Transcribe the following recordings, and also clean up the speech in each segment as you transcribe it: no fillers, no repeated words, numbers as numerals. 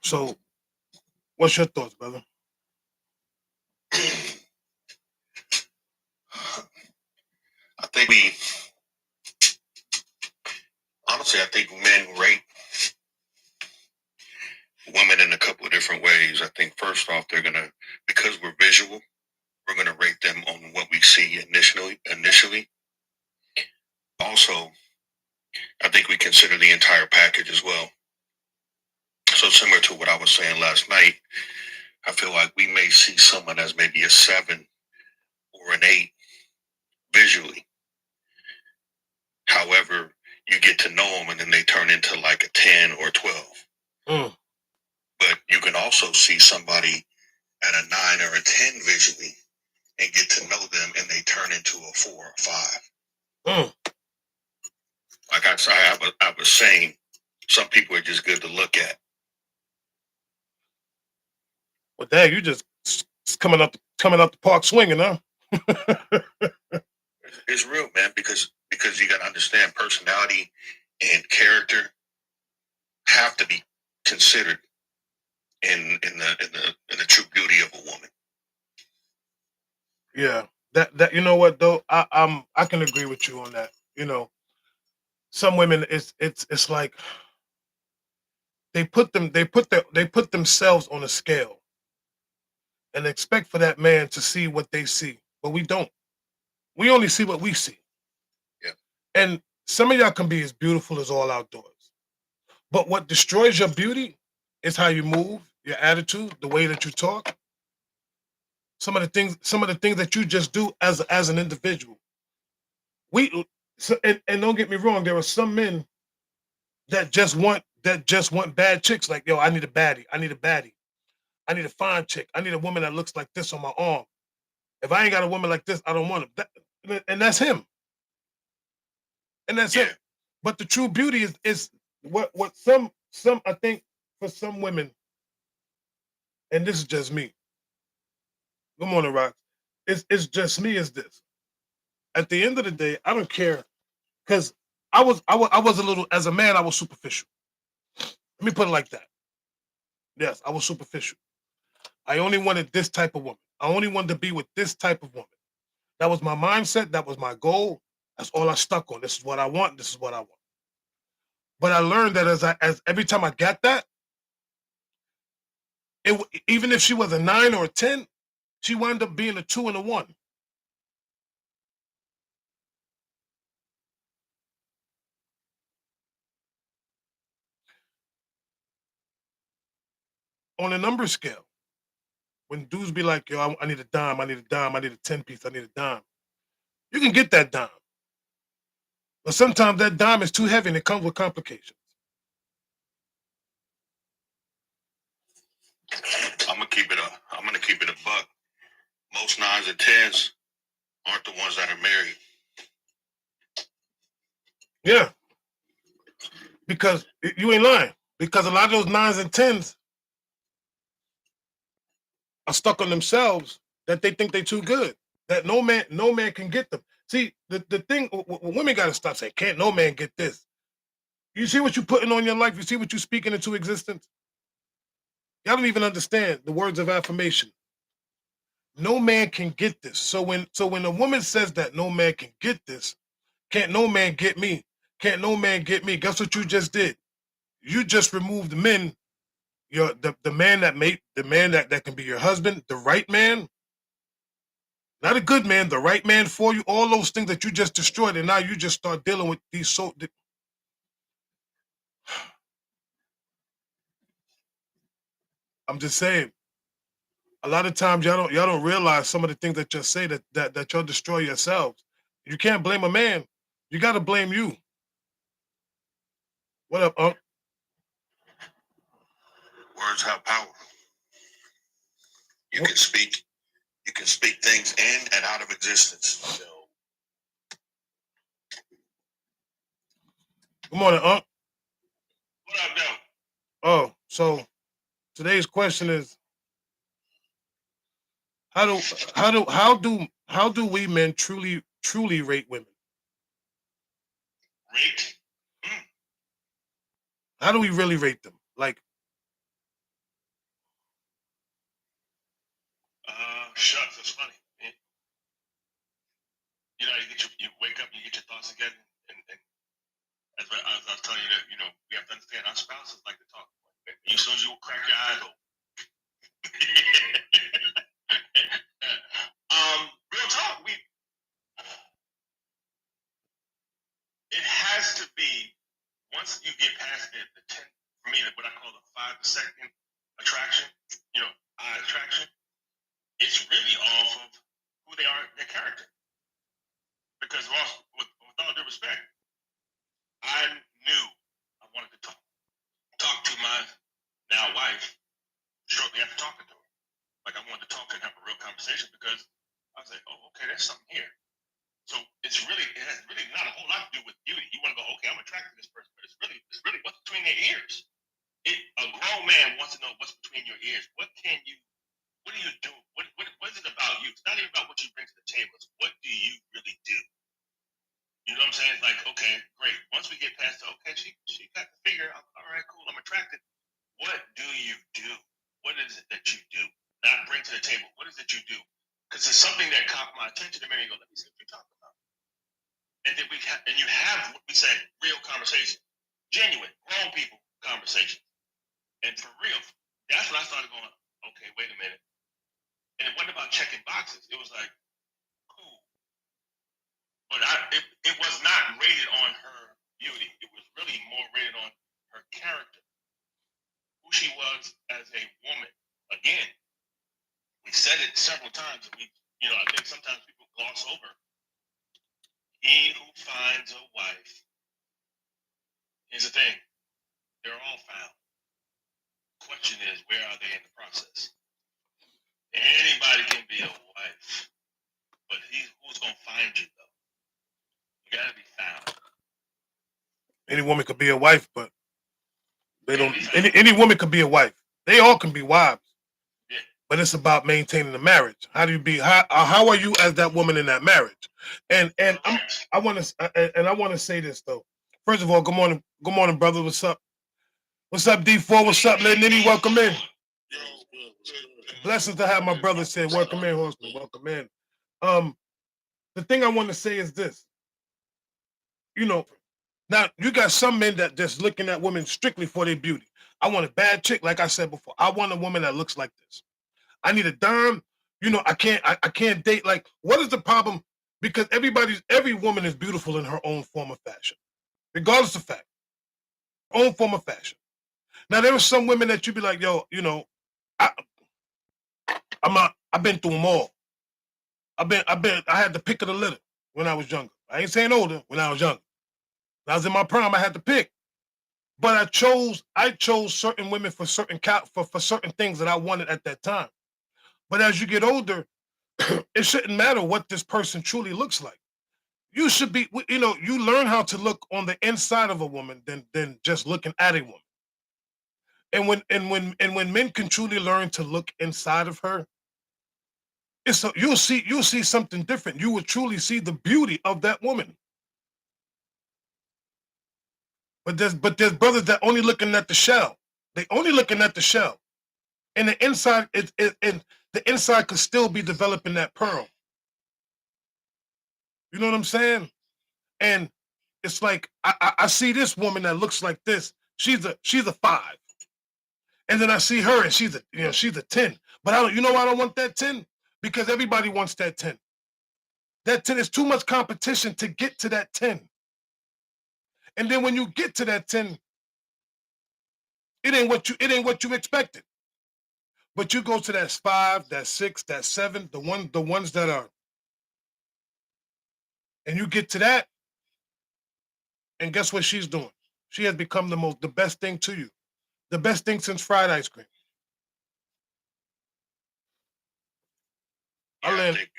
So, what's your thoughts, brother? I think we honestly, I think men rate women in a couple of different ways. I think first off, they're gonna because we're visual, we're gonna rate them on what we see initially. Also, I think we consider the entire package as well. So similar to what I was saying last night, I feel like we may see someone as maybe a 7 or an 8 visually. However, you get to know them and then they turn into like a 10 or 12. Mm. But you can also see somebody at a 9 or a 10 visually and get to know them and they turn into a 4 or 5. Mm. Like I was saying, some people are just good to look at. Well, dang, you just coming out the park swinging, huh? It's real, man, because you got to understand personality and character have to be considered in the true beauty of a woman. Yeah, that you know what though, I can agree with you on that. You know, some women, it's like they put themselves on a scale and expect for that man to see what they see, but we don't. We only see what we see, Yeah, and some of y'all can be as beautiful as all outdoors, but what destroys your beauty is how you move, your attitude, the way that you talk, some of the things that you just do as an individual. We so, and don't get me wrong, there are some men that just want bad chicks. Like, yo, I need a baddie. I need a baddie. I need a fine chick. I need a woman that looks like this on my arm. If I ain't got a woman like this, I don't want him. And that's him. And that's him. yeah, But the true beauty is what some I think for some women, and this is just me. Good morning, Rock. It's just me. Is this at the end of the day? I don't care because I was a little as a man. I was superficial. Let me put it like that. Yes, I was superficial. I only wanted this type of woman. I only wanted to be with this type of woman. That was my mindset. That was my goal. That's all I stuck on. This is what I want. This is what I want. But I learned that as every time I got that, even if she was a 9 or a 10, she wound up being a 2 and a 1 on a number scale. When dudes be like, yo, I need a dime, I need a dime, I need a 10 piece, I need a dime. You can get that dime. But sometimes that dime is too heavy and it comes with complications. I'm gonna keep it a buck. Most 9s and 10s aren't the ones that are married. Yeah, because you ain't lying. Because a lot of those 9s and 10s are stuck on themselves that they think they too good. That no man can get them. See, the thing women gotta stop saying, can't no man get this. You see what you putting on your life, you see what you speaking into existence. Y'all don't even understand the words of affirmation. No man can get this. So when a woman says that no man can get this, can't no man get me, can't no man get me, guess what you just did? You just removed the men, the man that made the man that can be your husband, the right man. Not a good man, the right man for you, all those things that you just destroyed, and now you just start dealing with these I'm just saying, a lot of times y'all don't realize some of the things that you say that you'll destroy yourselves. You can't blame a man. You gotta blame you. What up, Unc? Words have power. You What, can speak. You can speak things in and out of existence. So, good morning, Unc. what up, now? Oh, so today's question is how do how do we men truly rate women? Rate. Mm. How do we really rate them? Like Shucks, that's funny. You know, you wake up, you get your thoughts together, and as I was telling you that, you know, we have to understand our spouses like to talk. As soon as you crack your eyes open. Real talk, it has to be, once you get past the 10, for me, what I call the 5-second attraction, you know, eye attraction, it's really off of who they are, their character. Because with all due respect, I knew I wanted to talk to my now wife shortly after talking to her. Like, I wanted to talk to her and have a real conversation, because I was like, oh, okay, there's something here. So it has really not a whole lot to do with beauty. You want to go, okay, I'm attracted to this person, but it's really what's between their ears. A grown man wants to know what's between your ears. What do you do? What is it about you? It's not even about what you bring to the table. It's what do you really do? You know what I'm saying? It's like, okay, great. Once we get past okay, she got the figure. All right, cool, I'm attracted. What do you do? What is it that you do? Not bring to the table. What is it you do? Because it's something that caught my attention. And maybe go, let me see what you're talking about. And then you have what we say, real conversation, genuine, grown people conversation. And for real, that's when I started going, okay, wait a minute. And it wasn't about checking boxes. It was like, cool. But it was not rated on her beauty. It was really more rated on her character, who she was as a woman. Again, we said it several times, and I think sometimes people gloss over. He who finds a wife. Here's the thing. They're all found. Question is, where are they in the process? Anybody can be a wife, but who's gonna find you though? You gotta be found. Any woman could be a wife, but they don't. Any woman could be a wife. They all can be wives. Yeah. But it's about maintaining the marriage. How do you be? How are you as that woman in that marriage? And I want to say this though. First of all, good morning, brother. What's up? What's up, D4? What's up, Lil Nitty? Welcome in. Blessings to have my brother say, welcome in, Horseman. Welcome in. The thing I want to say is this. Now you got some men that just looking at women strictly for their beauty. I want a bad chick, like I said before. I want a woman that looks like this. I need a dime. I can't date. Like, what is the problem? Because every woman is beautiful in her own form of fashion, regardless of fact. Own form of fashion. Now there are some women that you be like, yo, I've been through them all. I had the pick of the litter when I was younger. I ain't saying older, when I was younger. When I was in my prime, I had to pick. But I chose certain women for certain for certain things that I wanted at that time. But as you get older, it shouldn't matter what this person truly looks like. You should be, you learn how to look on the inside of a woman than just looking at a woman. And when men can truly learn to look inside of her, you'll see something different. You will truly see the beauty of that woman. But there's brothers that only looking at the shell. They only looking at the shell, and the inside the inside could still be developing that pearl. You know what I'm saying? And it's like I see this woman that looks like this. She's a 5, and then I see her and she's a 10. But I don't want that 10 because everybody wants that 10. That 10 is too much competition to get to that 10. And then when you get to that 10, it ain't what you expected. But you go to that 5, that 6, that 7, the ones that are, and you get to that, and guess what she's doing? She has become the best thing to you, the best thing since fried ice cream. Yeah, I think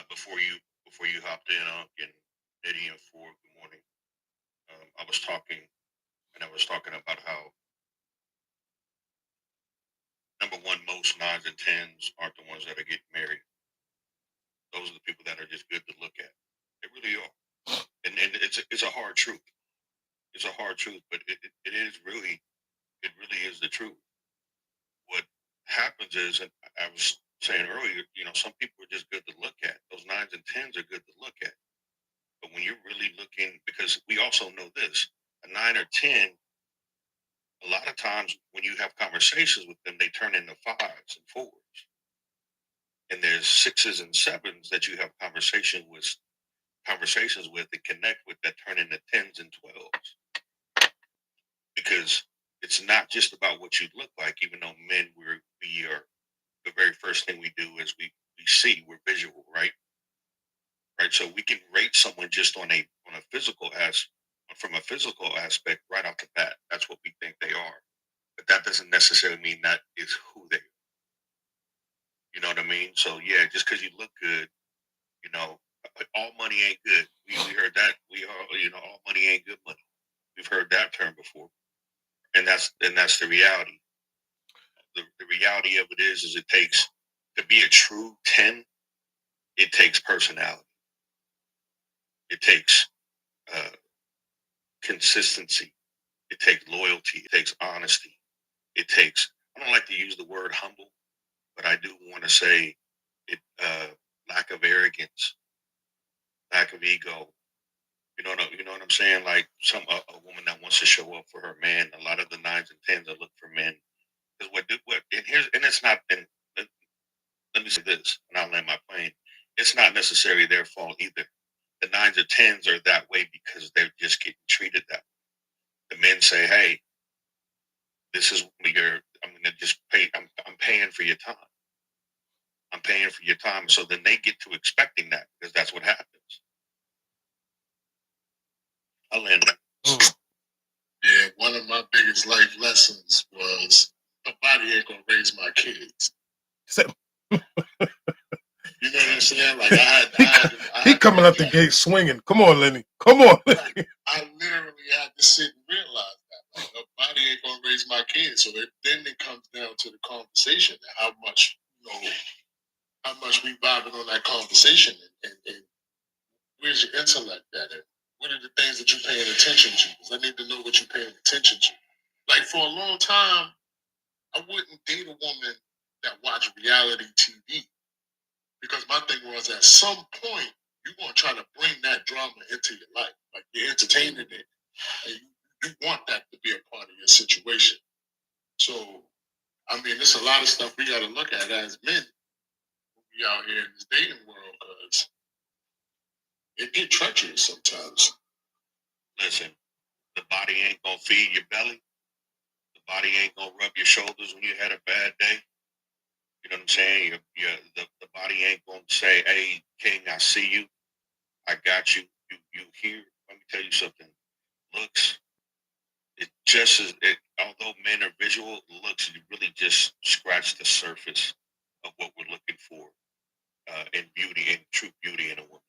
before you hopped in, and Eddie and Ford, good morning. I was talking about how number one, most 9s and 10s aren't the ones that are getting married. Those are the people that are just good to look at. They really are, and it's a hard truth. It's a hard truth, but it really is the truth. What happens is, and I was saying earlier, some people are just good to look at. Those 9s and 10s are good to look at. But when you're really looking, because we also know this, a 9 or 10, a lot of times when you have conversations with them, they turn into 5s and 4s. And there's 6s and 7s that you have conversations with and connect with that turn into 10s and 12s. Because it's not just about what you look like, even though men, we are the very first thing we do is we see, we're visual, right? Right. So we can rate someone just on a from a physical aspect right off the bat. That's what we think they are. But that doesn't necessarily mean that is who they are. You know what I mean? So yeah, just because you look good, all money ain't good. We heard that. We are, all money ain't good money. We've heard that term before. And that's the reality. The reality of it is it takes, to be a true 10, it takes personality. It takes consistency. It takes loyalty. It takes honesty. It takes, I don't like to use the word humble, but I do want to say it, lack of arrogance, lack of ego. You know what I'm saying? Like a woman that wants to show up for her man. A lot of the 9s and 10s that look for men. Because and it's not, and let me say this, and I'll land my plane. It's not necessarily their fault either. The 9s or 10s are that way because they're just getting treated that way. The men say, "Hey, this is I'm going to just pay. I'm paying for your time. I'm paying for your time." So then they get to expecting that because that's what happens. I'll end. Yeah, one of my biggest life lessons was a body ain't gonna raise my kids. So, You know what I'm saying? Like he coming out the gate swinging. Come on, Lenny. Come on. Lenny. I literally had to sit and realize that. Like, a body ain't gonna raise my kids. So then it comes down to the conversation and how much we vibing on that conversation and where's your intellect at it? What are the things that you're paying attention to? Because I need to know what you're paying attention to. Like for a long time, I wouldn't date a woman that watched reality TV because my thing was at some point you're gonna try to bring that drama into your life. Like you're entertaining it, and you want that to be a part of your situation. So, I mean, there's a lot of stuff we got to look at as men when we out here in this dating world because it get treacherous sometimes. Listen, the body ain't gonna feed your belly. The body ain't gonna rub your shoulders when you had a bad day. You know what I'm saying? The body ain't gonna say, "Hey, King, I see you. I got you. You here." Let me tell you something. Looks, although men are visual, looks really just scratch the surface of what we're looking for in beauty, in true beauty in a woman.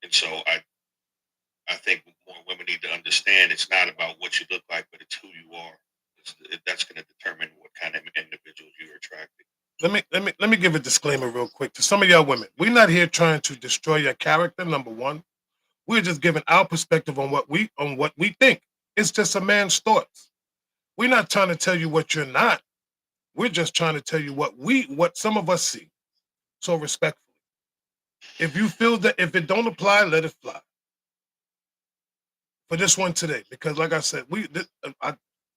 And so I think more women need to understand it's not about what you look like, but it's who you are. That's going to determine what kind of individuals you're attracting. Let me give a disclaimer real quick to some of y'all women. We're not here trying to destroy your character. Number one, we're just giving our perspective on what we think. It's just a man's thoughts. We're not trying to tell you what you're not. We're just trying to tell you what some of us see. So respectfully, if you feel that if it don't apply, let it fly. For this one today, because like I said,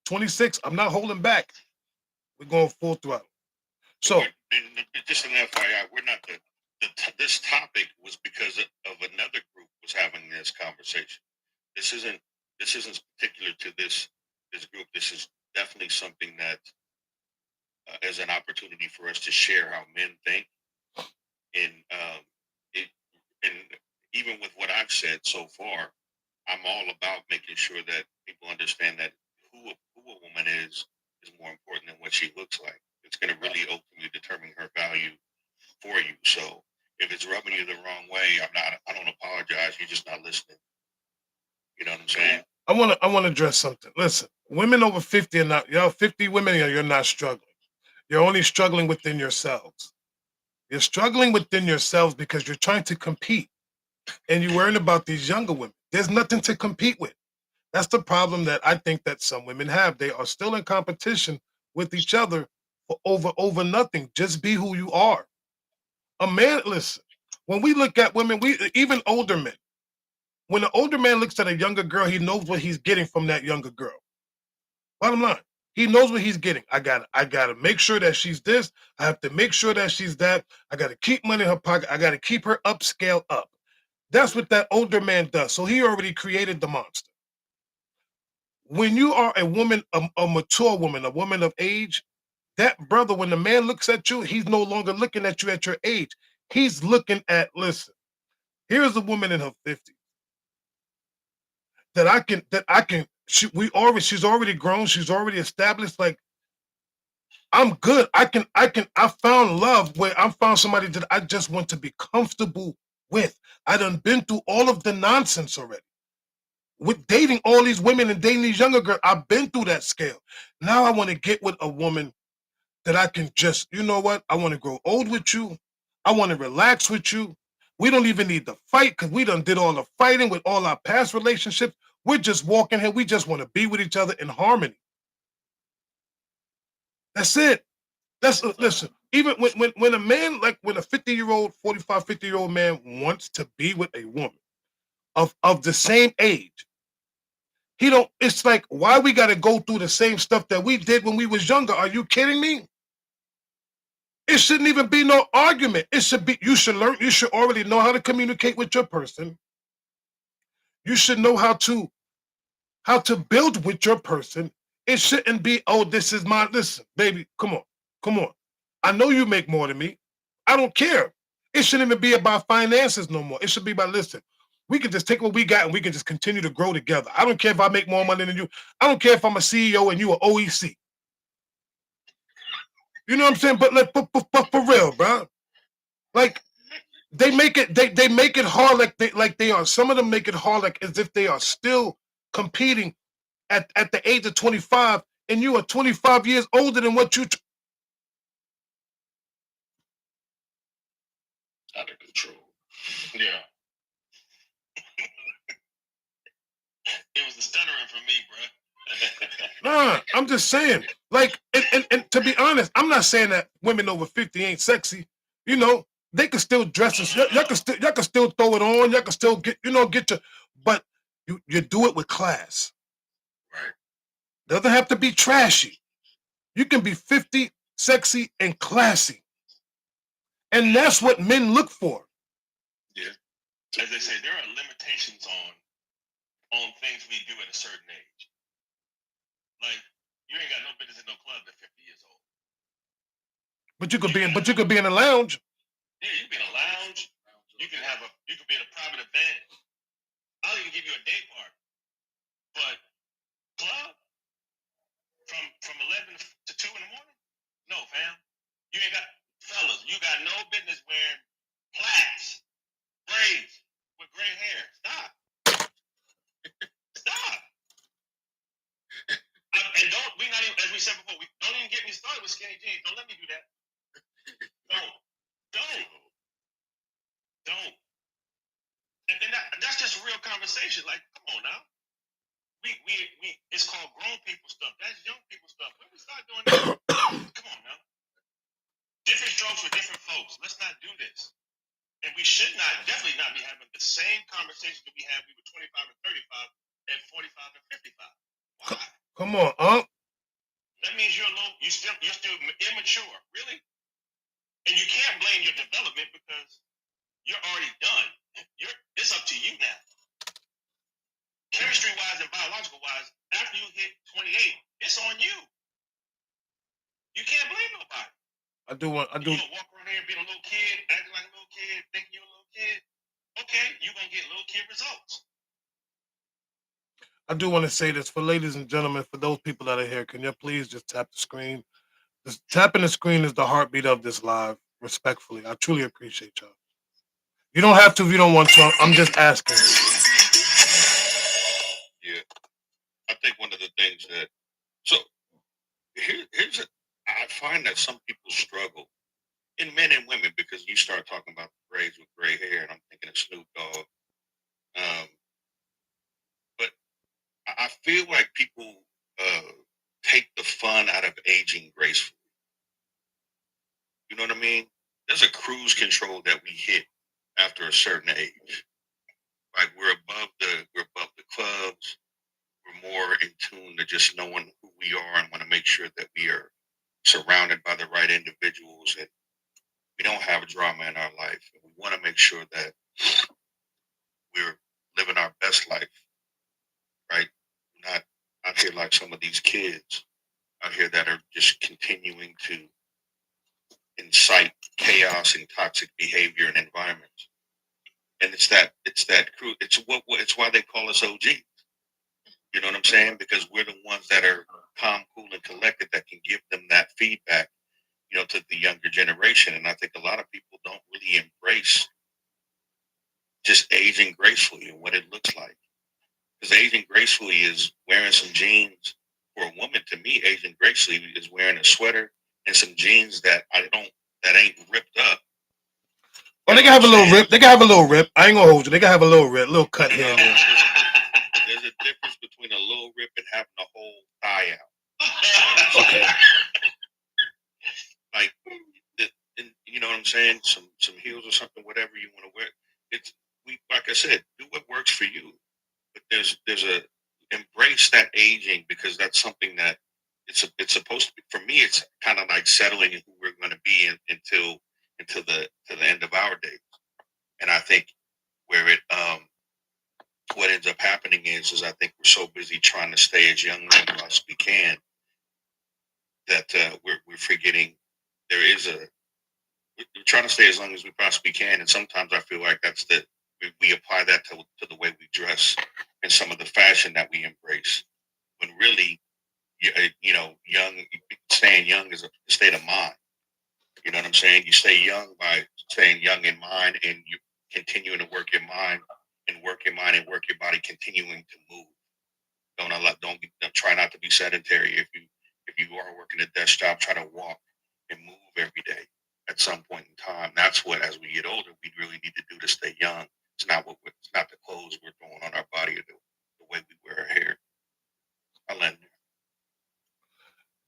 26. I'm not holding back. We're going full throttle. So, just an FYI, we're not this topic was because of another group was having this conversation. This isn't particular to this group. This is definitely something that is an opportunity for us to share how men think, and even with what I've said so far, I'm all about making sure that people understand that who a woman is more important than what she looks like. It's going to really ultimately determine her value for you. So if it's rubbing you the wrong way, I don't apologize. You're just not listening. You know what I'm saying? I want to address something. Listen, women over 50 are not, y'all 50 women, you're not struggling. You're only struggling within yourselves. You're struggling within yourselves because you're trying to compete. And you're worrying about these younger women. There's nothing to compete with. That's the problem that I think that some women have. They are still in competition with each other for over nothing. Just be who you are. A man, listen, when we look at women, even older men, when an older man looks at a younger girl, he knows what he's getting from that younger girl. Bottom line, he knows what he's getting. I gotta make sure that she's this. I have to make sure that she's that. I gotta keep money in her pocket. I gotta keep her upscale up. That's what that older man does. So he already created the monster. When you are a woman, a mature woman, a woman of age, that brother, when the man looks at you, he's no longer looking at you at your age. He's looking at, listen, here's a woman in her 50s she's already grown, she's already established. Like, I'm good. I found love where I found somebody that I just want to be comfortable with. I done been through all of the nonsense already. With dating all these women and dating these younger girls, I've been through that scale. Now I want to get with a woman that I can just, you know what? I want to grow old with you. I want to relax with you. We don't even need to fight because we done did all the fighting with all our past relationships. We're just walking here. We just want to be with each other in harmony. That's it. Listen. Even when a man, like when a 50-year-old, 45, 50-year-old man wants to be with a woman of the same age, he don't. It's like, why we got to go through the same stuff that we did when we was younger? Are you kidding me? It shouldn't even be no argument. It should be, you should learn, you should already know how to communicate with your person. You should know how to build with your person. It shouldn't be, oh, this is my, listen, baby, come on, come on. I know you make more than me. I don't care. It shouldn't even be about finances no more. It should be about, listen, we can just take what we got and we can just continue to grow together. I don't care if I make more money than you. I don't care if I'm a CEO and you are OEC. You know what I'm saying? But like, but for real, bro. Like, they make it they make it hard, like they are. Some of them make it hard like as if they are still competing at the age of 25, and you are 25 years older than what you. Out of control. Yeah. It was the stuttering for me, bro. Nah, I'm just saying. Like, and to be honest, I'm not saying that women over 50 ain't sexy. You know, they can still dress us. Y'all can still throw it on. Y'all can still get your, but you do it with class. Right. Doesn't have to be trashy. You can be 50, sexy, and classy. And that's what men look for. Yeah. As they say, there are limitations on things we do at a certain age. Like, you ain't got no business in no club at 50 years old. But you could be in a lounge. Yeah, you can be in a lounge. You can be at a private event. I'll even give you a day party. But club from 11 to 2 in the morning? No, fam. You ain't got, fellas, you got no business wearing plaits, braids with gray hair. Stop. Stop. And we not even, as we said before, don't even get me started with skinny jeans. Don't let me do that. Don't. And that's just a real conversation. Like, come on now. We it's called grown people stuff. That's young people stuff. When we start doing that, come on now. Different strokes for different folks. Let's not do this. And we should definitely not be having the same conversation that we had when we were 25 and 35 and 45 and 55. Why? Come on, That means you're still immature, really. And you can't blame your development because you're already done. It's up to you now. Chemistry wise and biological wise, after you hit 28, it's on you. You can't blame nobody. I do. You gonna walk around here being a little kid, acting like a little kid, thinking you're a little kid. Okay, you're gonna get little kid results. I do want to say this for ladies and gentlemen, for those people that are here, can you please just tap the screen? Just tapping the screen is the heartbeat of this live. Respectfully, I truly appreciate y'all. You don't have to if you don't want to. I'm just asking. Yeah, I think one of the things that I find that some people struggle, in men and women, because you start talking about the braids with gray hair, and I'm thinking of Snoop Dogg. But I feel like people take the fun out of aging gracefully. You know what I mean? There's a cruise control that we hit after a certain age. Like we're above the clubs. We're more in tune to just knowing who we are and want to make sure that we are surrounded by the right individuals and we don't have drama in our life. And we want to make sure that we're living our best life, right? Not out here like some of these kids out here that are just continuing to incite chaos and toxic behavior and environments. And it's that crew. It's why they call us OG. You know what I'm saying? Because we're the ones that are calm, cool, and collected that can give them that feedback, to the younger generation. And I think a lot of people don't really embrace just aging gracefully and what it looks like. Because aging gracefully is wearing some jeans. For a woman, to me, aging gracefully is wearing a sweater and some jeans that ain't ripped up. Oh, they can have a little rip. They can have a little rip. I ain't gonna hold you. They can have a little rip, little cut here and there. There's a difference between a little rip and having a whole thigh out. Okay. Like, and you know what I'm saying? Some heels or something, whatever you want to wear. Like I said, do what works for you. But there's a embrace that aging because that's something that it's supposed to be. For me, it's kind of like settling in who we're going to be until the end of our days. And I think where it what ends up happening is I think we're so busy trying to stay as young as we possibly can that we're forgetting we're trying to stay as long as we possibly can, and sometimes I feel like we apply that to the way we dress and some of the fashion that we embrace. When really, staying young is a state of mind. You know what I'm saying? You stay young by staying young in mind, and you continuing to work your mind and work your mind and work your body, continuing to move. Don't try not to be sedentary. If you are working a desk job, try to walk and move every day. At some point in time, that's what, as we get older, we really need to do to stay young. It's not the clothes we're throwing on our body or the way we wear our hair. I'll end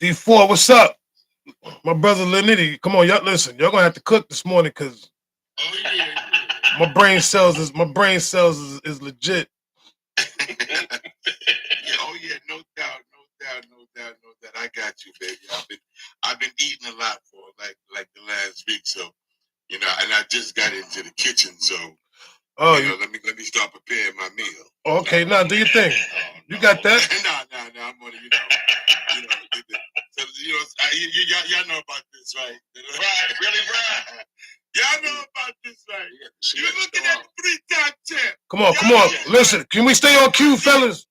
there. D4, what's up? My brother Lenity, come on, y'all listen. Y'all gonna have to cook this morning because my brain cells is legit. Oh yeah, no doubt. I got you, baby. I've been eating a lot for like the last week, so and I just got into the kitchen, so let me start preparing my meal. Okay, now do your thing. You got that? No, I'm gonna, y'all know about this, right? Right, really, bro. Y'all know about this, right? You're looking at the 3-time champ. Come on. Listen, can we stay on cue, fellas?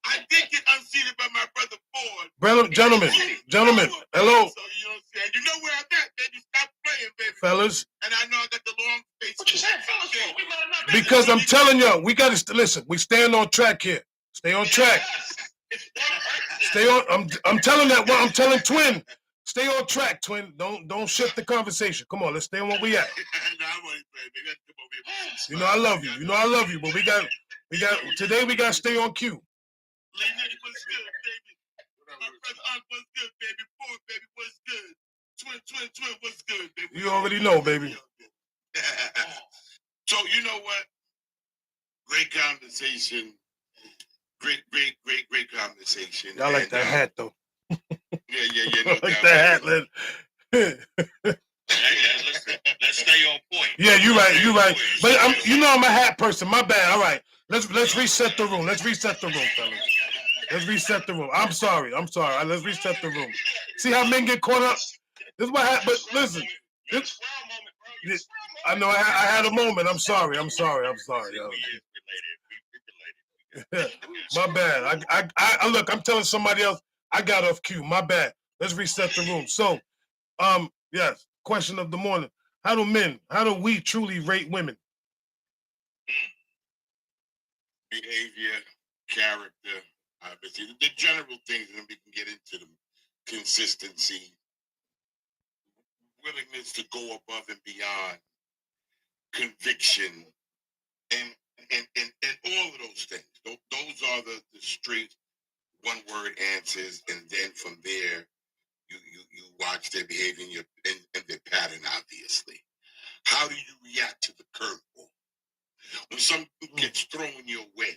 I did get unseated by my brother Ford. Gentlemen, hello. So, you know what I'm saying? You know where I'm at, baby. Stop playing, baby. Fellas. And I know I got the long face. What you saying, fellas? Because I'm telling y'all, we got to listen. We stand on track here. Stay on track. Stay on. I'm telling that. Well, I'm telling Twin. Stay on track, Twin. Don't shift the conversation. Come on, let's stay on what we at. You know I love you. But we got today. We got to stay on cue. What's good, baby? My brother Unc, what's good, baby? Ford, baby, what's good? Twin, what's good, baby? You already know, baby. So you know what? Great conversation. Great conversation. Y'all like that hat though. Yeah. No like that hat, Lynn. Let's stay on point. Yeah, you right. But I'm a hat person. My bad. All right. Let's reset the room. Let's reset the room, fellas. Let's reset the room. I'm sorry. Let's reset the room. See how men get caught up? This is what happened. But listen. I know I had a moment. I'm sorry. Yo. My bad. I look, I'm telling somebody else I got off cue. My bad. Let's reset the room. So, yes, question of the morning. How do we truly rate women? Behavior, character, obviously. The general things, and then we can get into them. Consistency, willingness to go above and beyond, conviction, and all of those things. Those are the straight one-word answers, and then from there, You watch their behavior and their pattern, obviously. How do you react to the curveball? When something gets thrown your way,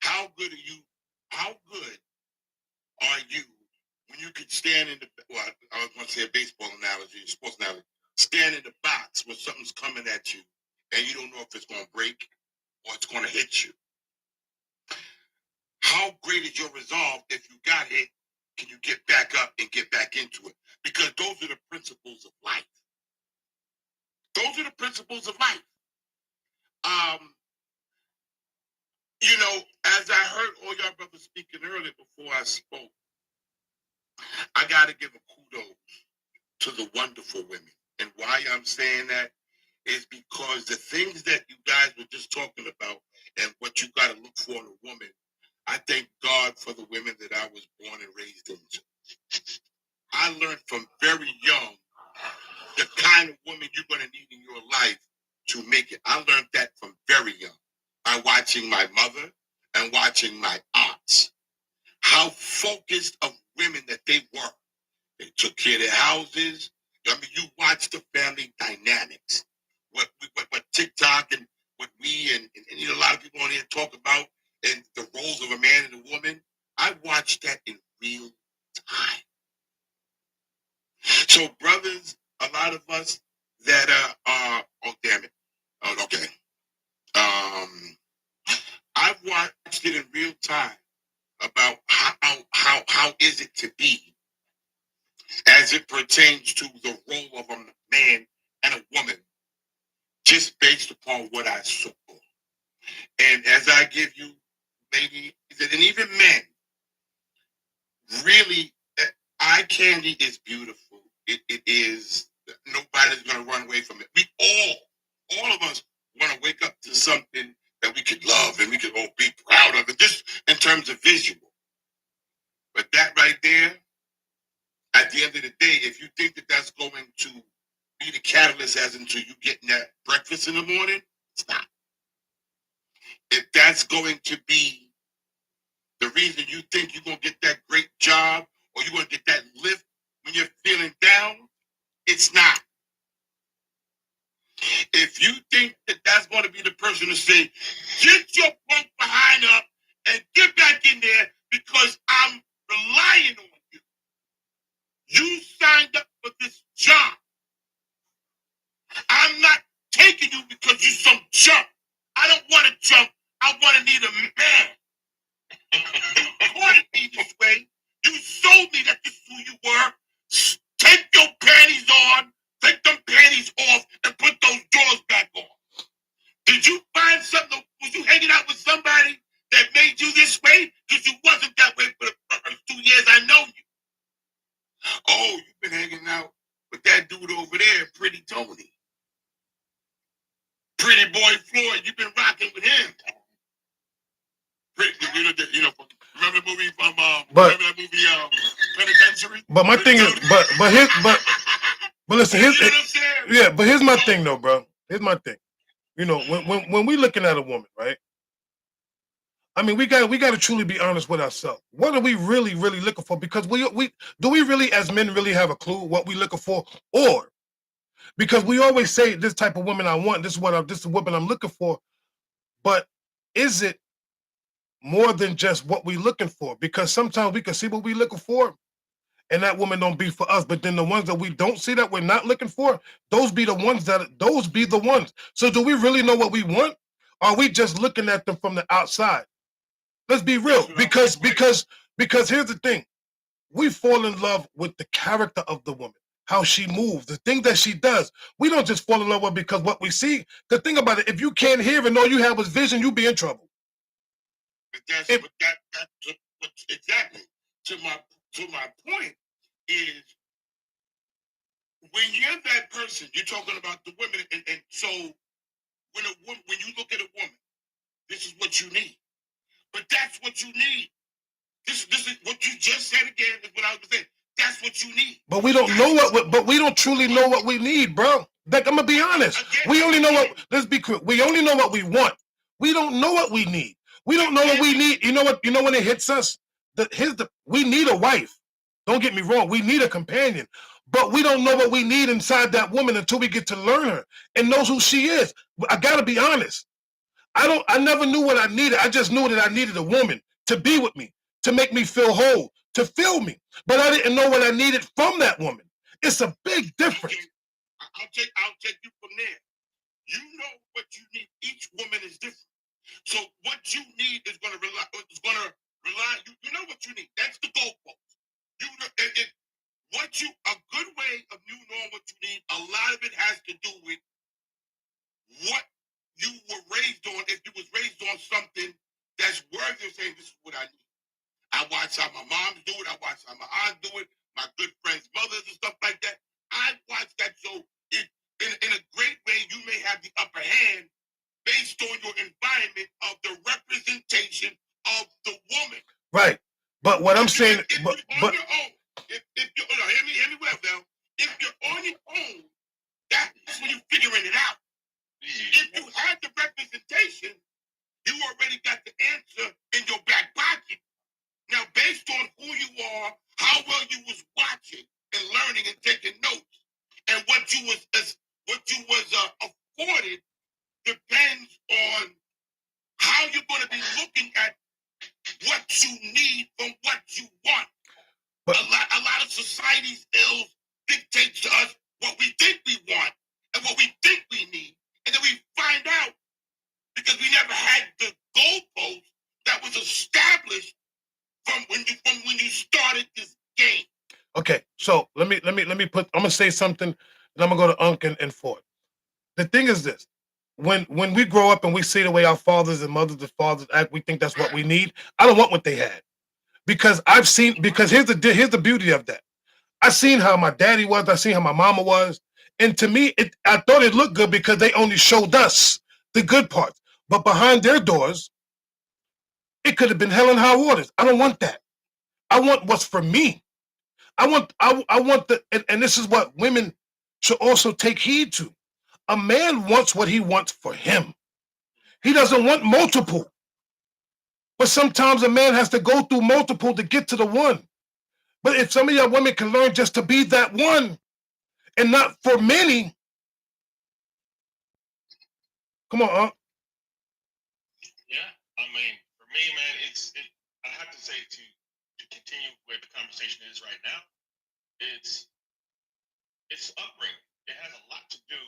how good are you? How good are you when you could stand in the, well, I was going to say a baseball analogy, a sports analogy, stand in the box when something's coming at you and you don't know if it's going to break or it's going to hit you? How great is your resolve if you got hit? Can you get back up and get back into it? Because those are the principles of life. Those are the principles of life. You know, as I heard all y'all brothers speaking earlier before I spoke, I got to give a kudos to the wonderful women. And why I'm saying that is because the things that you guys were just talking about and what you got to look for in a woman, I thank God for the women that I was born and raised into. I learned from very young the kind of woman you're going to need in your life to make it. I learned that from very young by watching my mother and watching my aunts, how focused of women that they were. They took care of their houses. I mean, you watch the family dynamics. What TikTok and what we and you know, a lot of people on here talk about, and the roles of a man and a woman. I watched that in real time. So, brothers, a lot of us that are, oh damn it, oh, okay. I've watched it in real time about how is it to be as it pertains to the role of a man and a woman, just based upon what I saw. And as I give you, ladies, and even men, really, eye candy is beautiful. It is. Nobody's going to run away from it. We all of us want to wake up to something that we could love and we could all be proud of it, just in terms of visual. But that right there, at the end of the day, if you think that that's going to be the catalyst as into you getting that breakfast in the morning, it's not. If that's going to be the reason you think you're going to get that great job or you're going to get that lift when you're feeling down, it's not. If you think that that's going to be the person to say, get your punk behind up and get back in there because I'm relying on you. You signed up for this job. I'm not taking you because you're some chump. I don't want to jump. I want to need a man. You courted me this way. You showed me that this is who you were. Take your panties on, take them panties off, and put those drawers back on. Did you find something? Was you hanging out with somebody that made you this way? Because you wasn't that way for the first 2 years I know you. Oh, you've been hanging out with that dude over there, Pretty Tony. Pretty Boy Floyd, you've been rocking with him. Remember the movie from remember that movie Penitentiary? But my thing is, but listen, here's my thing though, bro. Here's my thing. You know, when we looking at a woman, right? I mean, we got to truly be honest with ourselves. What are we really looking for? Because we do we really as men really have a clue what we looking for, or because we always say this type of woman I want, this is the woman I'm looking for, but is it more than just what we looking for? Because sometimes we can see what we looking for, and that woman don't be for us. But then the ones that we don't see that we're not looking for, those be the ones. So do we really know what we want? Or are we just looking at them from the outside? Let's be real, because here's the thing. We fall in love with the character of the woman, how she moves, the thing that she does. We don't just fall in love with her because what we see. The thing about it, if you can't hear and all you have is vision, you be in trouble. Exactly. To my point is when you're that person, you're talking about the women, and so when you look at a woman, this is what you need. But that's what you need. This is what you just said again. Is what I was saying. That's what you need. But we don't but we don't truly know what we need, bro. Like, I'm gonna be honest. We only know what. Let's be clear. We only know what we want. We don't know what we need. We don't know what we need. You know what? You know when it hits us. We need a wife. Don't get me wrong. We need a companion, but we don't know what we need inside that woman until we get to learn her and knows who she is. I gotta be honest. I never knew what I needed. I just knew that I needed a woman to be with me, to make me feel whole, to feel me. But I didn't know what I needed from that woman. It's a big difference. Okay, I'll take you from there. You know what you need. Each woman is different. So what you need is going to rely. You know what you need. That's the goalpost. You know, a good way of you knowing what you need. A lot of it has to do with what you were raised on. If you was raised on something that's worthy of saying, "This is what I need." I watch how my mom do it. I watch how my aunt do it. My good friends' mothers and stuff like that. I watch that. So in a great way, you may have the upper hand based on your environment of the representation of the woman. Right. But what I'm saying, if but you're on your own, if you're hear me well now. If you're on your own, that's when you're figuring it out. If you had the representation, you already got the answer in your back pocket. Now, based on who you are, how well you was watching and learning and taking notes, and what you was afforded, depends on how you're going to be looking at what you need from what you want. But a lot of society's ills dictate to us what we think we want and what we think we need, and then we find out because we never had the goalpost that was established from when you started this game. okay, so let me put. I'm gonna say something, and I'm gonna go to Unc and Ford. The thing is this: when we grow up and we see the way our fathers and mothers and fathers act, we think that's what we need. I don't want what they had because I've seen. Because here's the beauty of that. I seen how my daddy was. I seen how my mama was, and to me, I thought it looked good because they only showed us the good parts. But behind their doors, it could have been hell and high waters. I don't want that. I want what's for me. I want and this is what women should also take heed to. A man wants what he wants for him. He doesn't want multiple. But sometimes a man has to go through multiple to get to the one. But if some of y'all women can learn just to be that one and not for many, come on, Yeah, I mean, for me, man, I have to say to continue where the conversation is right now, it's upbringing. It has a lot to do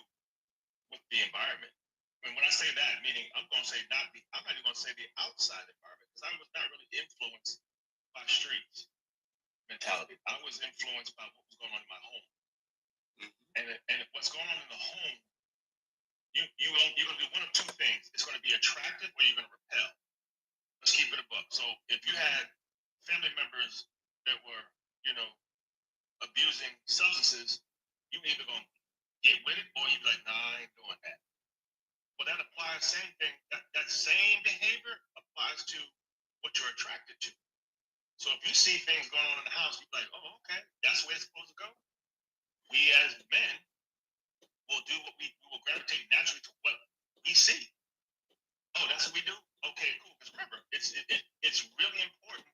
with the environment. And when I say that, meaning I'm going to say I'm not even going to say the outside environment because I was not really influenced by streets mentality. I was influenced by what was going on in my home. And what's going on in the home, you're going to do one of two things. It's going to be attractive or you're going to repel. Let's keep it above. So if you had family members that were, abusing substances, you either going to get with it or you'd be like, nah, I ain't doing that. Well, that applies, same thing, that same behavior applies to what you're attracted to. So if you see things going on in the house, you're like, oh, okay, that's the way it's supposed to go. We as men will do what we will gravitate naturally to what we see. Oh, that's what we do? Okay, cool. Because remember, it's really important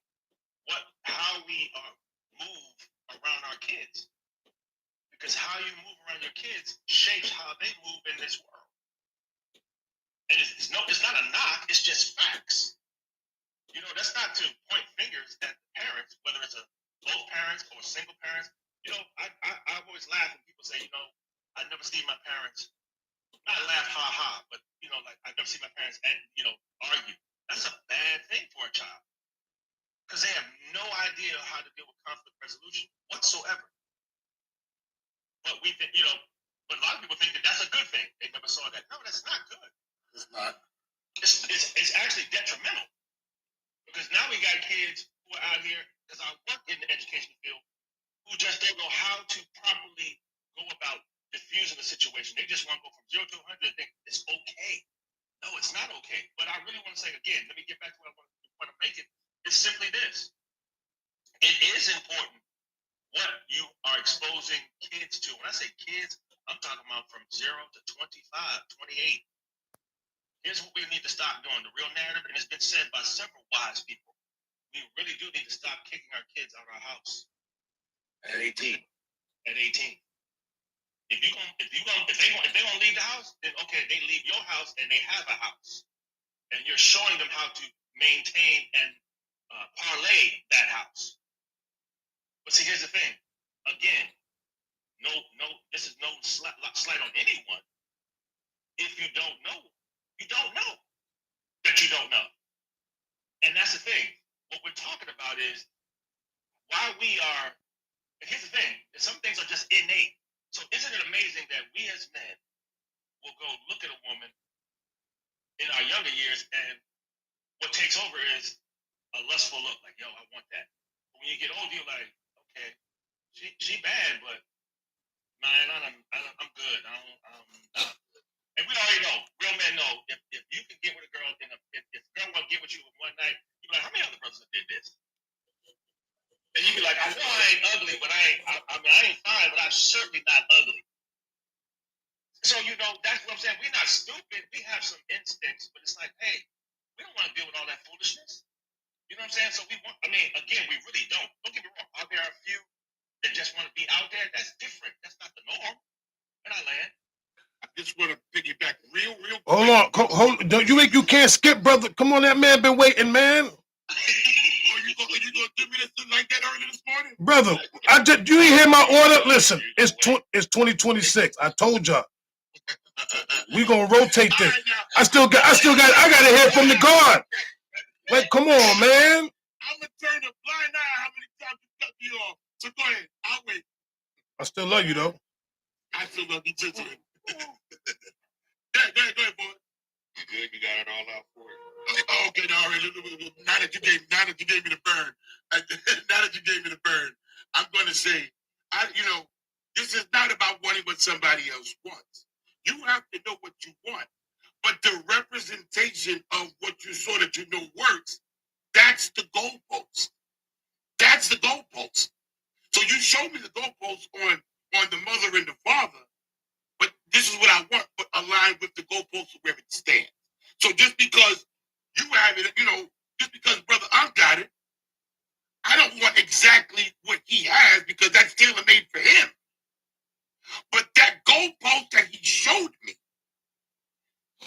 how we move around our kids. Because how you move around your kids shapes how they move in this world. And it's not a knock, it's just facts. That's not to point fingers at parents, whether it's both parents or single parents. I always laugh when people say, I never see my parents, not laugh, ha ha, but I never see my parents argue. That's a bad thing for a child. Because they have no idea how to deal with conflict resolution whatsoever. But we think, but a lot of people think that that's a good thing. They never saw that. No, that's not good. It's not. It's actually detrimental. Because now we got kids who are out here, because I work in the education field, who just don't know how to properly go about diffusing the situation. They just want to go from 0 to 100 and think it's okay. No, it's not okay. But I really want to say again, let me get back to what I want to make it. It's simply this. It is important what you are exposing kids to. When I say kids, I'm talking about from 0 to 25, 28. Here's what we need to stop doing. The real narrative, and it's been said by several wise people. We really do need to stop kicking our kids out of our house. At 18. At 18. If they gonna leave the house, then okay, they leave your house and they have a house, and you're showing them how to maintain and parlay that house. But see, here's the thing. Again, this is no slight on anyone. If you don't know, you don't know that you don't know, and that's the thing. What we're talking about is why we are. And here's the thing: some things are just innate. So isn't it amazing that we as men will go look at a woman in our younger years, and what takes over is a lustful look, like, yo, I want that. But when you get older, you're like, okay, she bad, but man, I'm good. And we already know, real men know, if you can get with a girl, if a girl want to get with you in one night, you be like, how many other brothers did this? And you be like, I know I ain't ugly, but I ain't fine, but I'm certainly not ugly. So, that's what I'm saying. We're not stupid. We have some instincts, but it's like, hey, we don't want to deal with all that foolishness. You know what I'm saying? So again, we really don't. Don't get me wrong. Are there a few that just want to be out there? That's different. That's not the norm. And I land. I just want to piggyback real Hold on. Hold. Don't you can't skip, brother. Come on, that man been waiting, man. You gonna give me this like that early this morning? Brother, you didn't hear my order? Listen, it's 2026. I told y'all. We gonna rotate this. I gotta hear from the guard. Like, come on, man. I'm gonna turn a blind eye how many times you cut me off. So go ahead, I'll wait. I still love you though. I still love you too. Go ahead, boy. You good? You got it all out for it. Oh, okay, all right. Now that you gave me the burn, I'm gonna say, this is not about wanting what somebody else wants. You have to know what you want, but the representation of what you saw that you know works, that's the goalpost. That's the goalpost. So you show me the goalpost on the mother and the father, but this is what I want, but aligned with the goalpost of where it stands. So just because you have it, just because Brother Unc got it, I don't want exactly what he has because that's tailor-made for him. But that goalpost that he showed me,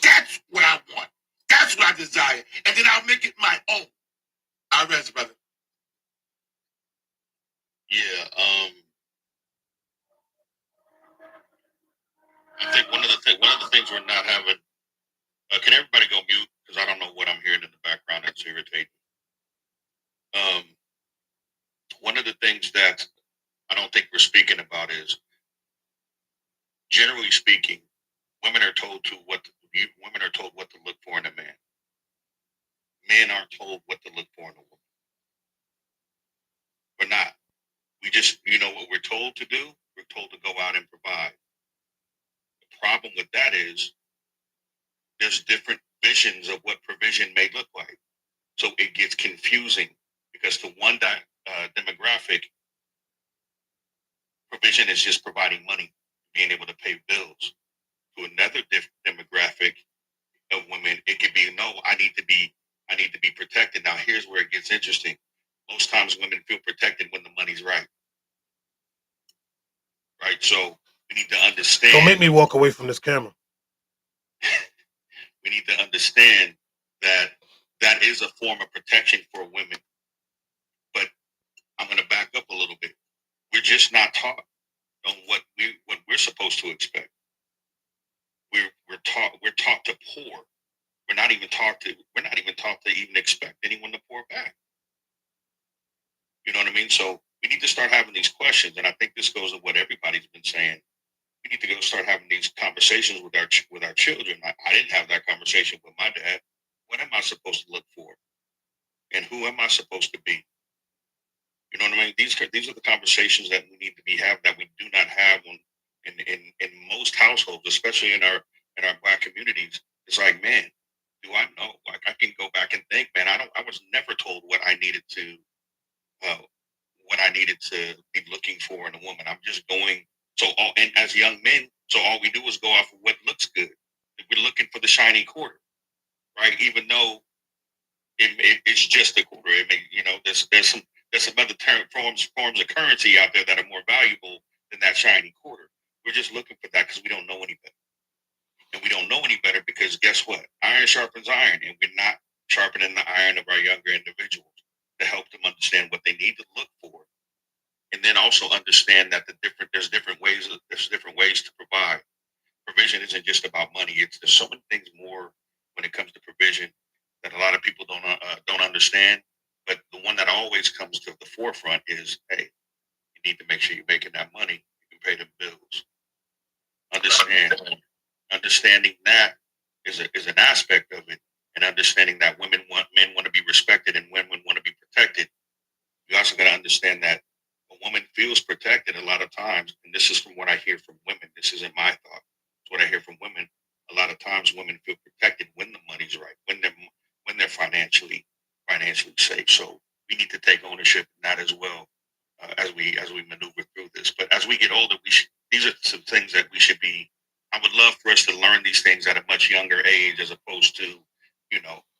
that's what I want. That's what I desire. And then I'll make it my own. I rest, brother. Yeah, I think one of the things we're not having. Can everybody go mute? Because I don't know what I'm hearing in the background that's irritating. One of the things that I don't think we're speaking about is, generally speaking, women are told what to look for in a man. Men aren't told what to look for in a woman. We're not. We just, what we're told to do. We're told to go out and provide. The problem with that is there's different visions of what provision may look like. So it gets confusing because to one demographic, provision is just providing money, being able to pay bills. To another demographic of women, it could be, no, I need to be protected. Now here's where it gets interesting. Most times women feel protected when the money's right. Right? So we need to understand. Don't make me walk away from this camera. We need to understand that is a form of protection for women. But I'm going to back up a little bit. We're just not taught on what we're supposed to expect. We're taught to pour. We're not even taught to even expect anyone to pour back. You know what I mean? So we need to start having these questions, and I think this goes with what everybody's been saying. We need to go start having these conversations with our children. I didn't have that conversation with my dad. What am I supposed to look for? And who am I supposed to be? You know what I mean? These are the conversations that we need to be having that we do not have in most households, especially in our Black communities. It's like, man, do I know? Like, I can go back and think, man, I was never told what I needed to be looking for in a woman. I'm just going. And as young men, so all we do is go off of what looks good. We're looking for the shiny quarter, right? Even though it's just a quarter. There's there's some other forms of currency out there that are more valuable than that shiny quarter. We're just looking for that because we don't know any better. And we don't know any better because guess what? Iron sharpens iron, and we're not sharpening the iron of our younger individuals to help them understand what they need to look for, and then also understand that there's different ways to provide. Provision isn't just about money. There's so many things more when it comes to provision that a lot of people don't understand. But the one that always comes to the forefront is, hey, you need to make sure you're making that money. You can pay the bills. Understanding that is an aspect of it, and understanding that men want to be respected and women want to be protected. You also got to understand that a woman feels protected a lot of times, and this is from what I hear from women. This isn't my thought. It's what I hear from women. A lot of times, women feel protected when the money's right, when they're financially safe. So we need to take ownership in that as well, as we maneuver through this. But as we get older, these are some things that we should be. I would love for us to learn these things at a much younger age, as opposed to,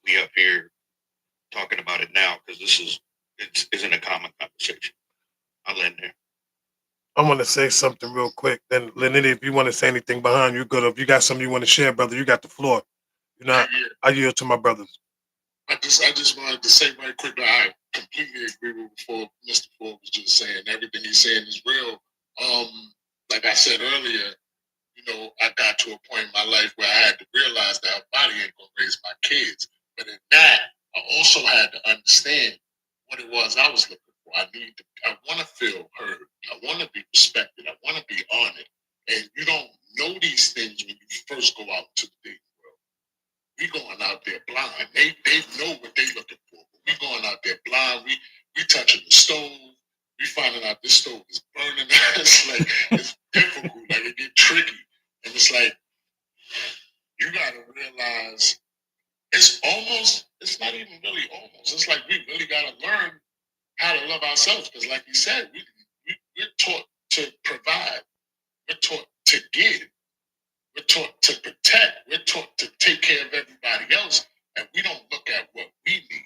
we up here talking about it now because it isn't a common conversation. I'll end there. I want to say something real quick. Then, Lenny, if you want to say anything behind you, good. If you got something you want to share, brother, you got the floor. You know, Yeah. I yield to my brothers. I just wanted to say right quick that I completely agree with what Mr. Ford was just saying. Everything he's saying is real. Like I said earlier, I got to a point in my life where I had to realize that a body ain't gonna raise my kids. But in that, I also had to understand what it was I was looking for. I want to feel heard. I want to be respected. I want to be honored. And you don't know these things when you first go out to the dating world. We going out there blind. They know what they looking for. But we going out there blind. We touching the stove. We finding out this stove is burning. It's difficult. Like it get tricky. And it's like, you gotta realize it's not even really almost. It's like we really gotta learn how to love ourselves. Because like you said, we're taught to provide. We're taught to give. We're taught to protect. We're taught to take care of everybody else. And we don't look at what we need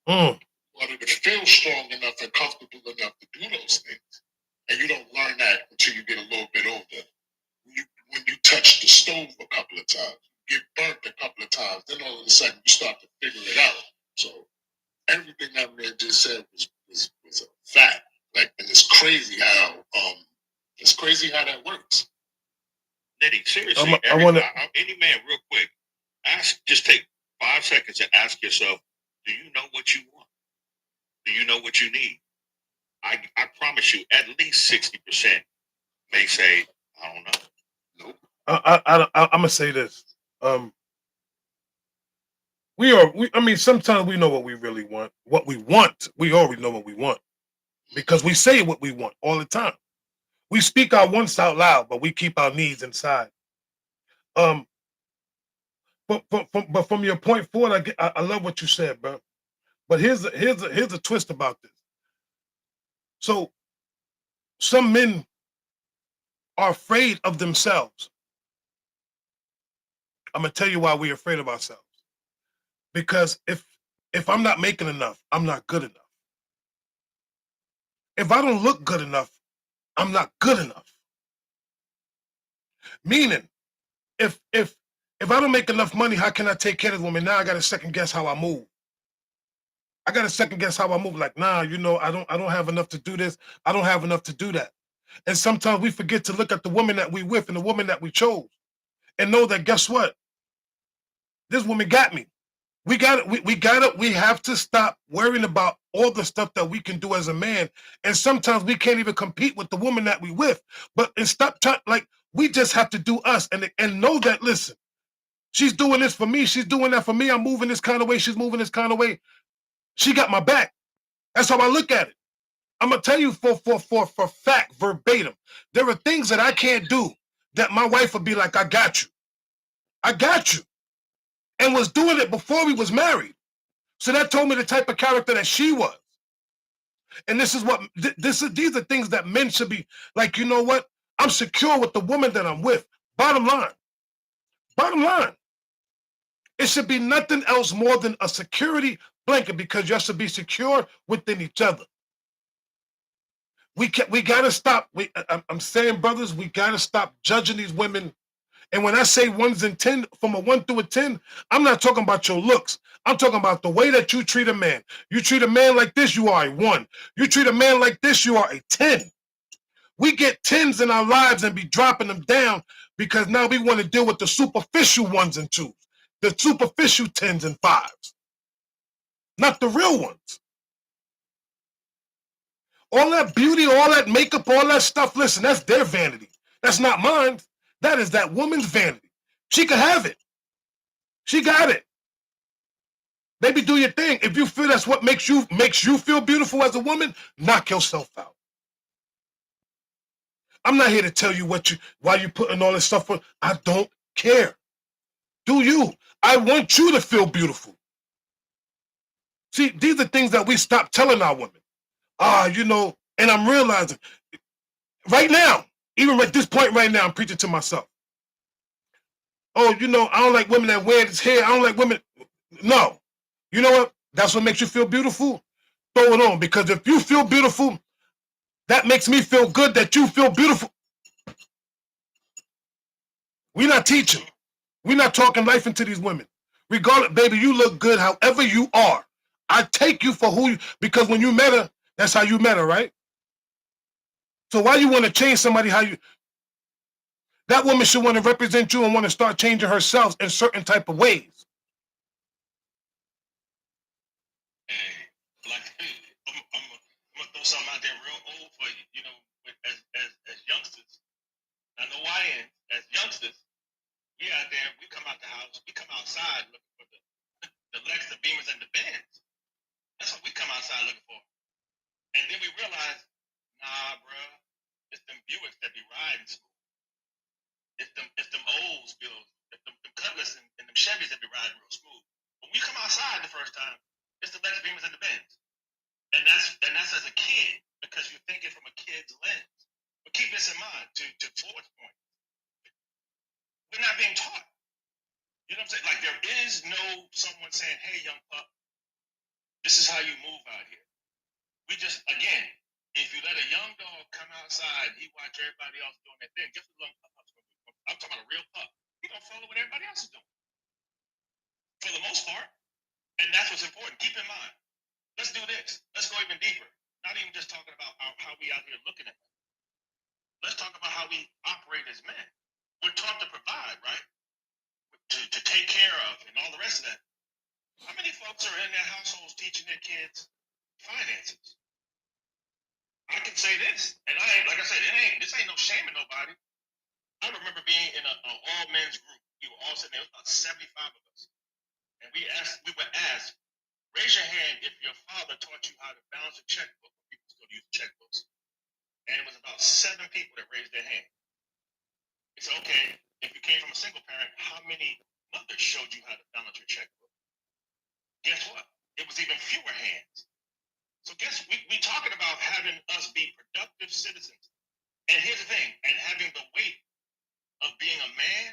Mm. in order to feel strong enough and comfortable enough to do those things. And you don't learn that until you get a little bit older. When you touch the stove a couple of times, get burnt a couple of times, then all of a sudden you start to figure it out. So everything that man just said was a fact. Like, and it's crazy how that works. Nitty, seriously, any man, real quick, just take 5 seconds and ask yourself, do you know what you want? Do you know what you need? I promise you, at least 60% may say, I don't know. Nope. I'm gonna say this. I mean, sometimes we know what we really want. What we want, we already know what we want because we say what we want all the time. We speak our wants out loud, but we keep our needs inside. Um, but from your point forward, I love what you said, bro. But here's a twist about this. So some men are afraid of themselves. I'm gonna tell you why we're afraid of ourselves. Because if I'm not making enough, I'm not good enough. If I don't look good enough, I'm not good enough. Meaning, if I don't make enough money, how can I take care of the woman? Now I gotta second guess how I move. I gotta second guess how I move. Like, nah, I don't have enough to do this. I don't have enough to do that. And sometimes we forget to look at the woman that we with and the woman that we chose, and know that guess what? This woman got me. We have to stop worrying about all the stuff that we can do as a man. And sometimes we can't even compete with the woman that we with. And stop like we just have to do us and know that, listen, she's doing this for me, she's doing that for me. I'm moving this kind of way, she's moving this kind of way. She got my back. That's how I look at it. I'm gonna tell you for fact, verbatim. There are things that I can't do that my wife would be like, I got you. I got you. And was doing it before we was married. So that told me the type of character that she was. And this is what these are things that men should be like, you know what? I'm secure with the woman that I'm with. Bottom line. Bottom line. It should be nothing else more than a security blanket because you should be secure within each other. We gotta stop. I'm saying, brothers, we gotta stop judging these women. And when I say 1s and 10, from a 1 through a 10, I'm not talking about your looks. I'm talking about the way that you treat a man. You treat a man like this, you are a 1. You treat a man like this, you are a 10. We get 10s in our lives and be dropping them down because now we want to deal with the superficial 1s and 2s, the superficial 10s and 5s, not the real ones. All that beauty, all that makeup, all that stuff, listen, that's their vanity. That's not mine. That is that woman's vanity. She could have it. She got it. Baby, do your thing. If you feel that's what makes you feel beautiful as a woman, knock yourself out. I'm not here to tell you why you putting all this stuff on. I don't care. Do you? I want you to feel beautiful. See, these are things that we stop telling our women. And I'm realizing right now, even at this point right now, I'm preaching to myself. Oh, I don't like women that wear this hair. I don't like women. No. You know what? That's what makes you feel beautiful. Throw it on, because if you feel beautiful, that makes me feel good that you feel beautiful. We're not teaching. We're not talking life into these women. Regardless, baby, you look good however you are. I take you for who you, because when you met her, that's how you met her, right? So why you want to change somebody that woman should want to represent you and want to start changing herself in certain type of ways. Hey, like I'm gonna throw something out there real old for you. As youngsters, I know YN, as youngsters, we out there, we come out the house, we come outside looking for the Lex, the Beamers, and the Benz. That's what we come outside looking for. And then we realize, nah, bruh, it's them Buicks that be riding school. It's them Olds bills, them Cutlass and them Chevys that be riding real smooth. When we come outside the first time, it's the Lex Beamers and the Benz. And that's as a kid, because you're thinking from a kid's lens. But keep this in mind, to Ford's point, we're not being taught. You know what I'm saying? Like, there is no someone saying, hey, young pup, this is how you move out here. We just, again, if you let a young dog come outside, he watch everybody else doing their thing. Guess what young pup's gonna do? I'm talking about a real pup. He gonna follow what everybody else is doing, for the most part. And that's what's important. Keep in mind, let's do this. Let's go even deeper. Not even just talking about how we out here looking at them. Let's talk about how we operate as men. We're taught to provide, right? To take care of and all the rest of that. How many folks are in their households teaching their kids finances? I can say this, and like I said, this ain't no shaming nobody. I remember being in an all men's group. We were all sitting there, about 75 of us. And we were asked, raise your hand if your father taught you how to balance a checkbook when people still use checkbooks. And it was about 7 people that raised their hand. It's okay, if you came from a single parent, how many mothers showed you how to balance your checkbook? Guess what? It was even fewer hands. So we talking about having us be productive citizens. And here's the thing, and having the weight of being a man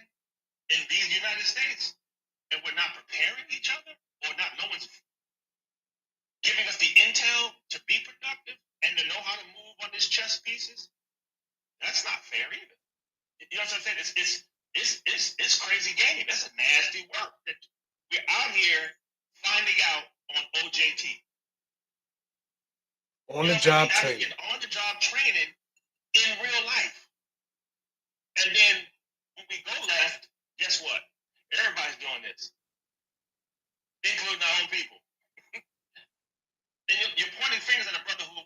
in these United States, and we're not preparing each other, or no one's giving us the intel to be productive and to know how to move on these chess pieces. That's not fair either. You know what I'm saying? It's crazy game. That's a nasty work. We're out here finding out on OJT. On the job training. On the job training in real life. And then when we go left, guess what? Everybody's doing this, including our own people. And you're pointing fingers at a brother who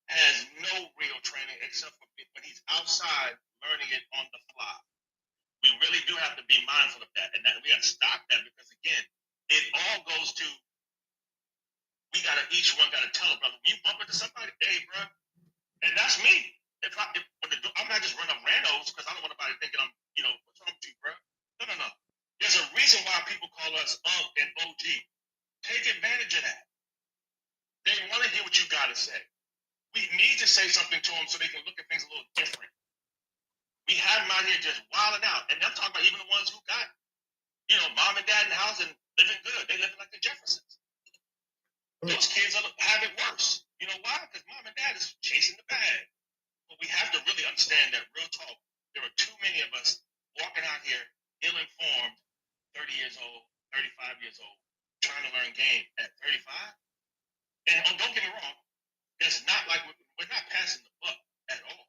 has no real training except for when he's outside learning it on the fly. We really do have to be mindful of that, and that we got to stop that, because again, it all goes to each one got to tell a brother. When you bump into somebody, hey, bro, and that's me. I'm not just running up randos because I don't want nobody thinking I'm, what's wrong with you, bro? No. There's a reason why people call us UNC and OG. Take advantage of that. They want to hear what you got to say. We need to say something to them so they can look at things a little different. We have them out here just wilding out. And I'm talking about even the ones who got, mom and dad in the house and living good. They living like the Jeffersons. Those kids have it worse. You know why? Because mom and dad is chasing the bag. But we have to really understand that real talk, there are too many of us walking out here ill-informed, 30 years old, 35 years old, trying to learn game at 35. And don't get me wrong, it's not like we're not passing the buck at all.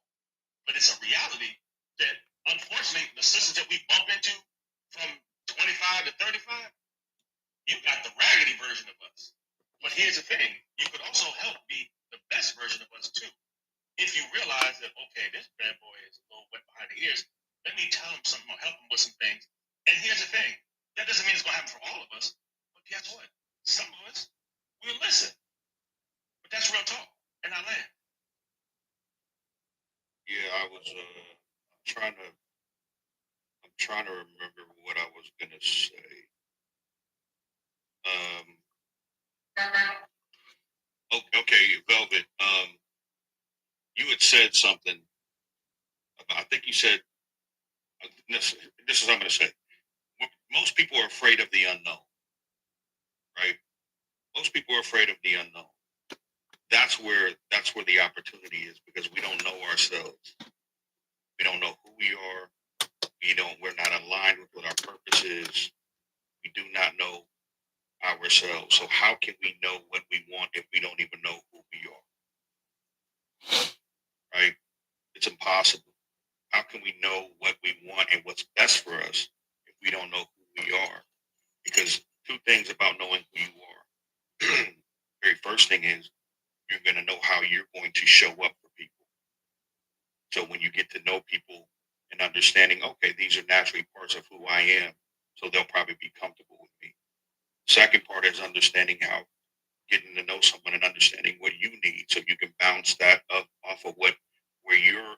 But it's a reality that, unfortunately, the sisters that we bump into from 25 to 35, you got the raggedy version of us. But here's the thing, you could also help be the best version of us too. If you realize that, okay, this bad boy is a little wet behind the ears, let me tell him something or help him with some things. And here's the thing, that doesn't mean it's going to happen for all of us. But guess what? Some of us will listen. But that's real talk. And I land. Yeah, I was I'm trying to remember what I was gonna say. Okay, Velvet. You had said something about, I think you said, this is what I'm gonna say. Most people are afraid of the unknown, right? Most people are afraid of the unknown. That's where the opportunity is, because we don't know ourselves. We don't know who we are. We're not aligned with what our purpose is. We do not know ourselves. So how can we know what we want if we don't even know who we are? Right? It's impossible. How can we know what we want and what's best for us if we don't know who we are? Because two things about knowing who you are. Very first thing is, you're going to know how you're going to show up for people. So when you get to know people and understanding, okay, these are naturally parts of who I am, so they'll probably be comfortable with me. Second part is understanding how, getting to know someone and understanding what you need, so you can bounce that up off of where your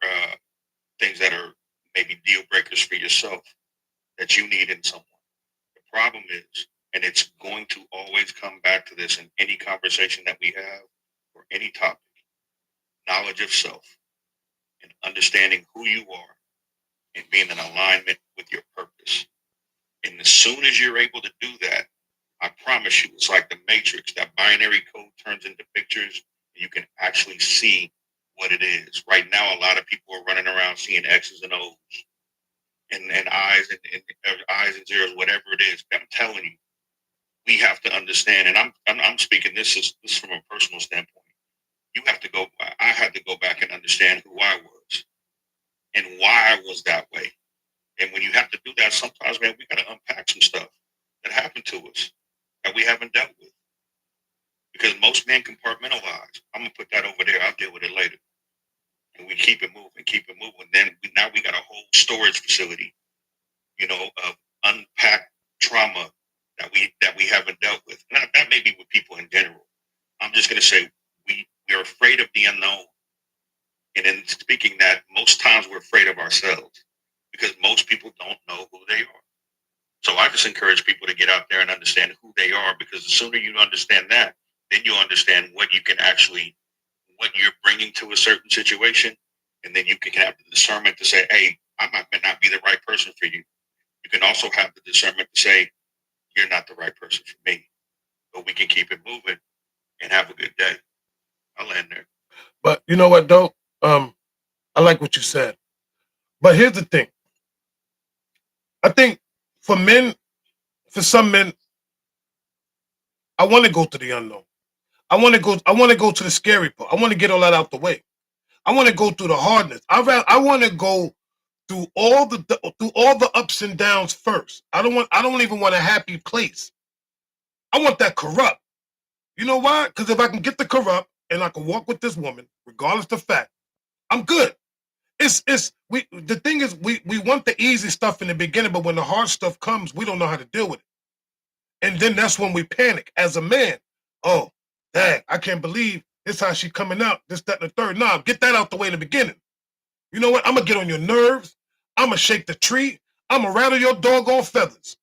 things that are maybe deal breakers for yourself that you need in someone. The problem is, and it's going to always come back to this in any conversation that we have or any topic, knowledge of self and understanding who you are and being in alignment with your purpose. And as soon as you're able to do that, I promise you, it's like the Matrix. That binary code turns into pictures, and you can actually see what it is. Right now, a lot of people are running around seeing X's and O's and eyes and eyes and zeros, whatever it is. I'm telling you, we have to understand. And I'm speaking. This is from a personal standpoint. You have to go. I had to go back and understand who I was and why I was that way. And when you have to do that, sometimes, man, we got to unpack some stuff that happened to us that we haven't dealt with. Because most men compartmentalize. I'm gonna put that over there. I'll deal with it later. And we keep it moving, keep it moving. Then now we got a whole storage facility, of unpacked trauma that we haven't dealt with. Now, that may be with people in general. I'm just gonna say we're afraid of the unknown. And in speaking that, most times we're afraid of ourselves because most people don't know who they are. So I just encourage people to get out there and understand who they are, because the sooner you understand that, then you'll understand what you're bringing to a certain situation. And then you can have the discernment to say, hey, I might not be the right person for you. You can also have the discernment to say, you're not the right person for me. But we can keep it moving and have a good day. I'll land there. But you know what, though? I like what you said. But here's the thing. I think for some men, I want to go to the unknown. I want to go to the scary part. I want to get all that out the way. I want to go through the hardness. I want to go through all the ups and downs first. I don't even want a happy place. I want that corrupt. You know why? Because if I can get the corrupt and I can walk with this woman, regardless of fact, I'm good. The thing is, we want the easy stuff in the beginning, but when the hard stuff comes, we don't know how to deal with it. And then that's when we panic as a man. Oh, dang, I can't believe this how she coming out, this, that, and the third. Nah, get that out the way in the beginning. You know what? I'm gonna get on your nerves. I'm gonna shake the tree. I'm gonna rattle your doggone feathers.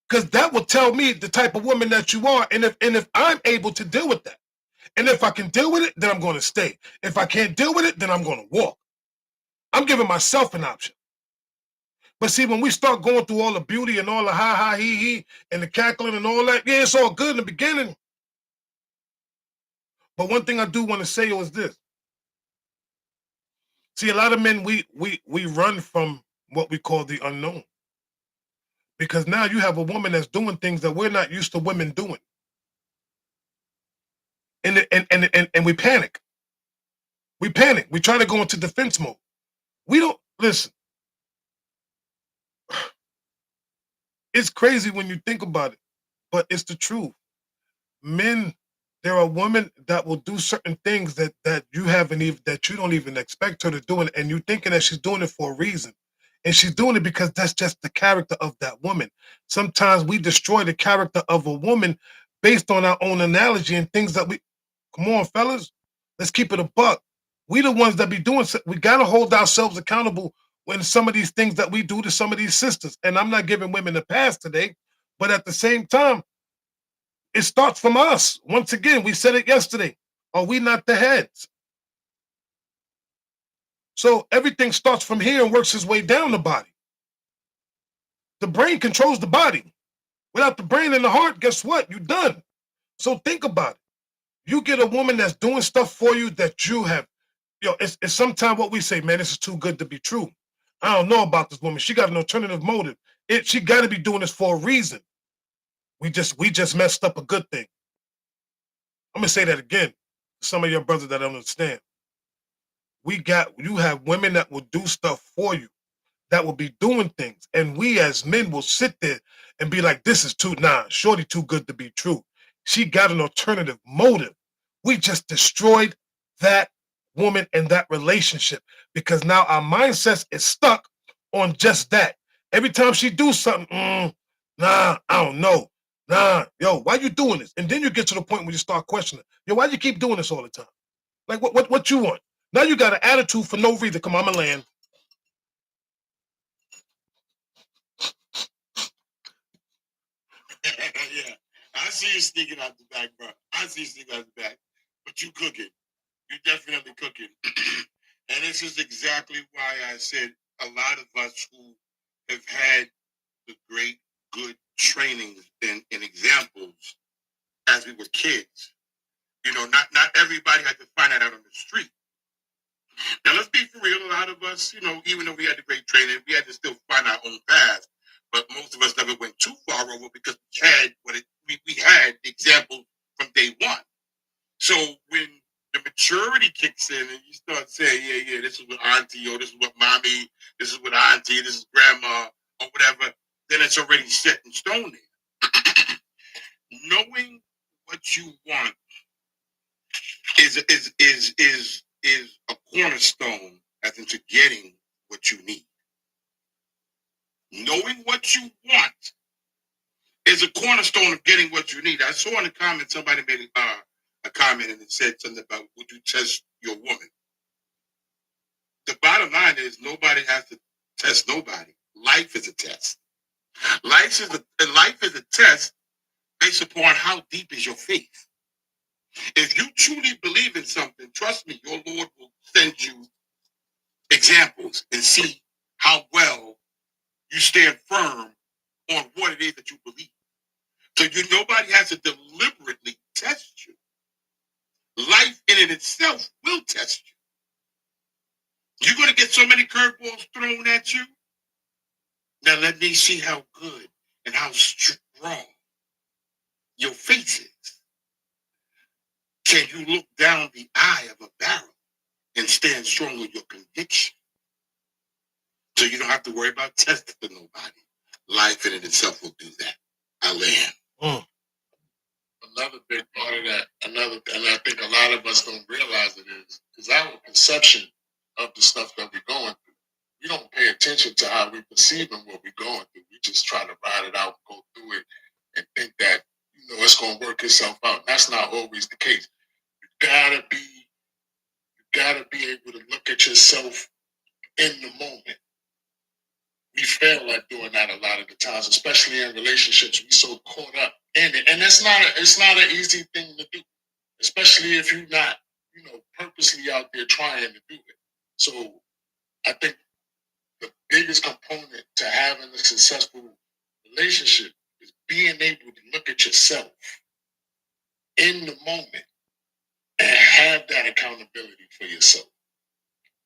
Because that will tell me the type of woman that you are. And if I'm able to deal with that. And if I can deal with it, then I'm gonna stay. If I can't deal with it, then I'm gonna walk. I'm giving myself an option. But see, when we start going through all the beauty and all the ha ha he he and the cackling and all that, yeah, it's all good in the beginning. But one thing I do want to say is this. See, a lot of men we run from what we call the unknown because now you have a woman that's doing things that we're not used to women doing, and we panic. We panic. We try to go into defense mode. We don't listen. It's crazy when you think about it, but it's the truth. Men, there are women that will do certain things that you haven't even that you don't even expect her to do, and you thinking that she's doing it for a reason, and she's doing it because that's just the character of that woman. Sometimes we destroy the character of a woman based on our own analogy and things that we. Come on, fellas, let's keep it a buck. We the ones that be doing. We gotta hold ourselves accountable when some of these things that we do to some of these sisters. And I'm not giving women a pass today, but at the same time it starts from us. Once again, we said it yesterday. Are we not the heads? So everything starts from here and works its way down the body. The brain controls the body. Without the brain and the heart, guess what? You're done. So think about it. You get a woman that's doing stuff for you that you have, it's sometimes what we say, man, this is too good to be true. I don't know about this woman. She got an alternative motive. She got to be doing this for a reason. We just messed up a good thing. I'm gonna say that again. Some of your brothers that don't understand. You have women that will do stuff for you, that will be doing things, and we as men will sit there and be like, "This is shorty too good to be true." She got an alternative motive. We just destroyed that woman and that relationship because now our mindset is stuck on just that. Every time she do something, I don't know. Yo, why you doing this? And then you get to the point where you start questioning, yo, why you keep doing this all the time? Like, what you want? Now you got an attitude for no reason. Come on, I'm a land. Yeah, I see you sneaking out the back, bro. I see you sneaking out the back, but you cooking. You definitely cooking. And this is exactly why I said a lot of us who have had the great, good trainings and examples as we were kids. Not everybody had to find that out on the street. Now, let's be for real. A lot of us, even though we had the great training, we had to still find our own path. But most of us never went too far over because we had examples from day one. So when the maturity kicks in and you start saying, yeah, this is what auntie, or this is what mommy, this is what auntie, this is grandma, or whatever, then it's already set in stone there. Knowing what you want is a cornerstone as into getting what you need. Knowing what you want is a cornerstone of getting what you need. I saw in the comments somebody made a comment and it said something about would you test your woman? The bottom line is nobody has to test nobody. Life is a test. Life is a test based upon how deep is your faith. If you truly believe in something, trust me, your Lord will send you examples and see how well you stand firm on what it is that you believe. So nobody has to deliberately test you. Life in it itself will test you. You're going to get so many curveballs thrown at you. Now let me see how good and how strong your faith is. Can you look down the eye of a barrel and stand strong with your conviction? So you don't have to worry about testing to nobody. Life in it itself will do that. I land. Another big part of that, and I think a lot of us don't realize it is our perception of the stuff that we're going through. We don't pay attention to how we're perceiving what we're going through. We just try to ride it out, go through it, and think that it's going to work itself out. That's not always the case. You gotta be able to look at yourself in the moment. We fail at doing that a lot of the times, especially in relationships. We're so caught up in it, and it's not an easy thing to do, especially if you're not, purposely out there trying to do it. So, I think the biggest component to having a successful relationship is being able to look at yourself in the moment and have that accountability for yourself.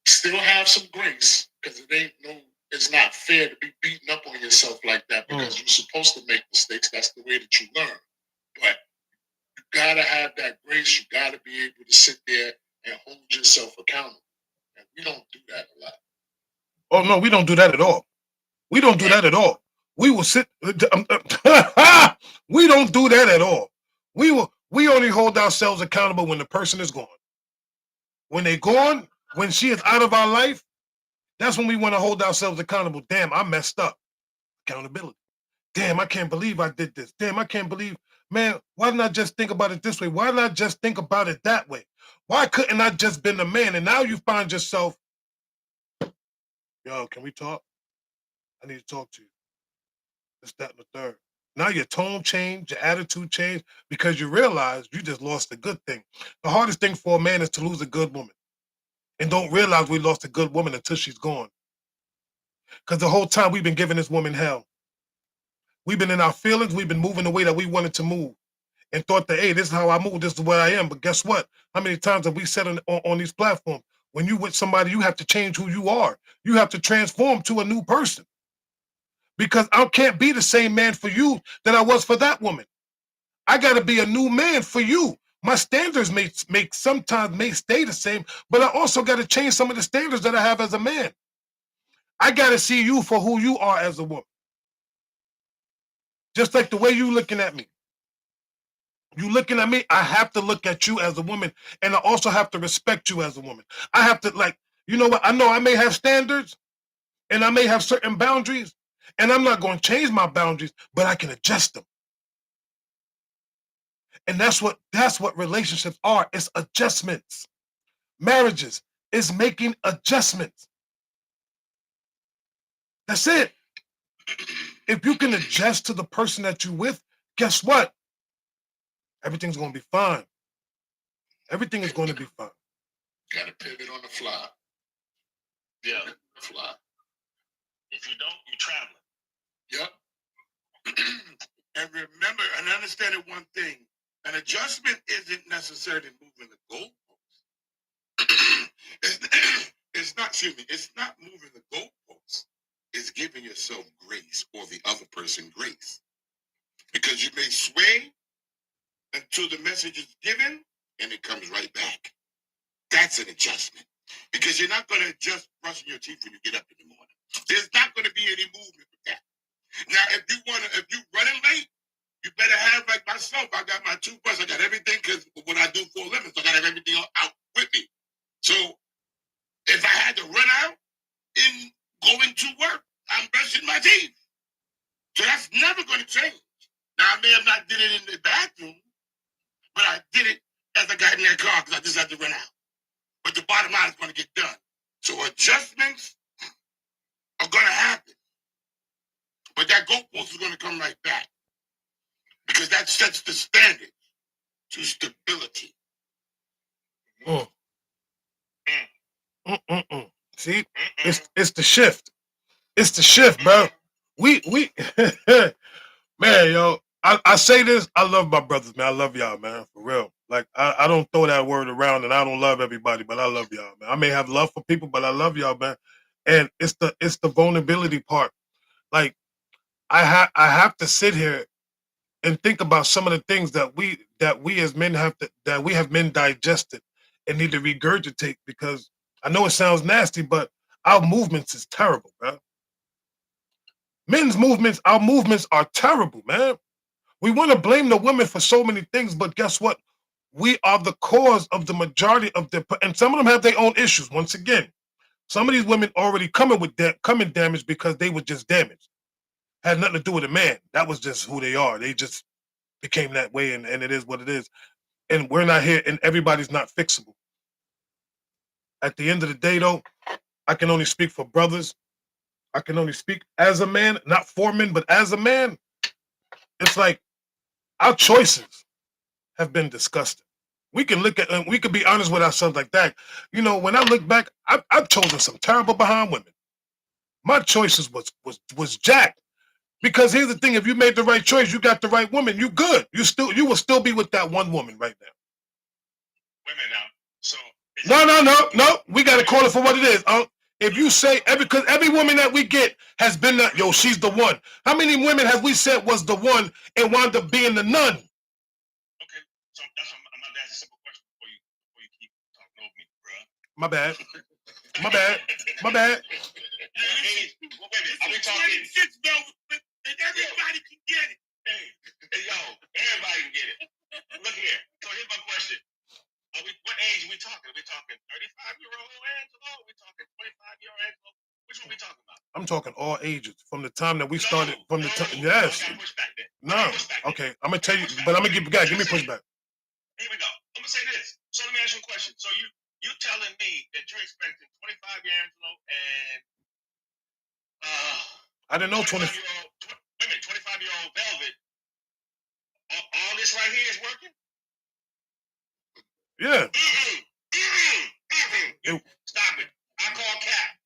Still have some grace, because it's not fair to be beating up on yourself like that, because you're supposed to make mistakes. That's the way that you learn. But you gotta have that grace. You gotta be able to sit there and hold yourself accountable. And we don't do that a lot. Oh no, we don't do that at all. We don't do that at all. We will sit. We don't do that at all. We only hold ourselves accountable when the person is gone. When they're gone, when she is out of our life, that's when we want to hold ourselves accountable. Damn, I messed up. Accountability. Damn, I can't believe I did this. Damn, I can't believe, man, why didn't I just think about it this way? Why didn't I just think about it that way? Why couldn't I just been the man? And now you find yourself, yo, can we talk? I need to talk to you. This, that, and the third. Now your tone changed, your attitude changed, because you realize you just lost a good thing. The hardest thing for a man is to lose a good woman. And don't realize we lost a good woman until she's gone. Because the whole time we've been giving this woman hell. We've been in our feelings, we've been moving the way that we wanted to move. And thought that, hey, this is how I move, this is where I am. But guess what? How many times have we said on these platforms, when you with somebody, you have to change who you are. You have to transform to a new person. Because I can't be the same man for you that I was for that woman. I got to be a new man for you. My standards may sometimes stay the same, but I also got to change some of the standards that I have as a man. I got to see you for who you are as a woman. Just like the way you looking at me. You looking at me, I have to look at you as a woman, and I also have to respect you as a woman. I have to, like, you know what? I know I may have standards, and I may have certain boundaries, and I'm not going to change my boundaries, but I can adjust them. And that's what relationships are. It's adjustments. Marriages is making adjustments. That's it. If you can adjust to the person that you're with, guess what? Everything's going to be fine. Everything is going to be fine. Got to pivot on the fly. Yeah. On the fly. If you don't, you're traveling. Yep. And remember and understand it one thing. An adjustment isn't necessarily moving the goalpost. It's not, excuse me, it's not moving the goalpost. It's giving yourself grace or the other person grace. Because you may sway until the message is given and it comes right back. That's an adjustment. Because you're not going to adjust brushing your teeth when you get up in the morning. There's not going to be any movement with that. Now, if you running late, you better have, like myself, I got my toothbrush, I got everything, because when I do 4 lemons, I got to have everything out with me. So if I had to run out in going to work, I'm brushing my teeth. So that's never going to change. Now, I may have not did it in the bathroom, but I did it as I got in that car because I just had to run out. But the bottom line is going to get done. So adjustments are going to happen. But that goalpost is going to come right back. Because that sets the standard to stability. See, it's the shift. It's the shift, bro. We man, yo, I say this, I love my brothers, man. I love y'all, man, for real. Like, I don't throw that word around, and I don't love everybody, but I love y'all, man. I may have love for people, but I love y'all, man. And it's the vulnerability part. Like, I have to sit here and think about some of the things that we as men that we have men digested and need to regurgitate, because I know it sounds nasty, but our movements is terrible, bro. Men's movements, our movements are terrible, man. We want to blame the women for so many things, but guess what? We are the cause of the majority of and some of them have their own issues. Once again, some of these women already coming damaged because they were just damaged. Had nothing to do with a man. That was just who they are. They just became that way, and it is what it is. And we're not here, and everybody's not fixable. At the end of the day, though, I can only speak for brothers. I can only speak as a man, not for men, but as a man. It's like our choices have been disgusting. We can look at, and we can be honest with ourselves like that. You know, when I look back, I've chosen some terrible behind women. My choices was jacked. Because here's the thing: if you made the right choice, you got the right woman, you good. You will still be with that one woman right now. Women now. So No. We gotta call it for what it is. If you say because every woman that we get has been that, yo, she's the one. How many women have we said was the one and wound up being the none? Okay, so that's what I'm about to ask a simple question before you keep talking over me, bro. My bad. My bad. Hey, well, wait a minute. Are we talking 26 Velvet, and everybody can get it? Hey, yo, everybody can get it. Look here. So here's my question. What age are we talking? Are we talking 35-year-old Angelo? Are we talking 25-year-old Angelo? Which one are we talking about? I'm talking all ages from the time that we started. From the time, yes. I got pushback then. No. Okay. I'm gonna tell you, but I'm gonna give me pushback. Here we go. I'm gonna say this. So let me ask you a question. So you telling me that you're expecting 25-year Angelo and I didn't know 20. 25-year-old Velvet. All this right here is working? Yeah. Stop it. I call cap.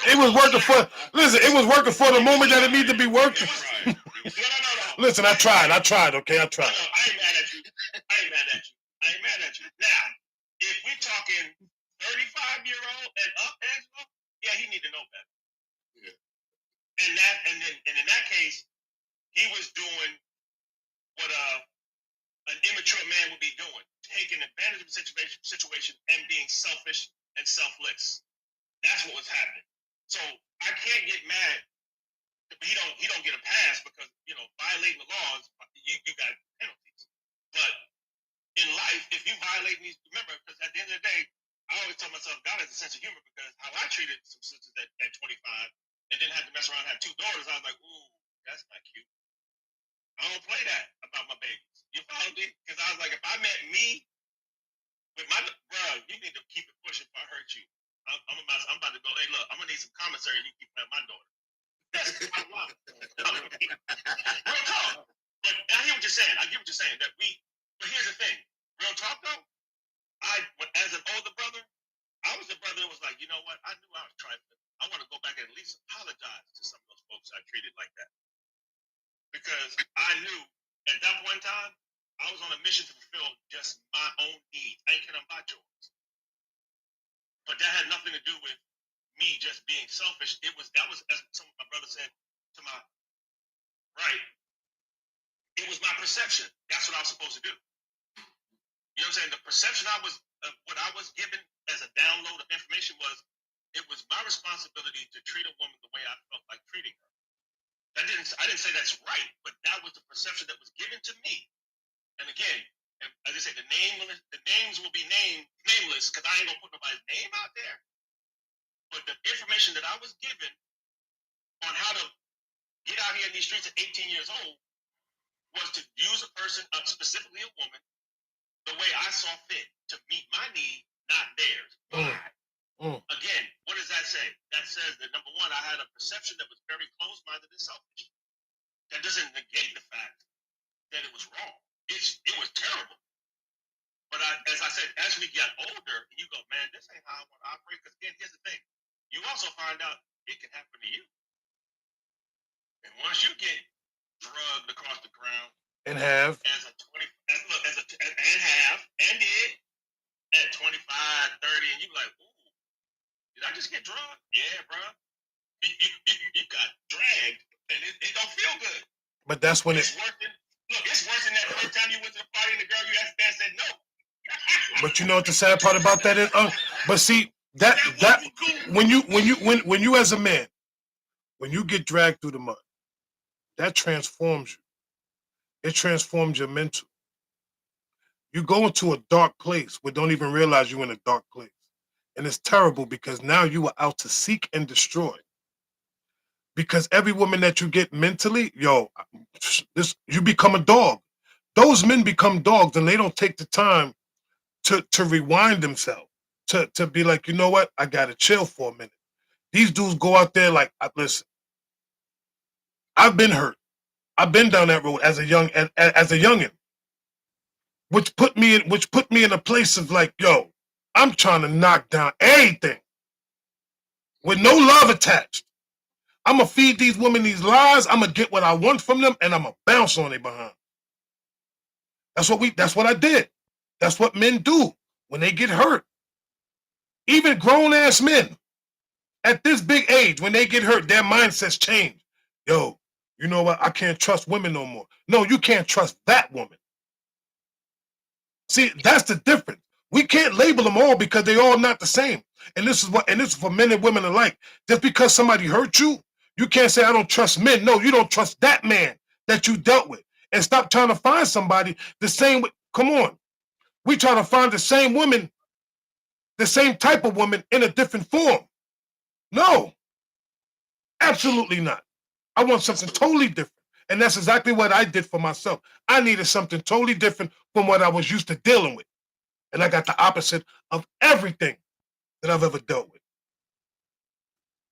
It was working for. Listen, it was working for the moment that it needed to be working. No. Listen, I tried. Okay, I tried. No, I ain't mad at you. Now, if we're talking 35-year-old and up, Angelo, yeah, he need to know better. Yeah. And in that case, he was doing what an immature man would be doing, taking advantage of the situation and being selfish and selfless. That's what was happening. So I can't get mad. He don't get a pass because violating the laws, you got penalties. But in life, if you violate these, remember, because at the end of the day, I always tell myself God has a sense of humor because how I treated some sisters at 25 and didn't have to mess around and have 2 daughters, I was like, ooh, that's not cute. I don't play that about my babies. You follow me? Because I was like, if I met me with my bro, you need to keep it pushing if I hurt you. I'm about to go, hey, look, I'm going to need some commissary and you keep playing my daughter. That's I love it. Real talk. But I hear what you're saying. I get what you're saying. But here's the thing. Real talk, though, as an older brother, I was the brother that was like, you know what? I knew I was trifling. I want to go back and at least apologize to some of those folks I treated like that. Because I knew at that point in time, I was on a mission to fulfill just my own needs. I ain't caring about yours. But that had nothing to do with me just being selfish. That was as some of my brother said to my right. It was my perception. That's what I was supposed to do. You know what I'm saying? The perception what I was given as a download of information was it was my responsibility to treat a woman the way I felt like treating her. I didn't say that's right, but that was the perception that was given to me. And again, as I say, the names will be nameless because I ain't gonna put nobody's name out there. But the information that I was given on how to get out here in these streets at 18 years old was to use a person, specifically a woman, the way I saw fit to meet my need, not theirs. Again, what does that say? That says that number one, I had a perception that was very close-minded and selfish. That doesn't negate the fact that it was wrong. It was terrible. But as I said, as we got older, you go, man, this ain't how I want to operate. Because again, here's the thing: you also find out it can happen to you. And once you get drugged across the ground, and have and did at 25, 30, and you like, ooh, did I just get drugged? Yeah, bro. You got dragged, and it don't feel good. But that's when it's worse than that first time you went to the party and the girl you asked that said no. But you know what the sad part about that is? But see, that when you as a man, when you get dragged through the mud, that transforms you. It transforms your mental. You go into a dark place but don't even realize you're in a dark place. And it's terrible because now you are out to seek and destroy. Because every woman that you get mentally, you become a dog. Those men become dogs and they don't take the time to rewind themselves, to be like, you know what? I got to chill for a minute. These dudes go out there like, listen, I've been hurt. I've been down that road as a youngin', which put me in a place of like, yo, I'm trying to knock down everything with no love attached. I'm gonna feed these women these lies. I'm gonna get what I want from them, and I'm gonna bounce on their behind. That's what I did. That's what men do when they get hurt. Even grown-ass men at this big age, when they get hurt, their mindsets change. Yo, you know what? I can't trust women no more. No, you can't trust that woman. See, that's the difference. We can't label them all because they're all not the same. And this is for men and women alike. Just because somebody hurt you, you can't say I don't trust men. No, you don't trust that man that you dealt with. And stop trying to find somebody the same way. Come on. We try to find the same woman, the same type of woman in a different form. No, absolutely not. I want something totally different. And that's exactly what I did for myself. I needed something totally different from what I was used to dealing with. And I got the opposite of everything that I've ever dealt with.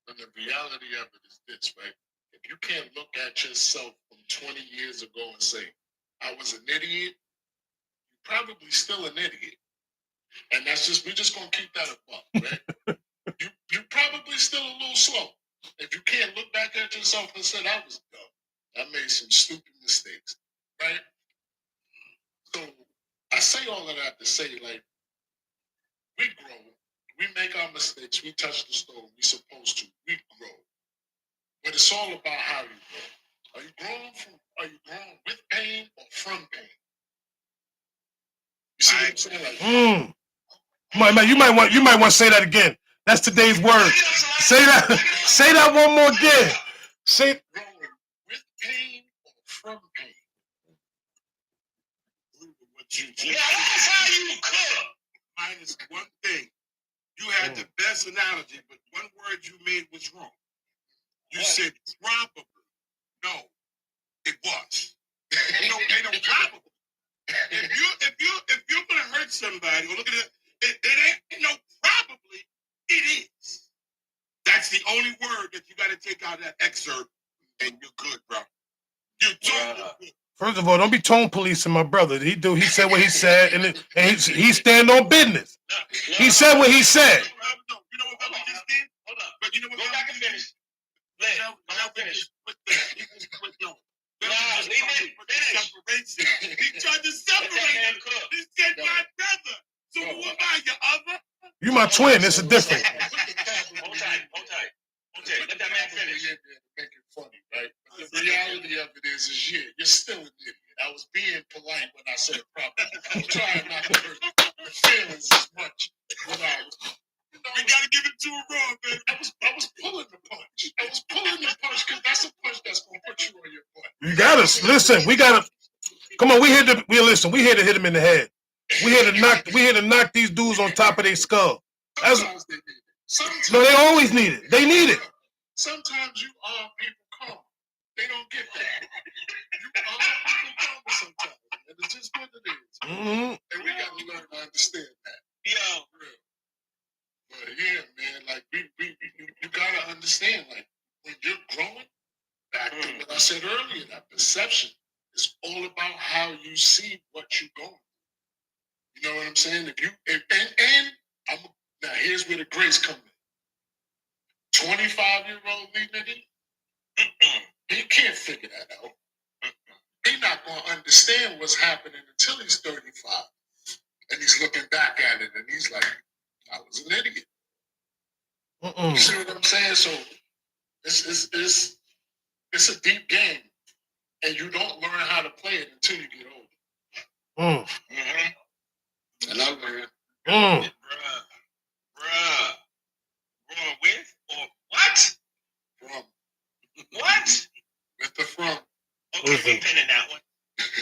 And the reality of it is this, right? If you can't look at yourself from 20 years ago and say, I was an idiot, you're probably still an idiot. And that's just, we're just gonna keep that above, right? You're probably still a little slow. If you can't look back at yourself and say, I was dumb, I made some stupid mistakes, right? So I say all of that to say, like, we grow, we make our mistakes, we touch the stove, we're supposed to, we grow. But it's all about how you grow. Are you growing with pain or from pain? You see what I'm saying? Like, You might want to say that again. That's today's word. Say that one more again. Say growing with pain or from pain. What you just Yeah, that's how you cook. minus one thing. You had the best analogy, but one word you made was wrong. You said probably. No, it was. Ain't no probably. If you're gonna hurt somebody, or look at it ain't no probably. It is. That's the only word that you got to take out of that excerpt, and you're good, bro. You're totally good. First of all, don't be tone policing my brother. He said what he said, and he stand on business. He said what he said. No, you know what Bubba just did? Hold up. But you know what Go back and finish. Let him finish. Separation. He tried to separate them. He said my brother. So who am I, your other? You my twin. It's a difference. Hold tight. Let that man finish. Make it funny, right? But the reality of it is yeah, you're still an idiot. I was being polite when I said properly. I was trying not to hurt the feelings as much when I was. We gotta give it to him raw, man. I was pulling the punch. I was pulling the punch because that's a punch that's gonna put you on your butt. You gotta listen. We gotta come on. We here to hit him in the head. We here to knock these dudes on top of their skull. Sometimes they need it. Sometimes No, they always need it. They need it. Sometimes you are people calm. They don't get that. You are people calm sometimes. And it's just what it is. Mm-hmm. And we gotta learn to understand that. Yo. But yeah, man, like you gotta understand, like when you're growing, back to what I said earlier, that perception is all about how you see what you're going. You know what I'm saying? Now here's where the grace comes in. 25-year-old Lee nigga, he can't figure that out. He's not gonna understand what's happening until he's 35. And he's looking back at it and he's like, I was an idiot. You see what I'm saying? So it's a deep game. And you don't learn how to play it until you get older. And I learned. Bruh. With or what? From. What? With the from. Okay, we pinning that one.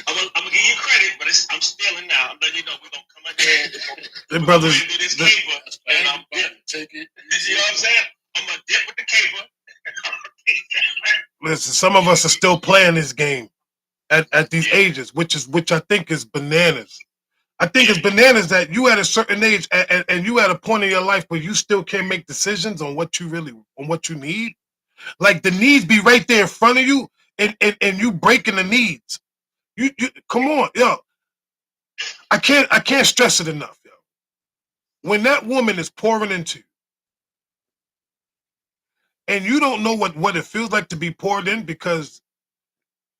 I'm gonna give you credit, but I'm stealing now. I'm letting you know we're gonna come in there. The brothers. Do this caper, and I'm dip. Take it. You see what I'm saying? I'm gonna dip with the caper. Listen, some of us are still playing this game at these ages, which I think is bananas. I think it's bananas that you at a certain age and you at a point in your life where you still can't make decisions on what you need. Like the needs be right there in front of you, and you breaking the needs. You come on, yo. I can't stress it enough, yo. When that woman is pouring into you, and you don't know what it feels like to be poured in because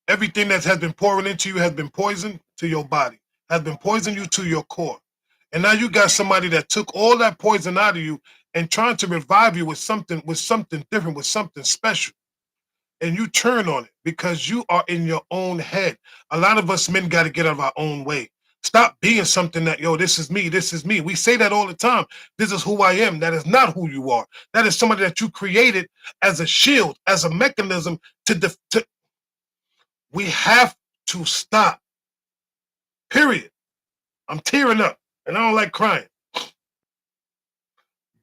everything that has been pouring into you has been poisoned to your body, has been poisoning you to your core. And now you got somebody that took all that poison out of you and trying to revive you with something different, with something special. And you turn on it because you are in your own head. A lot of us men got to get out of our own way. Stop being something that, yo, this is me, this is me. We say that all the time. This is who I am. That is not who you are. That is somebody that you created as a shield, as a mechanism to we have to stop. Period. I'm tearing up and I don't like crying.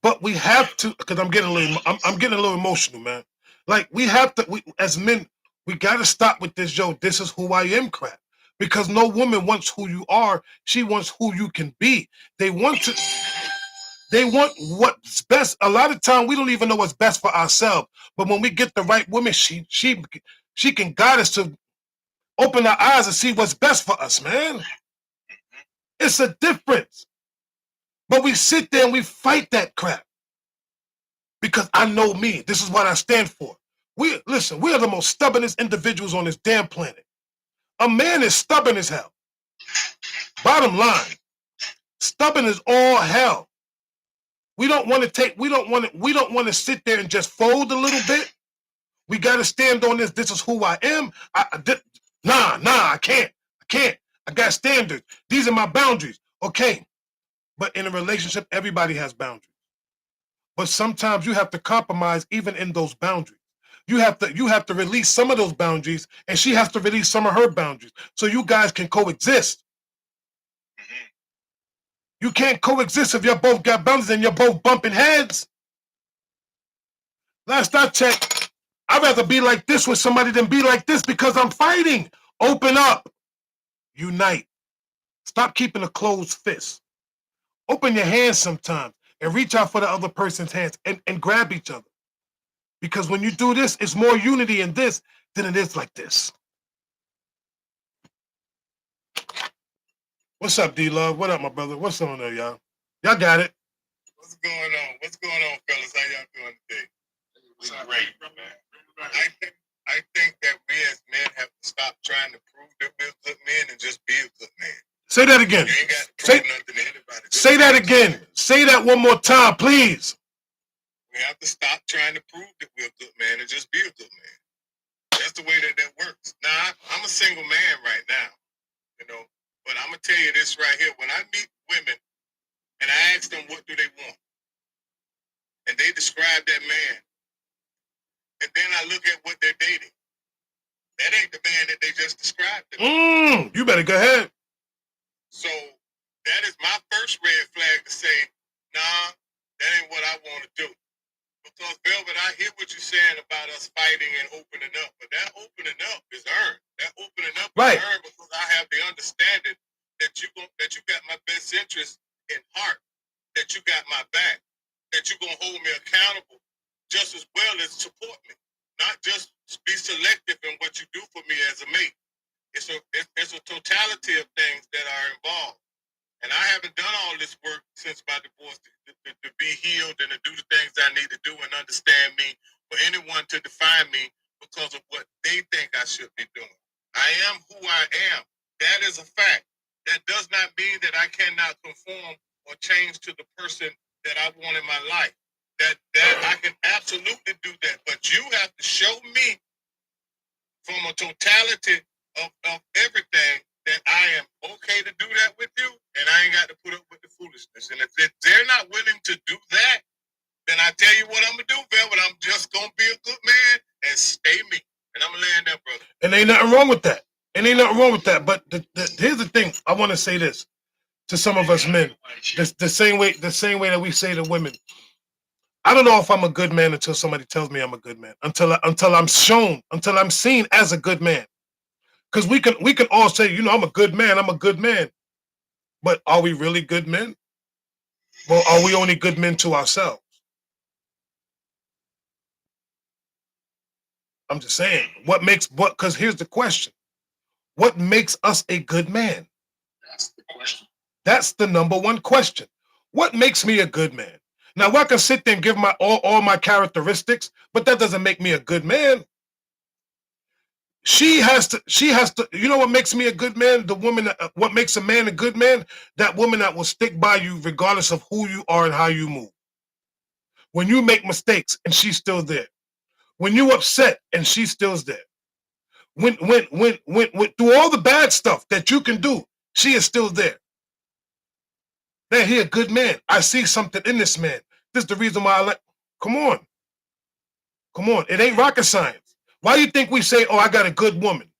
But we have to, because I'm getting a little emotional, man. Like we have to, as men, we got to stop with this, yo, this is who I am crap. Because no woman wants who you are. She wants who you can be. They want what's best. A lot of time we don't even know what's best for ourselves. But when we get the right woman, she can guide us to open our eyes and see what's best for us, man. It's a difference. But we sit there and we fight that crap. Because I know me. This is what I stand for. We are the most stubbornest individuals on this damn planet. A man is stubborn as hell. Bottom line, stubborn as all hell. We don't want to sit there and just fold a little bit. We got to stand on this. This is who I am. I can't. I got standards. These are my boundaries. Okay. But in a relationship, everybody has boundaries. But sometimes you have to compromise even in those boundaries. You have to release some of those boundaries, and she has to release some of her boundaries, so you guys can coexist. You can't coexist if you both got boundaries and you're both bumping heads. Last I checked, I'd rather be like this with somebody than be like this because I'm fighting. Open up. Unite. Stop keeping a closed fist. Open your hands sometimes and reach out for the other person's hands and grab each other. Because when you do this, it's more unity in this than it is like this. What's up, D-Love? What up, my brother? What's on there, y'all? Y'all got it. What's going on? What's going on, fellas? How y'all doing today? Great, man. I think that we as men have to stop trying to prove that we're good men and just be a good man. Say that again. You ain't got to prove nothing to anybody. Say that again. Say that one more time, please. We have to stop trying to prove that we're a good man and just be a good man. That's the way that works. Now, I'm a single man right now, but I'm going to tell you this right here. When I meet women and I ask them what do they want, and they describe that man, and then I look at what they're dating, that ain't the man that they just described to me. You better go ahead. So that is my first red flag to say, nah, that ain't what I want to do. Because, Velvet, I hear what you're saying about us fighting and opening up, but that opening up is earned. That opening up is earned because I have the understanding that you got my best interest in heart, that you got my back, that you're going to hold me accountable just as well as support me, not just be selective in what you do for me as a mate. It's a totality of things that are involved. And I haven't done all this work since my divorce to be healed and to do the things I need to do and understand me, for anyone to define me because of what they think I should be doing. I am who I am. That is a fact. That does not mean that I cannot conform or change to the person that I want in my life. That I can absolutely do that. But you have to show me from a totality of everything that I am okay to do that with you, and I ain't got to put up with the foolishness. And if they're not willing to do that, then I tell you what I'm going to do, Velvet. I'm just going to be a good man and stay me. And I'm going to land there, brother. And ain't nothing wrong with that. But here's the thing. I want to say this to some of us men. The same way that we say to women. I don't know if I'm a good man until somebody tells me I'm a good man. Until I'm seen as a good man. Because we can all say, I'm a good man, but are we really good men? Well, are we only good men to ourselves? I'm just saying, because here's the question. What makes us a good man? That's the question. That's the number one question. What makes me a good man? Now, I can sit there and give my all my characteristics, but that doesn't make me a good man. She has to, you know what makes me a good man? The woman, what makes a man a good man? That woman that will stick by you regardless of who you are and how you move. When you make mistakes and she's still there. When you upset and she still's there. When through all the bad stuff that you can do, she is still there. Man, he a good man. I see something in this man. This is the reason why I like. Come on. It ain't rocket science. Why do you think we say, oh, I got a good woman?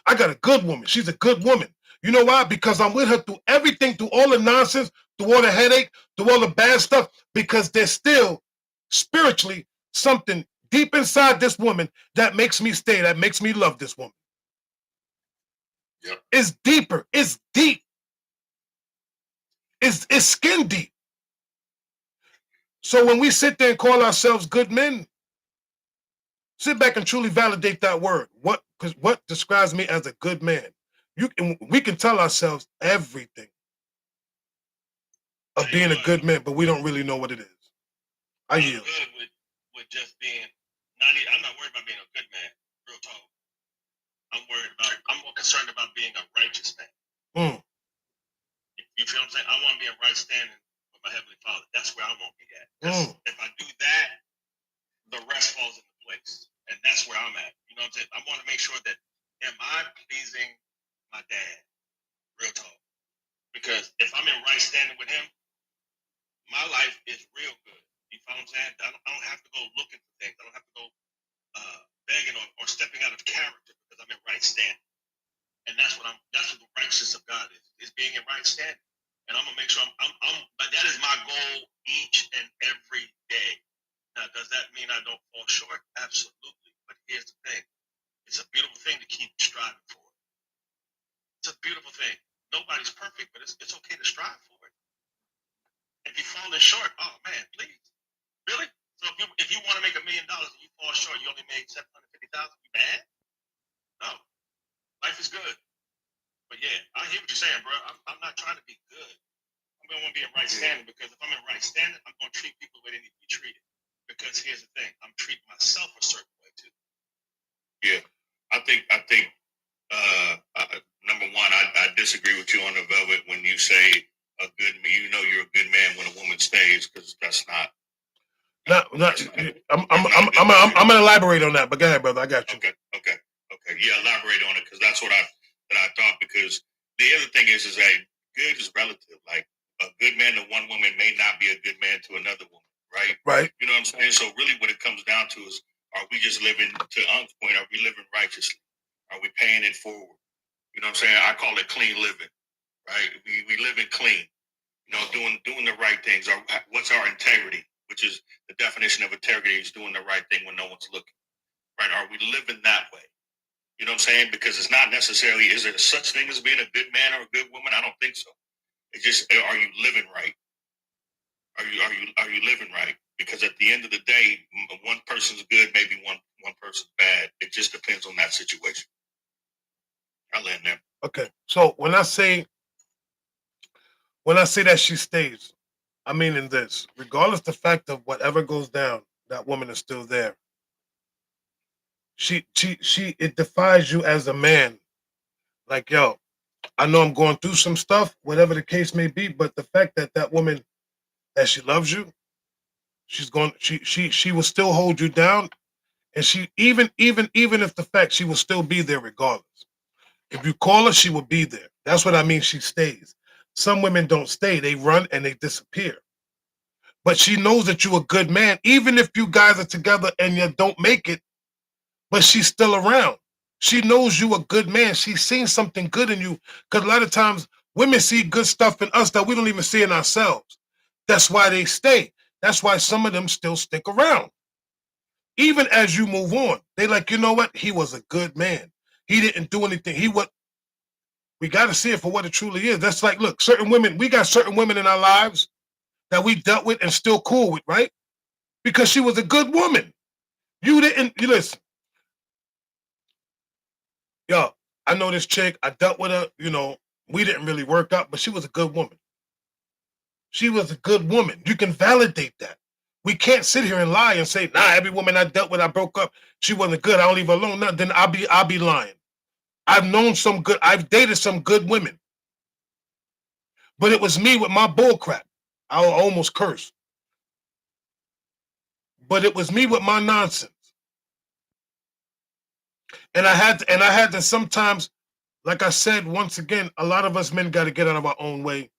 I got a good woman. She's a good woman. You know why? Because I'm with her through everything, through all the nonsense, through all the headache, through all the bad stuff, because there's still spiritually something deep inside this woman that makes me stay, that makes me love this woman. Yep. It's deeper. It's deep. It's skin deep. So when we sit there and call ourselves good men, sit back and truly validate that word. What describes me as a good man? We can tell ourselves everything of being a good man, but we don't really know what it is. I I'm yield. good with just being. I'm not worried about being a good man. Real talk. I'm more concerned about being a righteous man. Mm. You feel what I'm saying? I want to be in right standing with my heavenly Father. That's where I want to be at. If I do that, the rest falls into place, and that's where I'm at. You know what I'm saying? I want to make sure that am I pleasing my dad? Real talk. Because if I'm in right standing with him, my life is real good. You follow what I'm saying? I don't have to go looking for things. I don't have to go begging or stepping out of character because I'm in right standing. And that's what the righteousness of God is being in right standing. And I'm gonna make sure but that is my goal each and every day. Now, does that mean I don't fall short? Absolutely. But here's the thing. It's a beautiful thing to keep striving for. It's a beautiful thing. Nobody's perfect, but it's okay to strive for it. If you're falling short, oh man, please. Really? So if you want to make $1 million and you fall short, you only made $750,000, you bad? No. Life is good. But yeah, I hear what you're saying, bro. I'm not trying to be good. I'm going to want to be in right standing, because if I'm in right standing, I'm going to treat people the way they need to be treated. Because here's the thing, I'm treating myself a certain way too. Yeah, I think number one, I disagree with you on the Velvet when you say a good. You know, you're a good man when a woman stays, because that's not. I'm gonna elaborate on that, but go ahead, brother. I got you. Okay. Yeah, elaborate on it, because that's what I thought. Because the other thing is that good is relative. Like, a good man to one woman may not be a good man to another woman, right? Right. You know what I'm saying? So really, what it comes down to is, are we just living, to Unc's point, are we living righteously? Are we paying it forward? You know what I'm saying? I call it clean living, right? We living clean. You know, doing the right things. Or what's our integrity? Which is the definition of integrity, is doing the right thing when no one's looking, right? Are we living that way? You know what I'm saying? Because it's not necessarily, is there such thing as being a good man or a good woman? I don't think so. It's just, are you living right? Are you living right? Because at the end of the day, one person's good, maybe one person's bad. It just depends on that situation. I'll end there. Okay. So when I say that she stays, I mean in this, regardless the fact of whatever goes down, that woman is still there. She it defies you as a man. Like, yo, I know I'm going through some stuff, whatever the case may be, but the fact that woman, that she loves you, she will still hold you down, and she even if the fact, she will still be there regardless. If you call her, she will be there. That's what I mean. She stays. Some women don't stay; they run and they disappear. But she knows that you're a good man, even if you guys are together and you don't make it. But she's still around. She knows you a good man. She's seen something good in you. Because a lot of times women see good stuff in us that we don't even see in ourselves. That's why they stay. That's why some of them still stick around. Even as you move on, they like, you know what? He was a good man. He didn't do anything. We got to see it for what it truly is. That's like, look, we got certain women in our lives that we dealt with and still cool with, right? Because she was a good woman. You listen. Yo, I know this chick, I dealt with her, we didn't really work out, but she was a good woman. She was a good woman. You can validate that. We can't sit here and lie and say, nah, every woman I dealt with, I broke up, she wasn't good, I don't leave her alone. No, then I'll be lying. I've dated some good women. But it was me with my bull crap. I almost curse. But it was me with my nonsense. And I had to sometimes, like I said, once again, a lot of us men got to get out of our own way.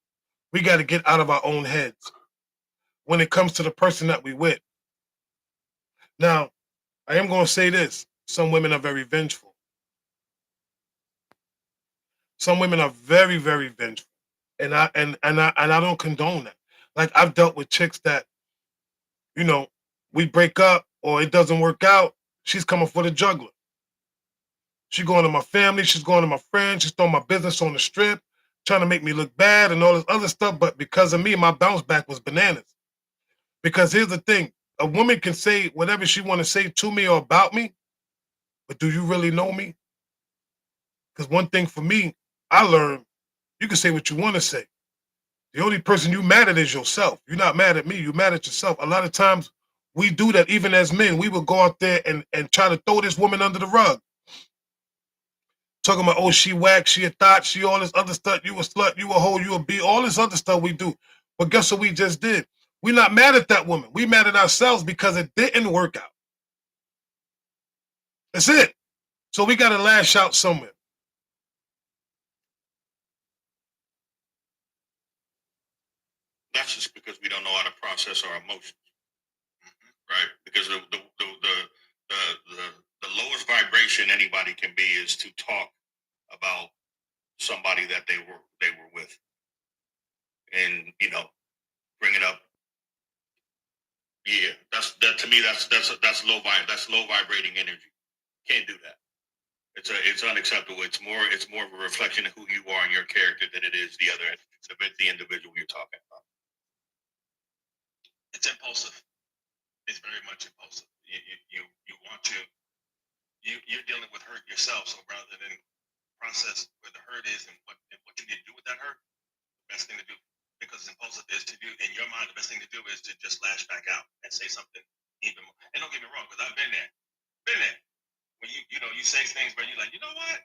We got to get out of our own heads when it comes to the person that we with. Now, I am going to say this. Some women are very vengeful. Some women are very, very vengeful. And I don't condone that. Like, I've dealt with chicks that, you know, we break up or it doesn't work out. She's coming for the juggler. She's going to my family. She's going to my friends. She's throwing my business on the strip, trying to make me look bad and all this other stuff. But because of me, my bounce back was bananas. Because here's the thing. A woman can say whatever she want to say to me or about me, but do you really know me? Because one thing for me, I learned, you can say what you want to say. The only person you mad at is yourself. You're not mad at me. You're mad at yourself. A lot of times we do that even as men. We will go out there and try to throw this woman under the rug. Talking about, oh, she whack, she a thought, she all this other stuff. You a slut, you a hoe, you a b, all this other stuff we do. But guess what we just did? We're not mad at that woman. We mad at ourselves because it didn't work out. That's it. So we got to lash out somewhere. That's just because we don't know how to process our emotions, right? Because the lowest vibration anybody can be is to talk about somebody that they were with, and bring it up. Yeah, to me that's low vibrating energy. Can't do that. It's unacceptable. It's more of a reflection of who you are and your character than it is the individual you're talking about. It's impulsive. It's very much impulsive. You want to. You're dealing with hurt yourself, so rather than process where the hurt is and what you need to do with that hurt, the best thing to do, because impulsive is to do in your mind, the best thing to do is to just lash back out and say something even more. And don't get me wrong, because I've been there. When you say things where you're like, you know what?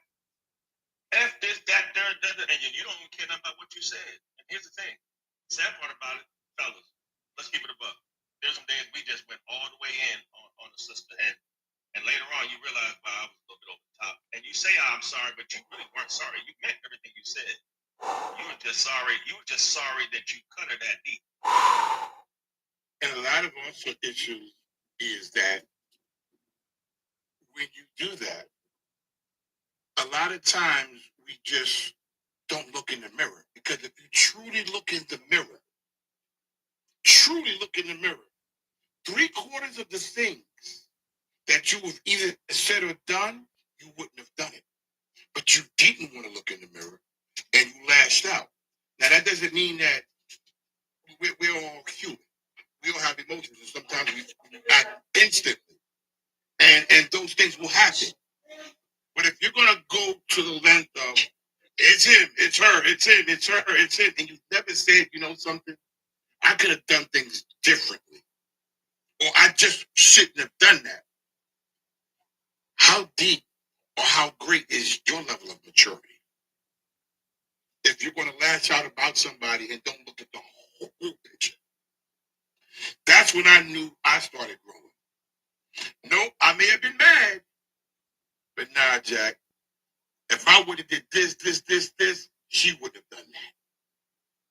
F this, that, and you don't even care nothing about what you said. And here's the thing. Sad part about it, fellas, let's keep it above. There's some days we just went all the way in on the sister, and later on you realize, wow, I was a little bit over the top. And you say, I'm sorry, but you really weren't sorry. You meant everything you said. You were just sorry. You were just sorry that you cut her that deep. And a lot of also issues is that when you do that, a lot of times we just don't look in the mirror. Because if you truly look in the mirror, 3/4 of the things that you have either said or done, you wouldn't have done it. But you didn't want to look in the mirror and you lashed out. Now that doesn't mean that we're all human. We all have emotions and sometimes we act instantly. And those things will happen. But if you're gonna go to the length of it's him, it's her, it's him, it's her, it's him, and you never said, you know something, I could have done things differently. Or I just shouldn't have done that. How deep or how great is your level of maturity? If you're going to lash out about somebody and don't look at the whole picture. That's when I knew I started growing. No, I may have been mad, but nah, Jack. If I would have did this, she wouldn't have done that.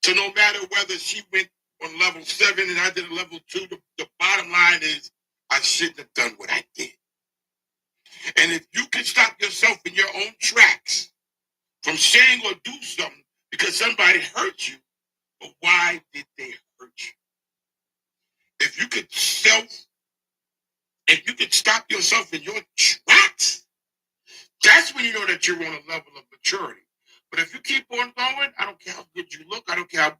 So no matter whether she went on level 7 and I did a level 2, the bottom line is I shouldn't have done what I did. And if you can stop yourself in your own tracks from saying or do something because somebody hurt you, but why did they hurt you? If you could stop yourself in your tracks, that's when you know that you're on a level of maturity. But if you keep on going, I don't care how good you look, I don't care how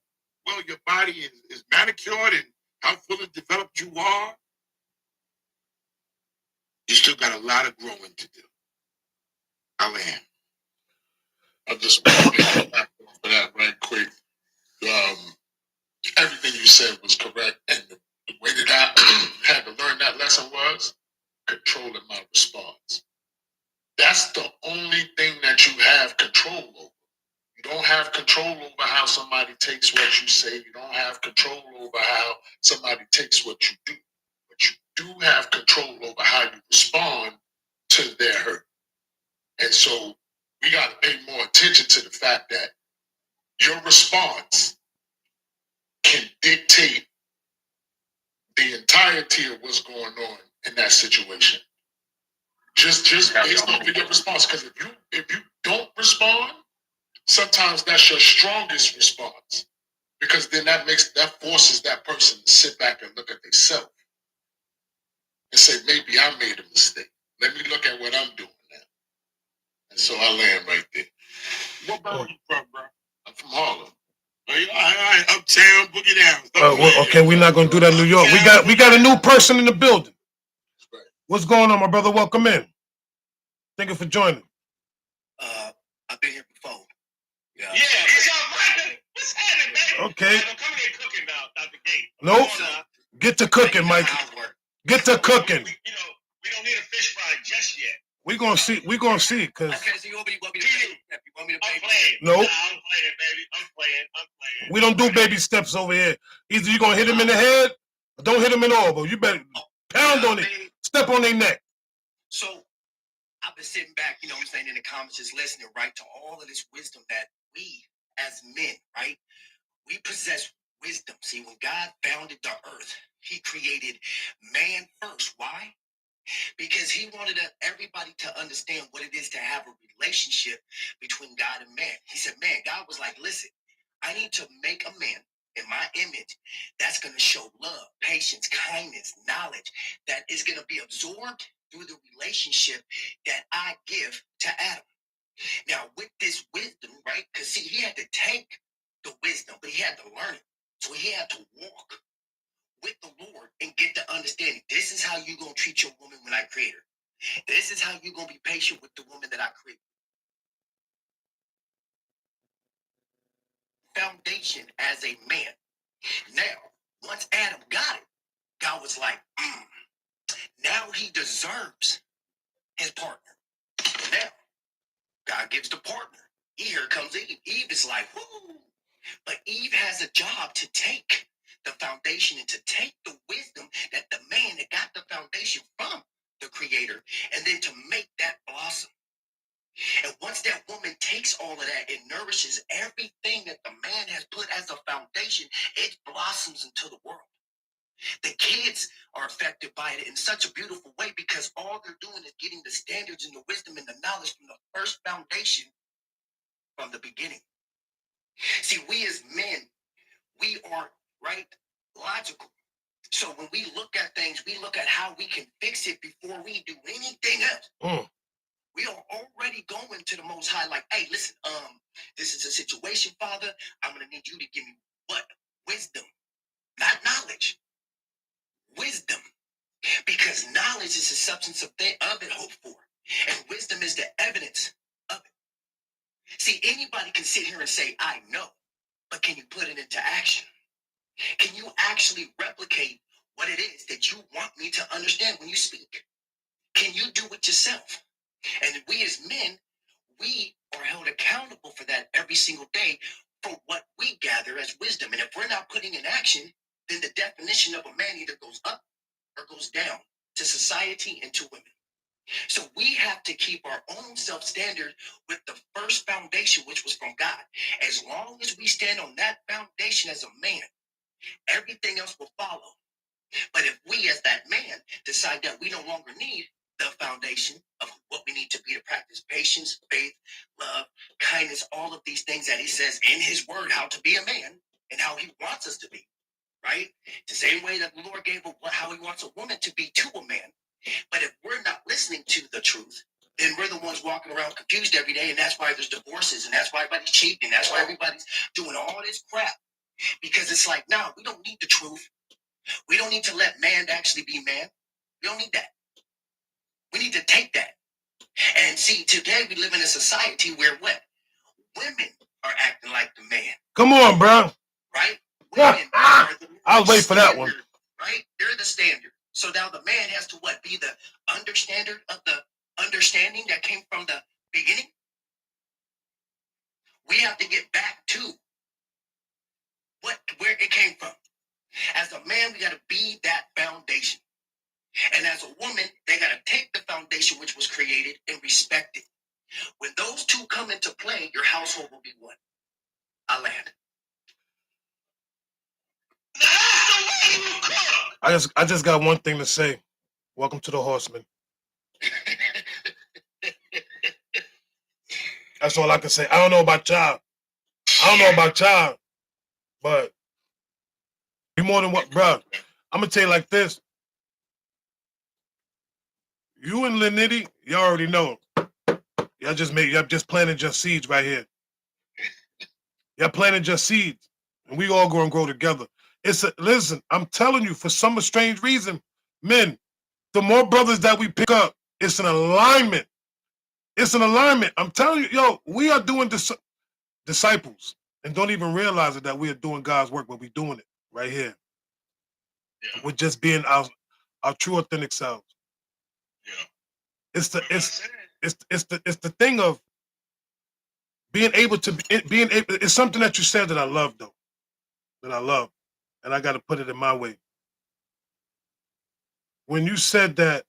well your body is manicured and how fully developed you are, you still got a lot of growing to do. I am. I just want to make back for that right quick. Everything you said was correct, and the way that that I had to learn that lesson was controlling my response. That's the only thing that you have control over. You don't have control over how somebody takes what you say. You don't have control over how somebody takes what you do. But you do have control over how you respond to their hurt. And so we got to pay more attention to the fact that your response can dictate the entirety of what's going on in that situation. Just based off of your response. Because if you don't respond, sometimes that's your strongest response. Because then that forces that person to sit back and look at themselves and say, maybe I made a mistake. Let me look at what I'm doing now. And so I land right there. What borough you from, bro? I'm from Harlem. All right, uptown, boogie down. Okay, we're not gonna do that in New York. We got a new person in the building. Right. What's going on, my brother? Welcome in. Thank you for joining. I've been here before. Yeah, what's up, Mike? What's happening, baby? Okay. I'm coming here cooking now out the gate. Nope. Get to cooking, Mike. Get to cooking. We don't need a fish fry just yet. We gonna see, cause Okay, so you want me to pay? You want me to I'm pay? playing. Nope. Nah, I'm playing, baby. I'm playing. we don't do baby steps over here. Either you gonna hit him in the head, or don't hit him in the elbow. You better pound on it, step on their neck. So I've been sitting back, you know what I'm saying, in the comments, just listening, right, to all of this wisdom that we as men, right, we possess wisdom. See, when God founded the earth, he created man first. Why? Because he wanted everybody to understand what it is to have a relationship between God and man. He said, man, God was like, listen, I need to make a man in my image that's going to show love, patience, kindness, knowledge, that is going to be absorbed through the relationship that I give to Adam. Now, with this wisdom, right, because see, he had to take the wisdom, but he had to learn it. So he had to walk with the Lord and get the understanding. This is how you're going to treat your woman when I create her. This is how you're going to be patient with the woman that I create. Foundation as a man. Now, once Adam got it, God was like, now he deserves his partner. Now, God gives the partner. Here comes Eve. Eve is like, whoo. But Eve has a job to take the foundation and to take the wisdom that the man that got the foundation from the creator and then to make that blossom. And once that woman takes all of that, it nourishes everything that the man has put as a foundation. It blossoms into the world. The kids are affected by it in such a beautiful way because all they're doing is getting the standards and the wisdom and the knowledge from the first foundation from the beginning. See, we as men, we are, right, logical. So when we look at things, we look at how we can fix it before we do anything else. We are already going to the Most High like, hey, listen, this is a situation, Father. I'm going to need you to give me what? Wisdom, not knowledge. Wisdom. Because knowledge is the substance of it hoped for. And wisdom is the evidence of it. See, anybody can sit here and say, I know, but can you put it into action? Can you actually replicate what it is that you want me to understand when you speak? Can you do it yourself? And we as men, we are held accountable for that every single day for what we gather as wisdom. And if we're not putting in action, then the definition of a man either goes up or goes down to society and to women. So we have to keep our own self-standard with the first foundation, which was from God. As long as we stand on that foundation as a man, everything else will follow. But if we as that man decide that we no longer need the foundation of what we need to be to practice patience, faith, love, kindness, all of these things that he says in his word, how to be a man and how he wants us to be, right? The same way that the Lord gave how he wants a woman to be to a man. But if we're not listening to the truth, then we're the ones walking around confused every day. And that's why there's divorces. And that's why everybody's cheating. And that's why everybody's doing all this crap. Because it's like, no, we don't need the truth. We don't need to let man actually be man. We don't need that. We need to take that. And see, today we live in a society where what? Women are acting like the man. Come on, bro. Right? Women are the I'll wait for that one. right? They're the standard. So now the man has to what? Be the understandard of the understanding that came from the beginning. We have to get back to where it came from. As a man, we got to be that foundation. And as a woman, they got to take the foundation which was created and respect it. When those two come into play, your household will be one. I land. I just got one thing to say. Welcome to the Horseman. That's all I can say. I don't know about y'all. But you more than what, bro. I'm gonna tell you like this. You and Lenity, you already know. Y'all just planted your seeds right here. Y'all planted your seeds, and we all gonna grow together. Listen, I'm telling you, for some strange reason, men, the more brothers that we pick up, it's an alignment. It's an alignment. I'm telling you, yo, we are doing disciples and don't even realize it that we are doing God's work, but we're doing it right here. Yeah. We're just being our true authentic selves. Yeah. It's the thing of being able to it's something that you said that I love though. That I love. And I gotta put it in my way. When you said that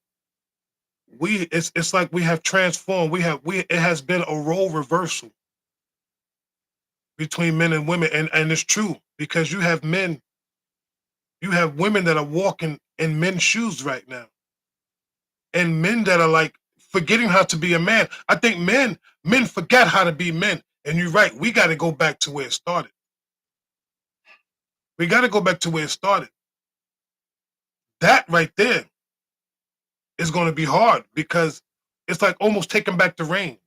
it's like we have transformed, it has been a role reversal between men and women, and it's true because you have women that are walking in men's shoes right now, and men that are like forgetting how to be a man. I think men forget how to be men, and you're right. We got to go back to where it started. We got to go back to where it started. That right there is going to be hard because it's like almost taking back the reins.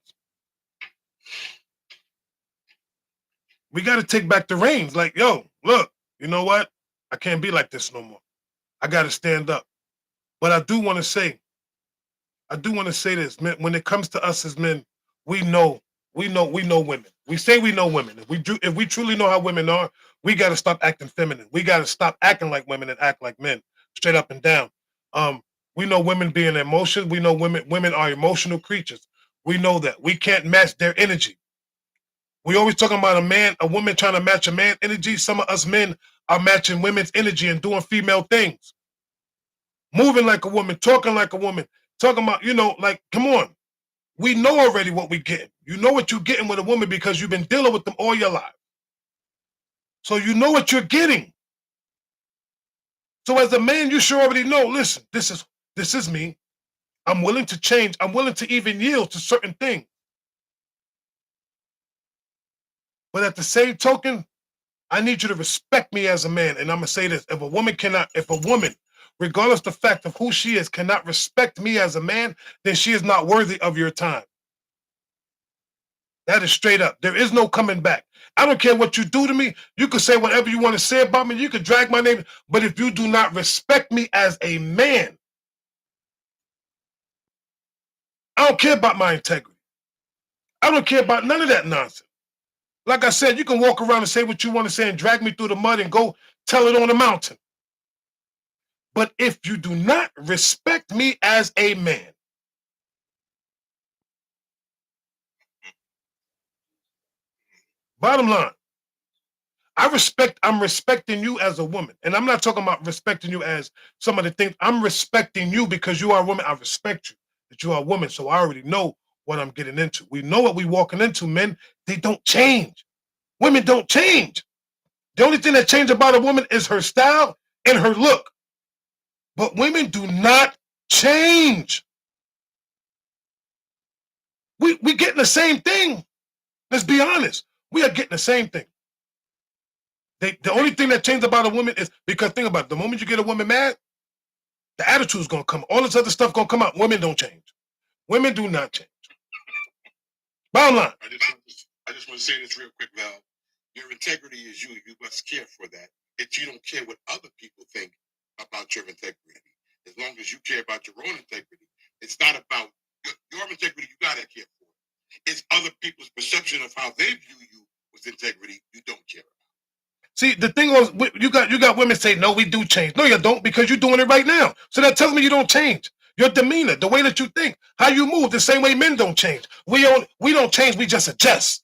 We got to take back the reins. Like, yo, look, you know what? I can't be like this no more. I got to stand up. But I do want to say this, man. When it comes to us as men, we know women. We say we know women. If we truly know how women are, we got to stop acting feminine. We got to stop acting like women and act like men, straight up and down. We know women being emotional. We know women are emotional creatures. We know that. We can't match their energy. We always talking about a woman trying to match a man's energy. Some of us men are matching women's energy and doing female things. Moving like a woman, talking like a woman, talking about, like, come on. We know already what we getting. You know what you're getting with a woman because you've been dealing with them all your life. So you know what you're getting. So as a man, you should already know, listen, this is me. I'm willing to change. I'm willing to even yield to certain things. But at the same token, I need you to respect me as a man. And I'm going to say this. If a woman, regardless the fact of who she is, cannot respect me as a man, then she is not worthy of your time. That is straight up. There is no coming back. I don't care what you do to me. You can say whatever you want to say about me. You can drag my name. But if you do not respect me as a man, I don't care about my integrity. I don't care about none of that nonsense. Like I said, you can walk around and say what you want to say and drag me through the mud and go tell it on the mountain. But if you do not respect me as a man, bottom line, I'm respecting you as a woman. And I'm not talking about respecting you as some of the things. I'm respecting you because you are a woman. I respect you that you are a woman. So I already know what I'm getting into. We know what we're walking into, men. They don't change. Women don't change. The only thing that changes about a woman is her style and her look. But women do not change. We getting the same thing. Let's be honest. We are getting the same thing. The only thing that changes about a woman is because think about it, the moment you get a woman mad, the attitude's gonna come. All this other stuff gonna come out. Women don't change. Women do not change. Bottom line. I just want to say this real quick, Val. Your integrity is you. You must care for that. If you don't care what other people think about your integrity, as long as you care about your own integrity, it's not about your integrity. You gotta care for. It's other people's perception of how they view you with integrity. You don't care about. See, the thing was, you got women say, no, we do change. No, you don't, because you're doing it right now. So that tells me you don't change. Your demeanor, the way that you think, how you move, the same way men don't change. We don't change, we just adjust.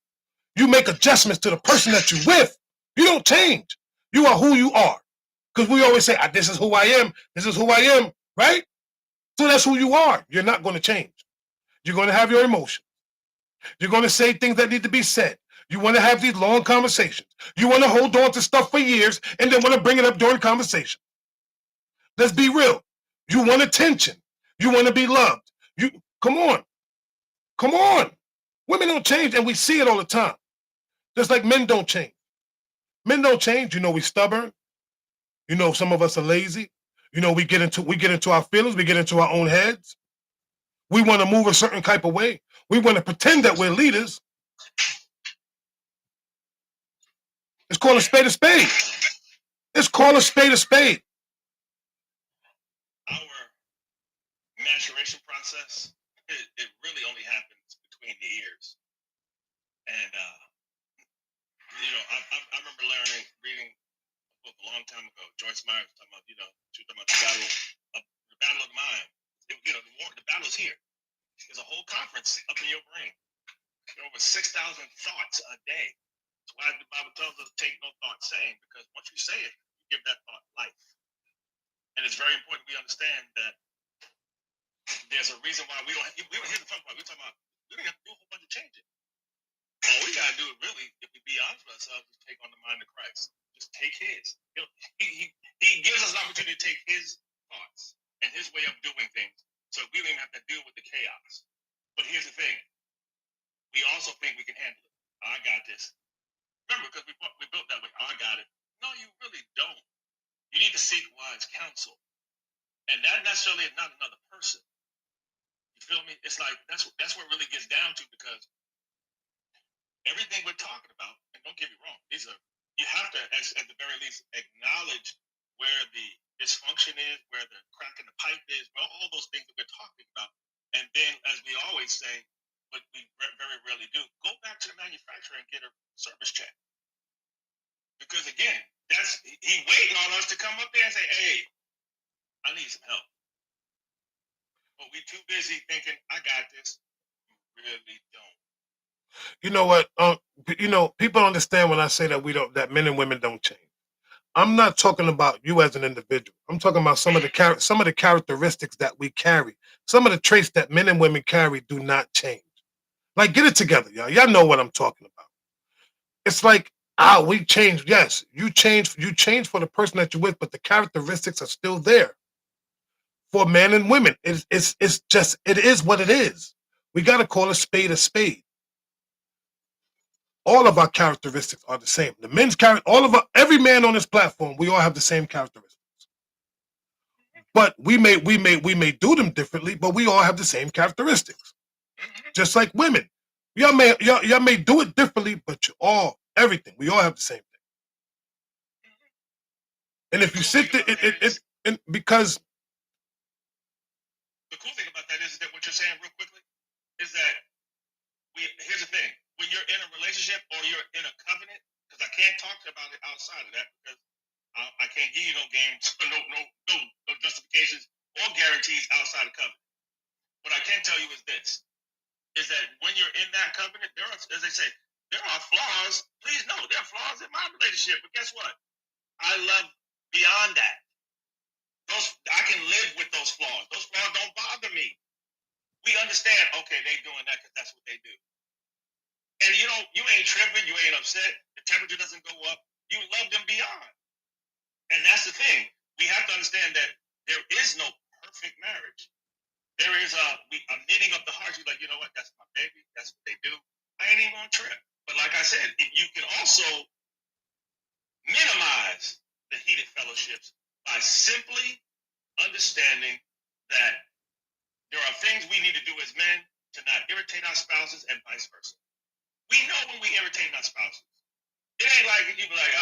You make adjustments to the person that you're with. You don't change. You are who you are. Because we always say, this is who I am, this is who I am, right? So that's who you are. You're not going to change. You're going to have your emotions. You're going to say things that need to be said. You want to have these long conversations. You want to hold on to stuff for years and then want to bring it up during conversation. Let's be real. You want attention. You want to be loved. You come on. Come on. Women don't change, and we see it all the time. Just like men don't change. Men don't change. You know, we stubborn. You know, some of us are lazy. You know, we get into our feelings, we get into our own heads. We want to move a certain type of way. We want to pretend that we're leaders. It's called a spade a spade. It's called a spade a spade. Our maturation process, it really only happens between the ears. And you know, I remember reading a book a long time ago. Joyce Meyer was talking about, you know, she was talking about the battle of the mind. You know, the battle's here. There's a whole conference up in your brain. There are over 6,000 thoughts a day. That's why the Bible tells us take no thought saying, because once you say it, you give that thought life. And it's very important we understand that there's a reason why we don't hear the fun part. We're talking about we don't have to do a whole bunch of changing. All we gotta do, really, if we be honest with ourselves, is take on the mind of Christ. Just take his. He gives us an opportunity to take his thoughts and his way of doing things, so we don't even have to deal with the chaos. But here's the thing: we also think we can handle it. I got this. Remember, because we built that way. I got it. No, you really don't. You need to seek wise counsel, and that necessarily is not another person. You feel me? It's like that's what it really gets down to, because everything we're talking about, and don't get me wrong, you have to, at the very least, acknowledge where the dysfunction is, where the crack in the pipe is, all those things that we're talking about. And then, as we always say, but we very rarely do, go back to the manufacturer and get a service check. Because again, he waiting on us to come up there and say, hey, I need some help. But we too busy thinking, I got this. We really don't. You know what? You know, people understand when I say that men and women don't change. I'm not talking about you as an individual. I'm talking about some of the characteristics that we carry. Some of the traits that men and women carry do not change. Like, get it together, y'all. Y'all know what I'm talking about. It's like, we change. Yes, you change for the person that you're with, but the characteristics are still there. For men and women, it is what it is. We got to call a spade a spade. All of our characteristics are the same. The men's character, every man on this platform, we all have the same characteristics. But we may do them differently, but we all have the same characteristics. Just like women. Y'all may do it differently, but everything. We all have the same thing. And if you sit there, because the cool thing about that is that what you're saying real quickly is that here's the thing: when you're in a relationship or you're in a covenant, because I can't talk about it outside of that, because I can't give you no games, no justifications or guarantees outside of covenant. What I can tell you is this: is that when you're in that covenant, there are, as they say, there are flaws. Please know there are flaws in my relationship, but guess what? I love beyond that. I can live with those flaws. Those flaws don't bother me. We understand, okay, they doing that because that's what they do. And you ain't tripping, you ain't upset. The temperature doesn't go up. You love them beyond. And that's the thing. We have to understand that there is no perfect marriage. There is a knitting of the heart. You're like, you know what? That's my baby. That's what they do. I ain't even gonna trip. But like I said, you can also minimize the heated fellowships by simply understanding that there are things we need to do as men to not irritate our spouses and vice versa. We know when we irritate our spouses. It ain't like you be like,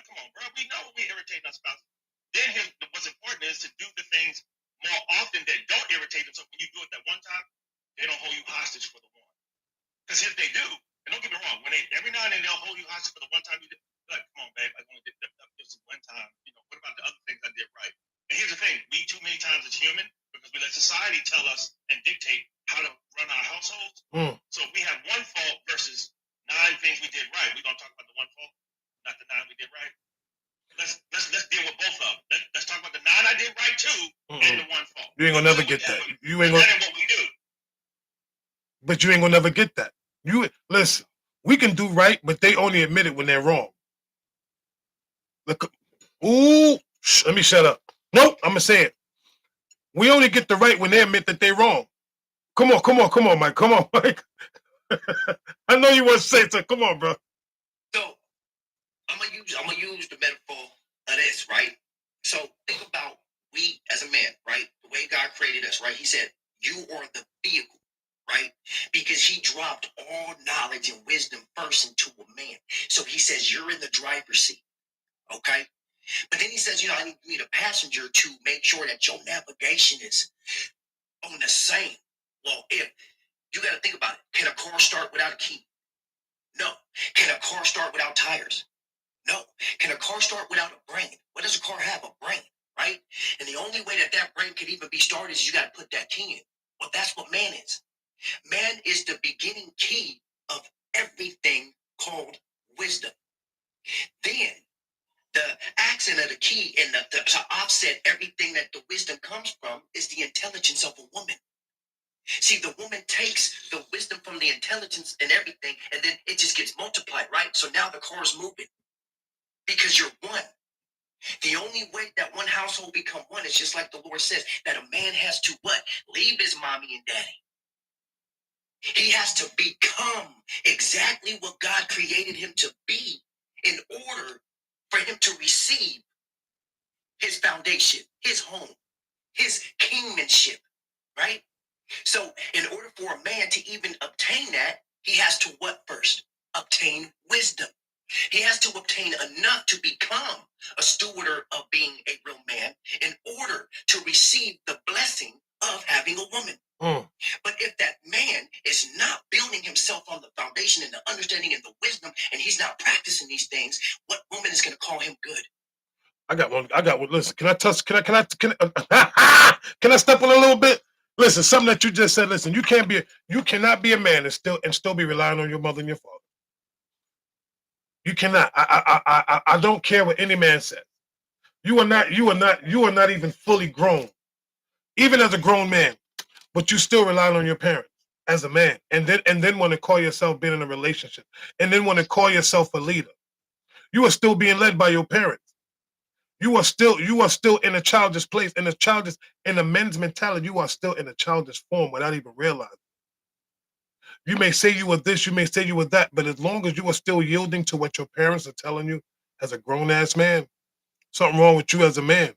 come on, bro. We know when we irritate our spouses. Then what's important is to do the things more often that don't irritate them. So when you do it that one time, they don't hold you hostage for the one. Because if they do, and don't get me wrong, every now and then they'll hold you hostage for the one time you did. Like, come on, babe, I want to society tell us and dictate how to run our households. So we have one fault versus 9 things we did right. We're gonna talk about the one fault, not the 9 we did right. Let's deal with both of them. Let's talk about the 9 I did right too, and the one fault. You ain't gonna never get that. You ain't gonna. That ain't what we do. But you ain't gonna never get that. You listen. We can do right, but they only admit it when they're wrong. Look, ooh, let me shut up. Nope, I'm gonna say it. We only get the right when they admit that they're wrong. Come on, Mike. Come on, Mike. I know you want to say something. Come on, bro. So I'm gonna use the metaphor of this, right? So think about we as a man, right? The way God created us, right? He said, you are the vehicle, right? Because he dropped all knowledge and wisdom first into a man. So he says, you're in the driver's seat, okay? But then he says, I need a passenger to make sure that your navigation is on the same. Well, if you got to think about it, can a car start without a key? No. Can a car start without tires? No. Can a car start without a brain? What does a car have? A brain, right? And the only way that brain could even be started is you got to put that key in. Well, that's what man is. Man is the beginning key of everything called wisdom. Then the accent of the key and to offset everything that the wisdom comes from is the intelligence of a woman. See, the woman takes the wisdom from the intelligence and everything, and then it just gets multiplied, right? So now the car is moving because you're one. The only way that one household become one is just like the Lord says, that a man has to what? Leave his mommy and daddy. He has to become exactly what God created him to be in order for him to receive his foundation, his home, his kingmanship, right? So in order for a man to even obtain that, he has to what first? Obtain wisdom. He has to obtain enough to become a steward of being a real man in order to receive the blessing of having a woman. But if that man is not building himself on the foundation and the understanding and the wisdom, and he's not practicing these things, what woman is going to call him good? I got one. Listen, can I step on a little bit? Listen, something that you just said. Listen, you cannot be a man and still be relying on your mother and your father. You cannot. I don't care what any man says. You are not even fully grown, even as a grown man, but you still relying on your parents as a man, and then want to call yourself being in a relationship, and then want to call yourself a leader. You are still being led by your parents. You are still in a childish place, in a men's mentality. You are still in a childish form without even realizing. You may say you were this, you may say you were that, but as long as you are still yielding to what your parents are telling you as a grown-ass man, something wrong with you as a man.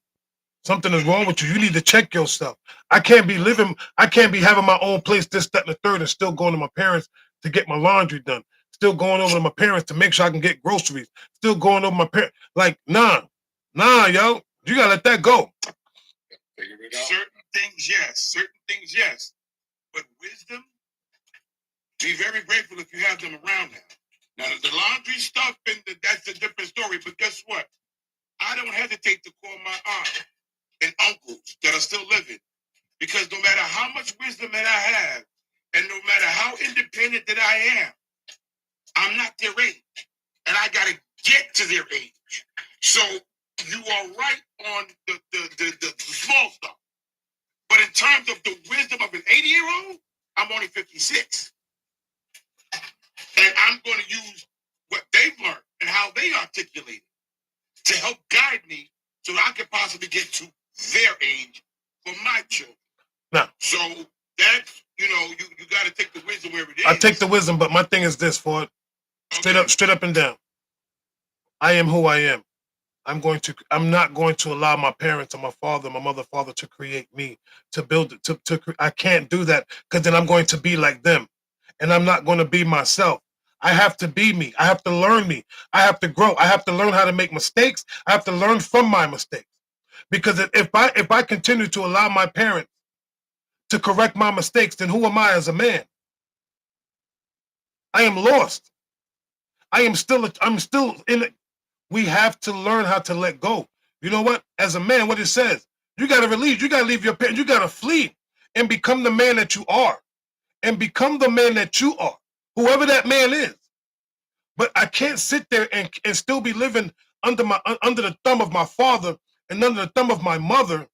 Something is wrong with you. You need to check yourself. I can't be having my own place, this, that, and the third, and still going to my parents to get my laundry done. Still going over to my parents to make sure I can get groceries. Still going over my parents. Like, nah, yo. You gotta let that go. Figure it out. Certain things, yes. But wisdom, be very grateful if you have them around now. Now, the laundry stuff, that's a different story. But guess what? I don't hesitate to call my aunt and uncles that are still living. Because no matter how much wisdom that I have, and no matter how independent that I am, I'm not their age. And I got to get to their age. So you are right on the small stuff. But in terms of the wisdom of an 80-year-old, I'm only 56. And I'm going to use what they've learned and how they articulate it to help guide me so that I can possibly get to their age for my children. Now, so that's, you got to take the wisdom where it is. I take the wisdom, but my thing is this, Ford. Straight up and down. I am who I am. I'm not going to allow my parents or my father, my mother, father to create me, to build it. I can't do that because then I'm going to be like them. And I'm not going to be myself. I have to be me. I have to learn me. I have to grow. I have to learn how to make mistakes. I have to learn from my mistakes. Because if I continue to allow my parents to correct my mistakes, then who am I as a man? I am lost. I'm still in it. We have to learn how to let go. You know what? As a man, what it says, you got to release. You got to leave your parents. You got to flee. and become the man that you are, and become the man that you are, whoever that man is. But I can't sit there and still be living under the thumb of my father and under the thumb of my mother,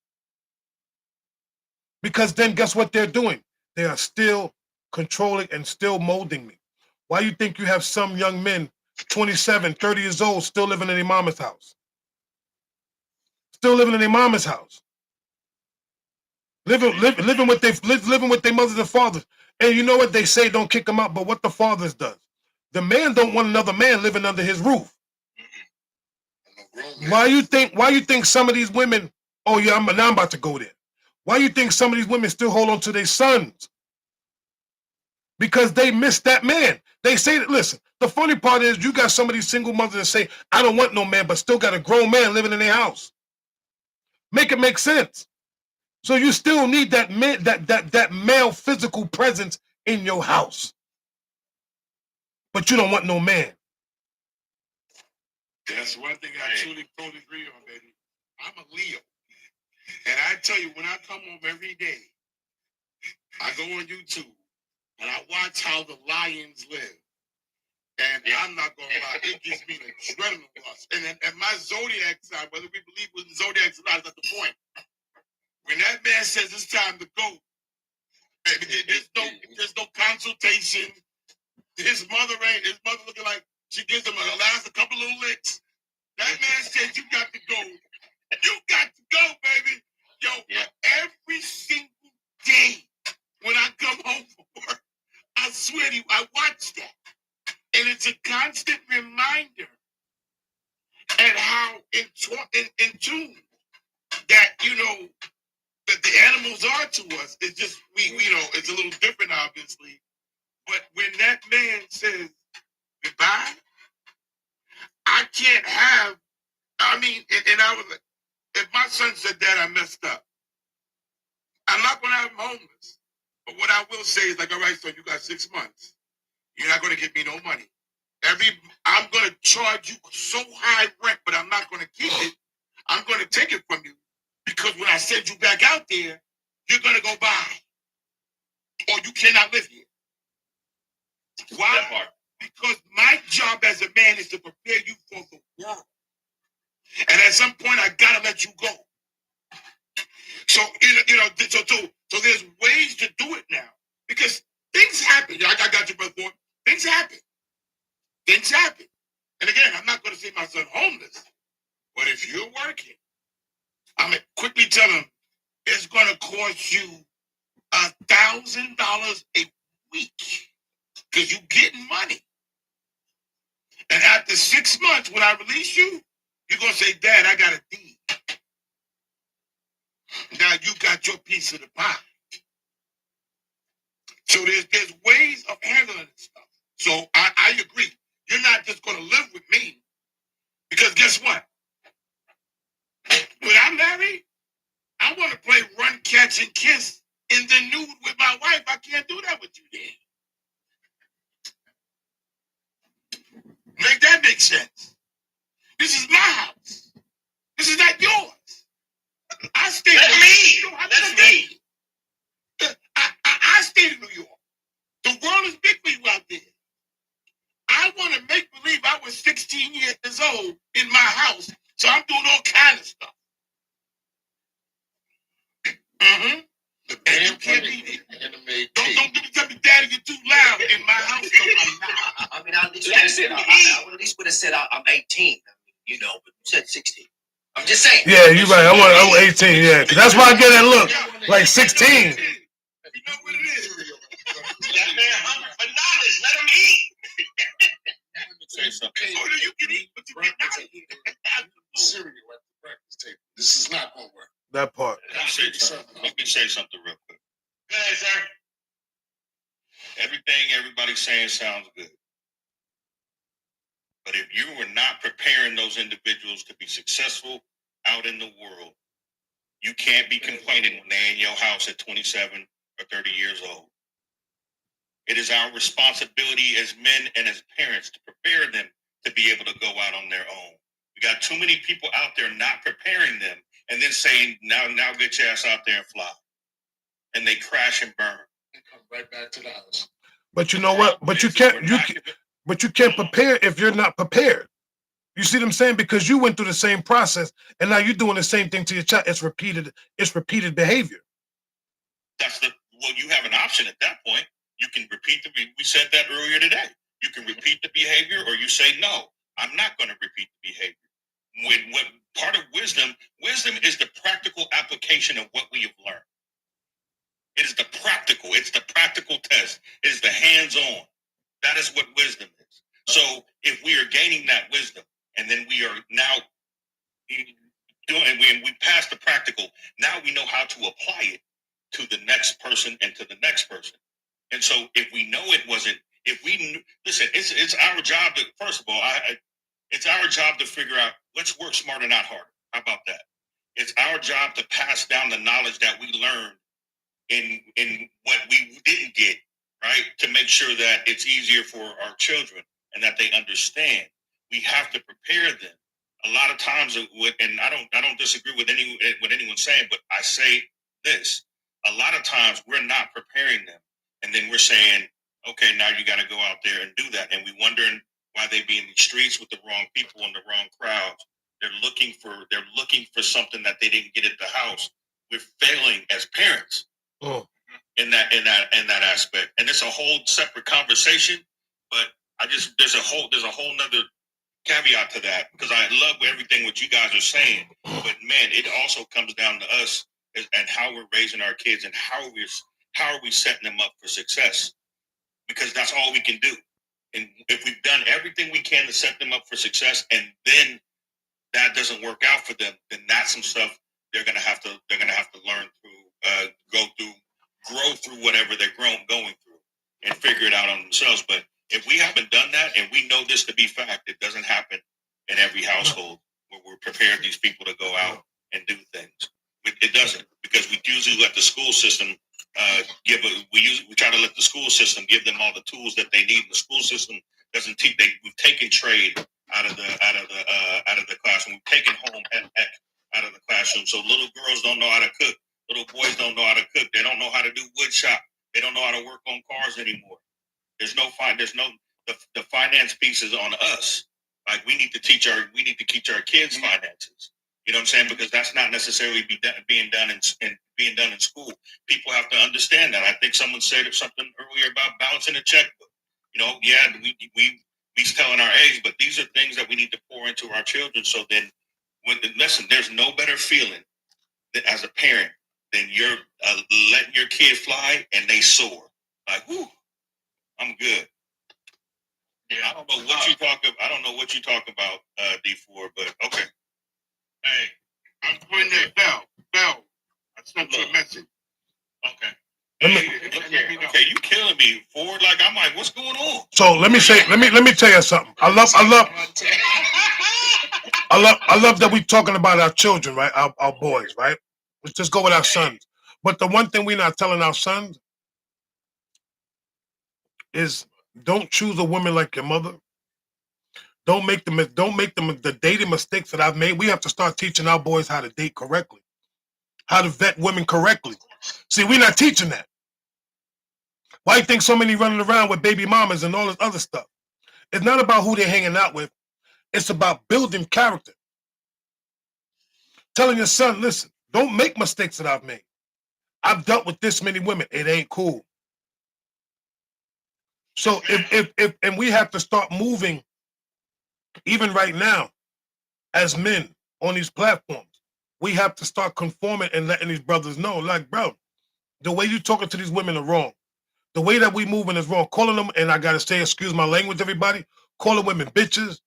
because then guess what they're doing? They are still controlling and still molding me. Why you think you have some young men, 27, 30 years old, still living in their mama's house? Still living in their mama's house. Living with their mothers and fathers. And you know what they say, don't kick them out, but what the fathers does. The man don't want another man living under his roof. Why you think some of these women, oh yeah, I'm about to go there. Why you think some of these women still hold on to their sons? Because they miss that man. They say that, listen, the funny part is you got some of these single mothers that say, I don't want no man, but still got a grown man living in their house. Make it make sense. So you still need that man, that male physical presence in your house. But you don't want no man. That's one thing I truly totally agree on, baby. I'm a Leo. And I tell you, when I come home every day, I go on YouTube and I watch how the lions live. And I'm not going to lie, it gives me an adrenaline rush. And my zodiac sign, whether we believe in zodiacs or not, is not the point. When that man says it's time to go, there's no consultation. His mother looking like she gives him a couple little licks. That man says you got to go. You got to go, baby. Yo, every single day when I come home from work, I swear to you, I watch that. And it's a constant reminder and how in tune that, that the animals are to us. It's just, it's a little different, obviously. But when that man says goodbye, I can't have, and I was like, if my son said, Dad, I messed up, I'm not going to have him homeless. But what I will say is like, all right, son, you got 6 months. You're not going to give me no money. I'm going to charge you so high rent, but I'm not going to keep it. I'm going to take it from you because when I send you back out there, you're going to go buy or you cannot live here. Why? Because my job as a man is to prepare you for the world. And at some point, I got to let you go. So, so there's ways to do it now because things happen. I got you, brother. Things happen. Things happen. And again, I'm not going to say my son homeless, but if you're working, I'm going to quickly tell him it's going to cost you $1,000 a week because you're getting money. And after 6 months, when I release you, you're going to say, Dad, I got a deed. Now you got your piece of the pie. So there's ways of handling this stuff. So I agree. You're not just going to live with me because guess what? When I'm married, I want to play run, catch, and kiss in the nude with my wife. I can't do that with you then. Make that make sense? This is my house. This is not yours. I stay. That's me. I stay in New York. The world is big for you out there. I want to make believe I was 16 years old in my house, so I'm doing all kind of stuff. Mm-hmm. And you can't be there. Don't tell me, Daddy, you're too loud in my house. I mean, I at least would have said I'm 18. But you said 16. I'm just saying. Yeah, you're right. I was 18. Yeah, because that's why I get that look like 16. You know what it is? That man hungry for knowledge. Let him eat. Say something. You can eat, but you cannot eat. Cereal at the breakfast table. This is not going to work. That part. Let me say something real quick. Go ahead, sir. Everything everybody's saying sounds good. But if you were not preparing those individuals to be successful out in the world, you can't be complaining when they're in your house at 27 or 30 years old. It is our responsibility as men and as parents to prepare them to be able to go out on their own. We got too many people out there not preparing them and then saying, now get your ass out there and fly. and they crash and burn. And come right back to the house. But you know what? But you can't but you can't prepare if you're not prepared. You see what I'm saying? Because you went through the same process, and now you're doing the same thing to your child. It's repeated behavior. Well, you have an option at that point. You can repeat we said that earlier today. You can repeat the behavior, or you say, no, I'm not going to repeat the behavior. What part of wisdom is the practical application of what we have learned. It is it's the practical test. It is the hands-on. That is what wisdom is. So if we are gaining that wisdom, and then we are now doing, and we pass the practical, now we know how to apply it to the next person and to the next person. And so if we know it wasn't, listen, it's our job to, first of all, it's our job to figure out, let's work smarter, not harder. How about that? It's our job to pass down the knowledge that we learned in what we didn't get, right? To make sure that it's easier for our children and that they understand. We have to prepare them. A lot of times, and I don't disagree with anyone saying, but I say this: a lot of times we're not preparing them, and then we're saying, okay, now you got to go out there and do that, and we wondering why they be in the streets with the wrong people and the wrong crowds. They're looking for something that they didn't get at the house. We're failing as parents in that aspect, and it's a whole separate conversation. But there's a whole nother caveat to that, because I love everything what you guys are saying, but man, it also comes down to us and how we're raising our kids and how are we setting them up for success, because that's all we can do. And if we've done everything we can to set them up for success, and then that doesn't work out for them, then that's some stuff they're gonna have to learn through, grow through whatever they're going through, and figure it out on themselves. But if we haven't done that, and we know this to be fact, it doesn't happen in every household where we're prepared these people to go out and do things. It doesn't, because we usually let the school system we try to let the school system give them all the tools that they need. The school system doesn't teach. We've taken trade out of the classroom. We've taken home ec out of the classroom. So little girls don't know how to cook. Little boys don't know how to cook. They don't know how to do wood shop. They don't know how to work on cars anymore. The finance piece is on us. Like we need to teach our kids finances. You know what I'm saying? Because that's not necessarily being done in school. People have to understand that. I think someone said something earlier about balancing a checkbook. You know, yeah, we telling our age, but these are things that we need to pour into our children. So then, listen, there's no better feeling as a parent than you're letting your kid fly and they soar. Like, whoo, I'm good. Yeah, I don't know what you talk about, D4, but okay. Hey, I'm putting that Bell. I sent you a message. Okay. Let me know. Okay, you killing me, Ford. Like I'm like, what's going on? So let me tell you something. I love that we talking about our children, right? Our boys, right? Let's just go with our sons. But the one thing we're not telling our sons is don't choose a woman like your mother. Don't make them the dating mistakes that I've made. We have to start teaching our boys how to date correctly, how to vet women correctly. See, we're not teaching that. Why do you think so many running around with baby mamas and all this other stuff? It's not about who they're hanging out with. It's about building character. Telling your son, listen, don't make mistakes that I've made. I've dealt with this many women. It ain't cool. So if and we have to start moving, even right now, as men on these platforms, we have to start conforming and letting these brothers know, like, bro, the way you talking to these women are wrong. The way that we moving is wrong. Calling them, and I gotta say, excuse my language, everybody, calling women bitches,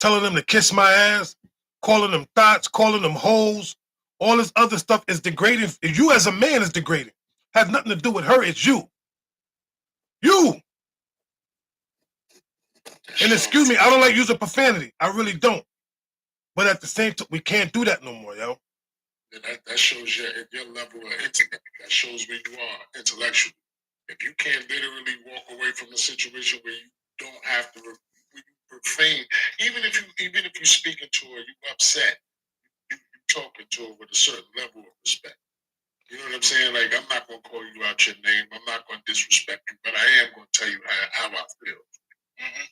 telling them to kiss my ass, calling them thoughts, calling them hoes, all this other stuff is degrading. You as a man is degrading. Has nothing to do with her, it's you. You. And excuse me, I don't like using profanity. I really don't. But at the same time, we can't do that no more, yo. And that shows your level of intellect. That shows where you are intellectually. If you can't literally walk away from a situation where you don't have to profane, even if you're speaking to her, you upset, you talking to her with a certain level of respect. You know what I'm saying? Like, I'm not gonna call you out your name. I'm not gonna disrespect you, but I am gonna tell you how I feel. Mhm.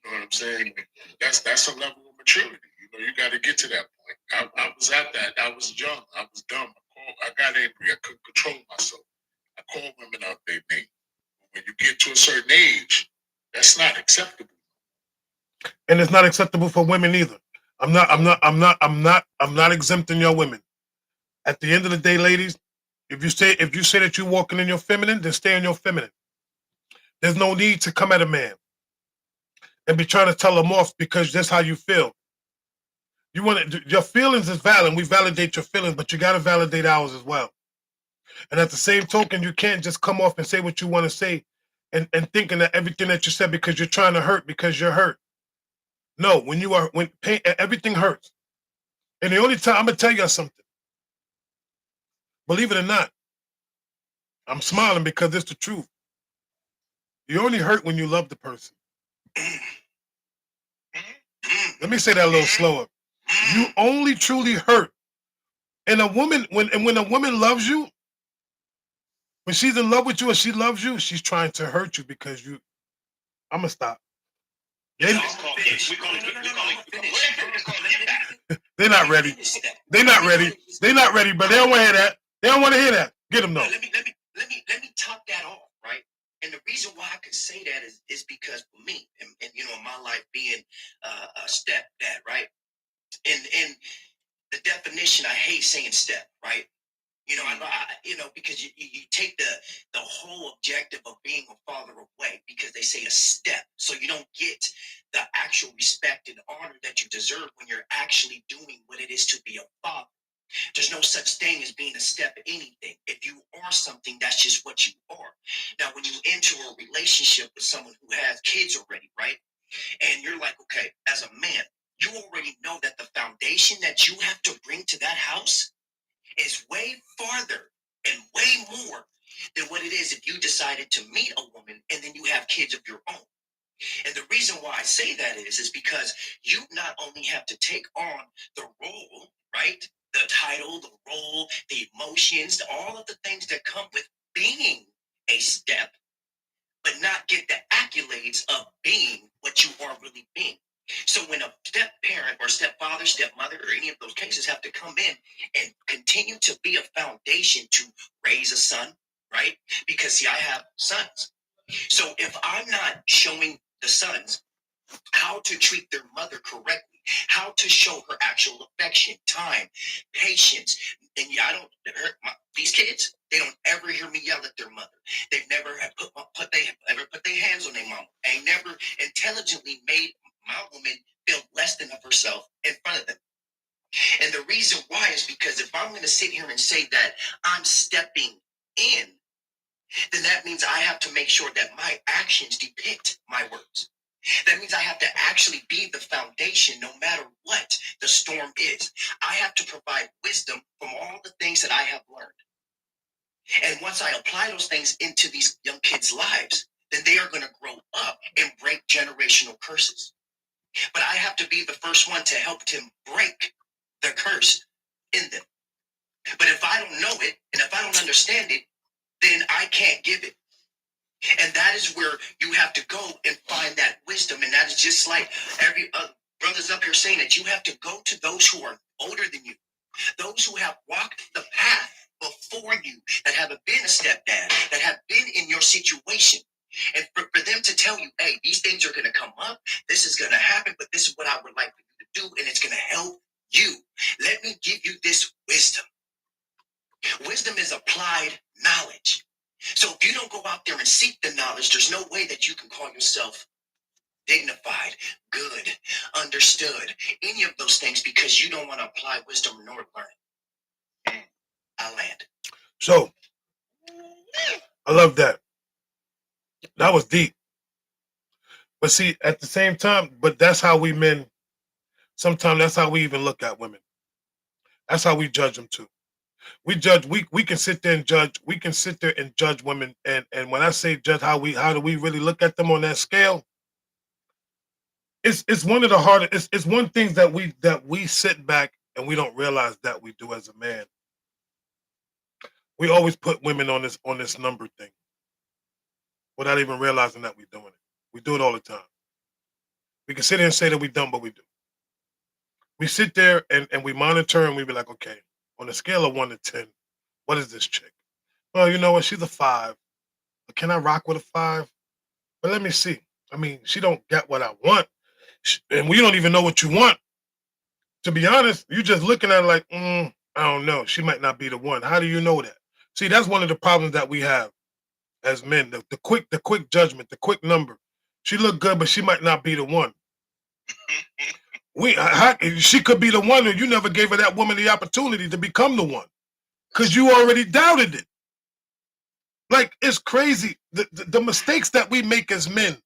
You know what I'm saying? That's a level of maturity. You know, you got to get to that point. I was at that. I was young. I was dumb. I got angry. I couldn't control myself. I called women out their name. When you get to a certain age, that's not acceptable. And it's not acceptable for women either. I'm not exempting your women. At the end of the day, ladies, if you say that you're walking in your feminine, then stay in your feminine. There's no need to come at a man and be trying to tell him off because that's how you feel. You want to, your feelings is valid. We validate your feelings, but you got to validate ours as well. And at the same token, you can't just come off and say what you want to say and thinking that everything that you said because you're trying to hurt because you're hurt. No, when pain, everything hurts. And the only time I'm gonna tell you something, believe it or not, I'm smiling because it's the truth. You only hurt when you love the person. Let me say that a little slower. You only truly hurt. And when a woman loves you, when she's in love with you and she loves you, she's trying to hurt you because you. I'm gonna stop. They're not ready. They're not ready. They're not ready, but they don't want to hear that. They don't want to hear that. Get them though. Let me top that off, right? And the reason why I can say that is because for me, and you know, my life being a stepdad, right? And the definition, I hate saying step, right? You know, because you take the whole objective of being a father away because they say a step, so you don't get the actual respect and honor that you deserve when you're actually doing what it is to be a father. There's no such thing as being a step at anything. If you are something, that's just what you are. Now, when you enter a relationship with someone who has kids already, right? And you're like, okay, as a man, you already know that the foundation that you have to bring to that house is way farther and way more than what it is if you decided to meet a woman and then you have kids of your own. And the reason why I say that is because you not only have to take on the role, right? The title, the role, the emotions, all of the things that come with being a step, but not get the accolades of being what you are really being. So when a step parent or stepfather, stepmother, or any of those cases have to come in and continue to be a foundation to raise a son, right? Because see, I have sons. So if I'm not showing the sons how to treat their mother correctly, how to show her actual affection, time, patience. And yeah, I don't hurt these kids. They don't ever hear me yell at their mother. They've never put their hands on their mama. Ain't never intelligently made my woman feel less than of herself in front of them. And the reason why is because if I'm going to sit here and say that I'm stepping in, then that means I have to make sure that my actions depict my words. That means I have to actually be the foundation no matter what the storm is. I have to provide wisdom from all the things that I have learned. And once I apply those things into these young kids' lives, then they are going to grow up and break generational curses. But I have to be the first one to help them break the curse in them. But if I don't know it and if I don't understand it, then I can't give it. And that is where you have to go and find that wisdom. And that is just like every brothers up here saying that you have to go to those who are older than you, those who have walked the path before you, that haven't been a stepdad, that have been in your situation. And for them to tell you, hey, these things are going to come up, this is going to happen, but this is what I would like for you to do, and it's going to help you. Let me give you this wisdom. Wisdom is applied knowledge. So if you don't go out there and seek the knowledge, there's no way that you can call yourself dignified, good, understood, any of those things, because you don't want to apply wisdom nor learn it. I land. So I love that. That was deep. But see, at the same time, but that's how we men, sometimes that's how we even look at women. That's how we judge them too. We can sit there and judge, we can sit there and judge women. And when I say judge, how do we really look at them on that scale? It's one of the hardest, it's one thing that we sit back and we don't realize that we do as a man. We always put women on this number thing without even realizing that we're doing it. We do it all the time. We can sit here and say that we don't, but we do. We sit there and we monitor and we be like, okay, on a scale of 1 to 10, what is this chick? Well, you know what? She's a 5. But can I rock with a 5? But let me see. I mean, she don't get what I want, and we don't even know what you want. To be honest, you just looking at it like, I don't know. She might not be the one. How do you know that? See, that's one of the problems that we have as men. The quick judgment, the quick number. She look good, but she might not be the one. She could be the one, and you never gave her that woman the opportunity to become the one because you already doubted it. Like, it's crazy the mistakes that we make as men,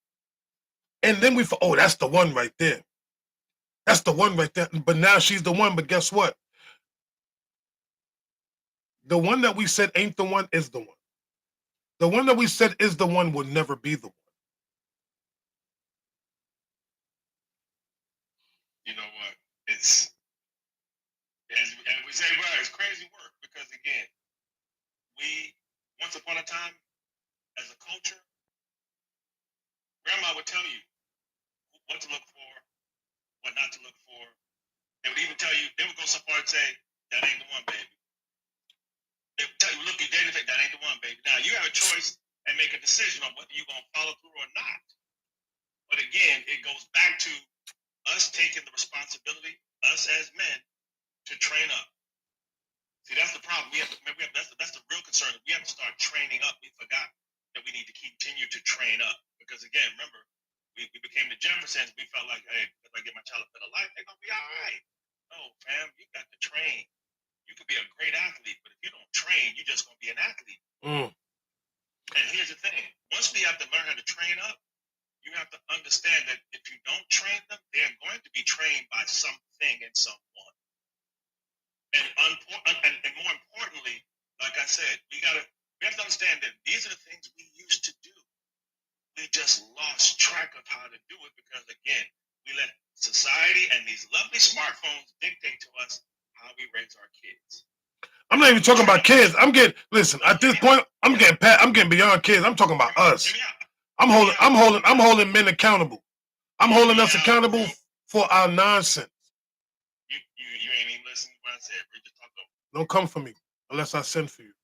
and then oh, that's the one right there. That's the one right there. But now she's the one. But guess what? The one that we said ain't the one is the one. The one that we said is the one will never be the one. You know what? It's as we say, bro, it's crazy work because again, we once upon a time as a culture, grandma would tell you what to look for, what not to look for. They would even tell you, they would go so far and say, that ain't the one, baby. They would tell you, look, that ain't the one, baby. Now you have a choice and make a decision on whether you're gonna follow through or not. But again, it goes back to us taking the responsibility, us as men, to train up. See, that's the problem. That's the real concern. We have to start training up. We forgot that we need to continue to train up. Because again, remember, we became the Jeffersons. We felt like, hey, if I get my child a better life, they're gonna be all right. No, fam, you got to train. You could be a great athlete, but if you don't train, you're just gonna be an athlete. And here's the thing: once we have to learn how to train up, you have to understand that if you don't train them, they're going to be trained by something and someone. And more importantly, like I said, we have to understand that these are the things we used to do. We just lost track of how to do it because again, we let society and these lovely smartphones dictate to us how we raise our kids. I'm not even talking about kids. Listen, at this point, I'm getting beyond kids. I'm talking about us. I'm holding men accountable. I'm holding us accountable for our nonsense. You ain't even listening to what I said, bro. You just talk over. Don't come for me unless I send for you.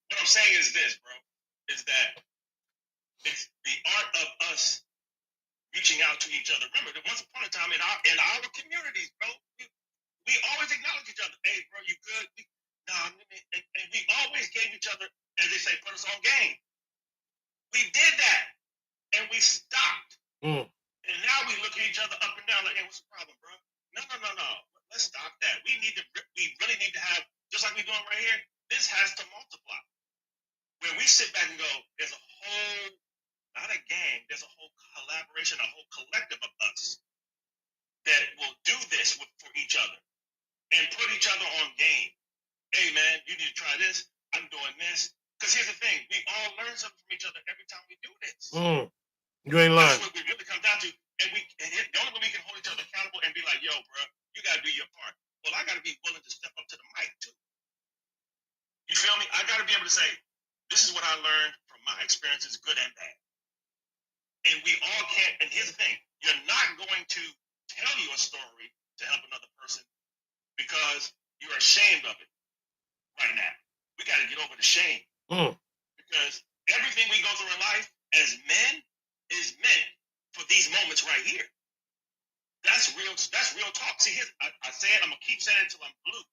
What I'm saying is this, bro, is that it's the art of us reaching out to each other. Remember, that once upon a time in our communities, bro, we always acknowledge each other. Hey, bro, you good? And we always gave each other, as they say, put us on game. We did that, and we stopped. And now we look at each other up and down like, hey, what's the problem, bro? No. Let's stop that. We really need to have, just like we're doing right here, this has to multiply. When we sit back and go, there's a whole, not a gang, there's a whole collaboration, a whole collective of us that will do this for each other and put each other on game. Hey, man, you need to try this. I'm doing this. Because here's the thing, we all learn something from each other every time we do this. You ain't lying. That's what we really come down to. And the only way we can hold each other accountable and be like, yo, bro, you got to do your part. Well, I got to be willing to step up to the mic, too. You feel me? I got to be able to say, this is what I learned from my experiences, good and bad. And we all can't, and here's the thing, you're not going to tell you a story to help another person because you're ashamed of it right now. We got to get over the shame. Because everything we go through in life as men is meant for these moments right here. That's real talk. See, I say it, I'm going to keep saying it until I'm blue.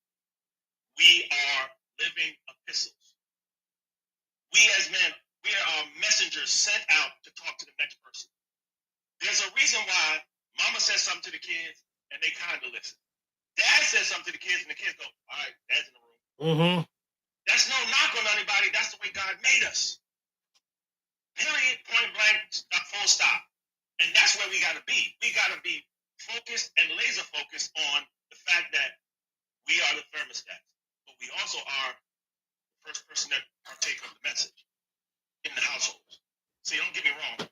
We are living epistles. We as men, we are messengers sent out to talk to the next person. There's a reason why mama says something to the kids and they kind of listen. Dad says something to the kids and the kids go, all right, dad's in the room. That's no knock on anybody. That's the way God made us. Period, point blank, full stop. And that's where we got to be. We got to be focused and laser focused on the fact that we are the thermostat. But we also are the first person that partake of the message in the household. See, don't get me wrong.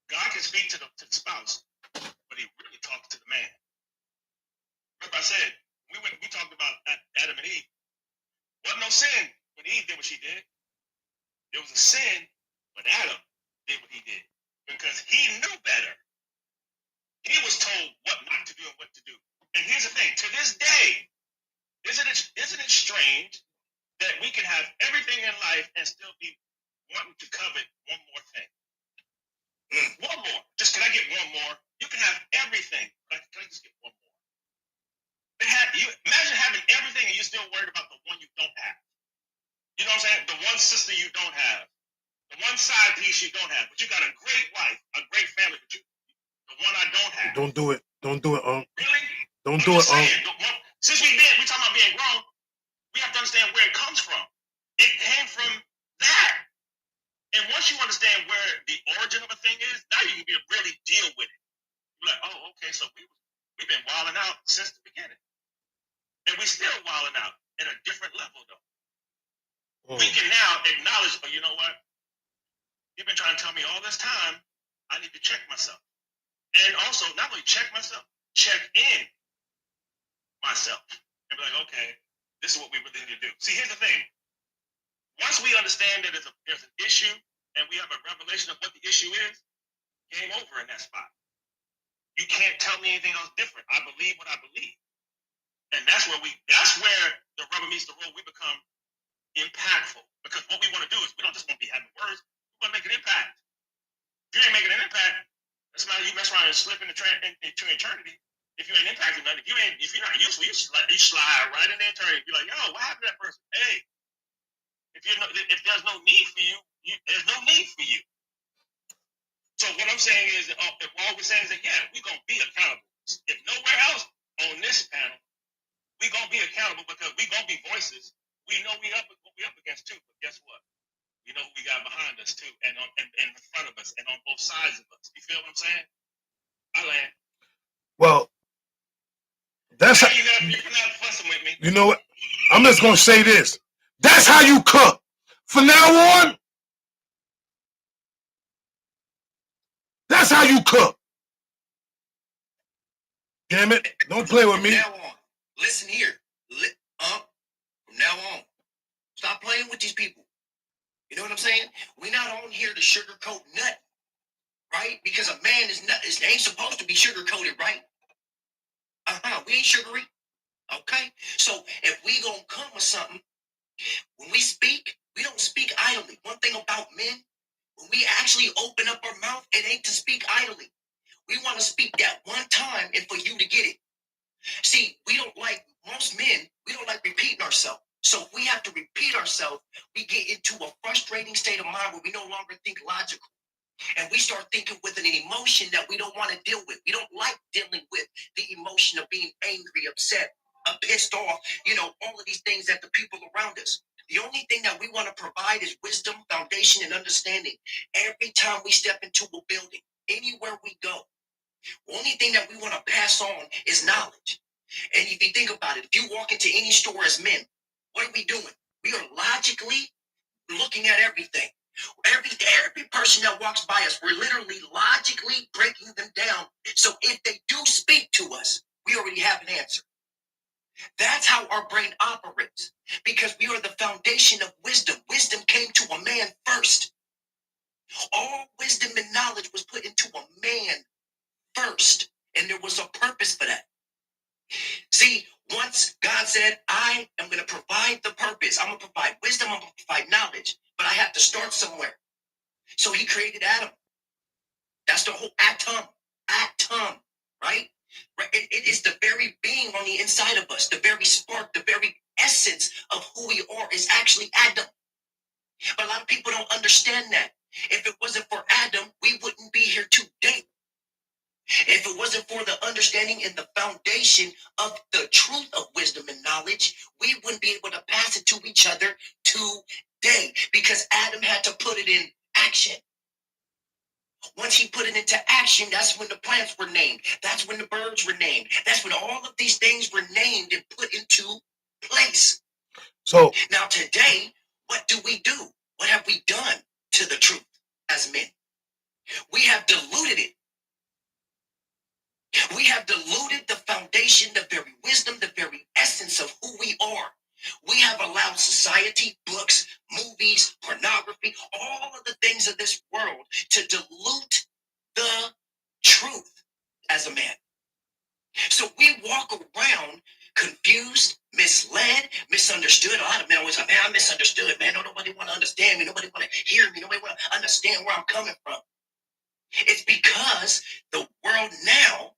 God can speak to the spouse, but he really talks to the man. Remember I said, we talked about Adam and Eve. sin when Eve did what she did. There was a sin when Adam did what he did because he knew better. He was told what not to do and what to do. And here's the thing: to this day, isn't it strange that we can have everything in life and still be wanting to covet one more thing? One more. Just can I get one more? You can have everything. Can I just get one more? Imagine having everything and you're still worried about the one you don't have. You know what I'm saying? The one sister you don't have. The one side piece you don't have. But you got a great wife, a great family, but the one I don't have. Don't do it. Don't do it, Really? Don't do it, Since we talking about being grown, we have to understand where it comes from. It came from that. And once you understand where the origin of a thing is, now you can really deal with it. You're like, oh, okay, so we've been wilding out since the beginning. And we're still wilding out at a different level, though. We can now acknowledge, oh, you know what? You've been trying to tell me all this time, I need to check myself. And also, not only check myself, check in myself. And be like, okay, this is what we really need to do. See, here's the thing. Once we understand that there's an issue and we have a revelation of what the issue is, game over in that spot. You can't tell me anything else different. I believe what I believe. And that's where the rubber meets the road. We become impactful. Because what we want to do is we don't just want to be having words. We want to make an impact. If you ain't making an impact, that's why you mess around and slip into eternity. If you ain't impacting nothing, if you're not useful, you slide right into eternity. Be like, yo, what happened to that person? Hey, if there's no need for you, there's no need for you. So what I'm saying is, all we're saying is that, yeah, we're going to be accountable. If nowhere else on this panel, we're going to be accountable because we're going to be voices. We know we up against too, but guess what? We know who we got behind us too, and in front of us, and on both sides of us. You feel what I'm saying? I land. Well, that's how you're not fussing with me. You know what? I'm just gonna say this. That's how you cook. From now on, that's how you cook. Damn it! Don't play with me. From now on, listen here. From now on, stop playing with these people. You know what I'm saying? We're not on here to sugarcoat nothing, right? Because a man ain't supposed to be sugarcoated, right? We ain't sugary. Okay? So if we gonna come with something, when we speak, we don't speak idly. One thing about men, when we actually open up our mouth, it ain't to speak idly. We want to speak that one time and for you to get it. See, most men, we don't like repeating ourselves. So if we have to repeat ourselves, we get into a frustrating state of mind where we no longer think logical. And we start thinking with an emotion that we don't want to deal with. We don't like dealing with the emotion of being angry, upset, pissed off, all of these things that the people around us. The only thing that we want to provide is wisdom, foundation, and understanding. Every time we step into a building, anywhere we go, the only thing that we want to pass on is knowledge. And if you think about it, if you walk into any store as men, what are we doing? We are logically looking at everything. Every person that walks by us, we're literally logically breaking them down. So if they do speak to us, we already have an answer. That's how our brain operates, because we are the foundation of wisdom. Wisdom came to a man first. All wisdom and knowledge was put into a man first, and there was a purpose for that. See, once God said, I am going to provide the purpose, I'm going to provide wisdom, I'm going to provide knowledge, but I have to start somewhere. So he created Adam. That's the whole atom, right? It is the very being on the inside of us, the very spark, the very essence of who we are is actually Adam. But a lot of people don't understand that. If it wasn't for Adam, we wouldn't be here today. If it wasn't for the understanding and the foundation of the truth of wisdom and knowledge, we wouldn't be able to pass it to each other today, because Adam had to put it in action. Once he put it into action, that's when the plants were named. That's when the birds were named. That's when all of these things were named and put into place. So now today, what do? What have we done to the truth as men? We have diluted it. We have diluted the foundation, the very wisdom, the very essence of who we are. We have allowed society confused, misled, misunderstood. A lot of men always like, man, I'm misunderstood, man. Nobody want to understand me. Nobody want to hear me. Nobody want to understand where I'm coming from. It's because the world now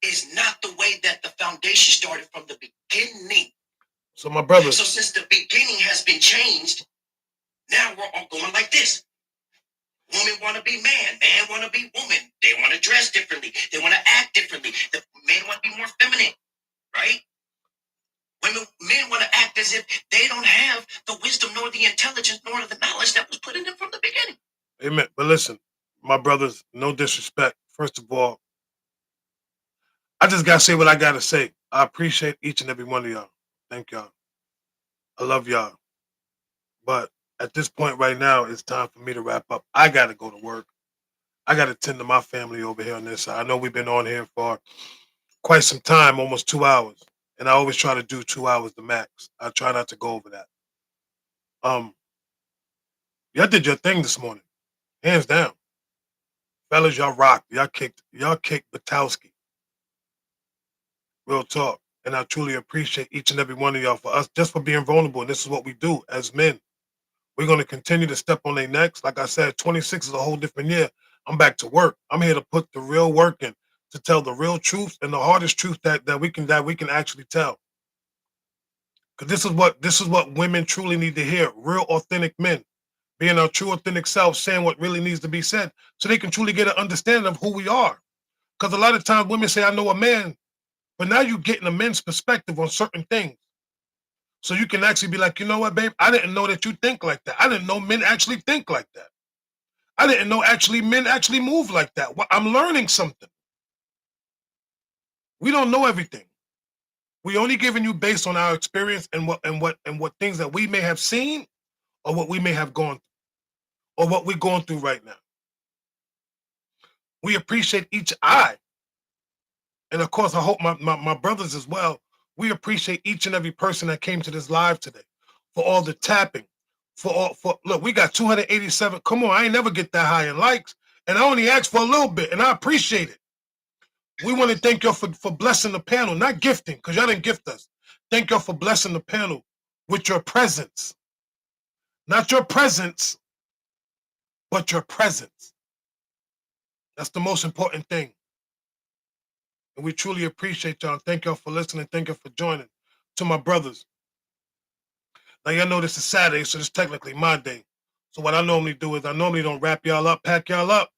is not the way that the foundation started from the beginning. So my brothers, So since the beginning has been changed, now we're all going like this. Women want to be man, man want to be woman. They want to dress differently. They want to act differently. The men want to be more feminine, right? Men want to act as if they don't have the wisdom nor the intelligence nor the knowledge that was put in them from the beginning. amen. But listen, my brothers, no disrespect. First of all, I just gotta say what I gotta say. I appreciate each and every one of y'all. Thank y'all. I love y'all. But at this point right now, it's time for me to wrap up. I gotta go to work. I gotta tend to my family over here on this side. I know we've been on here for quite some time, almost 2 hours. And I always try to do 2 hours the max. I try not to go over that. Um, y'all did your thing this morning. Hands down. Fellas, y'all rocked. Y'all kicked Batowski. Real talk. And I truly appreciate each and every one of y'all for us just for being vulnerable. And this is what we do as men. We're going to continue to step on their necks. Like I said, 26 is a whole different year. I'm back to work. I'm here to put the real work in, to tell the real truth and the hardest truth that we can actually tell. Because this is what women truly need to hear. Real authentic men being our true authentic self, saying what really needs to be said, so they can truly get an understanding of who we are. Because a lot of times women say, I know a man, but now you're getting a men's perspective on certain things. So you can actually be like, you know what, babe? I didn't know that you think like that. I didn't know men actually think like that. I didn't know men actually move like that. Well, I'm learning something. We don't know everything. We only giving you based on our experience and what things that we may have seen or what we may have gone through or what we're going through right now. We appreciate each eye. And of course, I hope my brothers as well, we appreciate each and every person that came to this live today for all the tapping, look, we got 287. Come on, I ain't never get that high in likes. And I only asked for a little bit, and I appreciate it. We want to thank y'all for blessing the panel, not gifting, because y'all didn't gift us. Thank y'all for blessing the panel with your presence. Not your presence, but your presence. That's the most important thing. And we truly appreciate y'all. Thank y'all for listening. Thank y'all for joining. To my brothers. Now, y'all know this is Saturday, so this is technically my day. So what I normally do is I normally don't wrap y'all up, pack y'all up.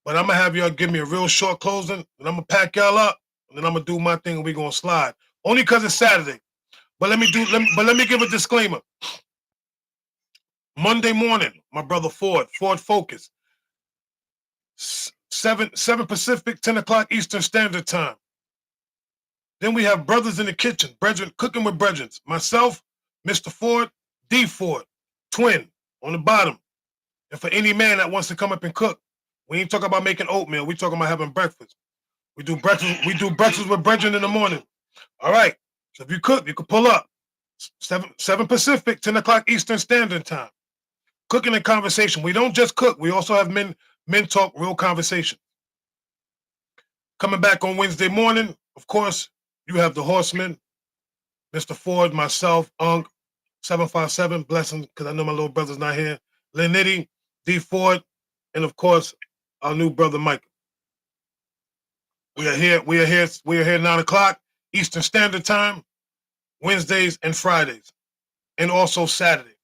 But I'm going to have y'all give me a real short closing, and I'm going to pack y'all up, and then I'm going to do my thing, and we're going to slide. Only because it's Saturday. But let me give a disclaimer. Monday morning, my brother Ford Focus, 7 Pacific, 10 o'clock Eastern Standard Time. Then we have Brothers in the Kitchen, Brethren, Cooking with Brethren. Myself, Mr. Ford, D. Ford, twin on the bottom. And for any man that wants to come up and cook, we ain't talking about making oatmeal. We talking about having breakfast. We do breakfast with Brethren in the morning. All right. So if you cook, you can pull up. 7 Pacific, 10 o'clock Eastern Standard Time. Cooking and conversation. We don't just cook. We also have men talk, real conversation. Coming back on Wednesday morning, of course, you have the Horsemen, Mr. Ford, myself, Unk, 757, blessing, because I know my little brother's not here. Lenity, D. Ford, and of course, our new brother Mike. We are here 9 o'clock Eastern Standard Time, Wednesdays and Fridays, and also Saturday.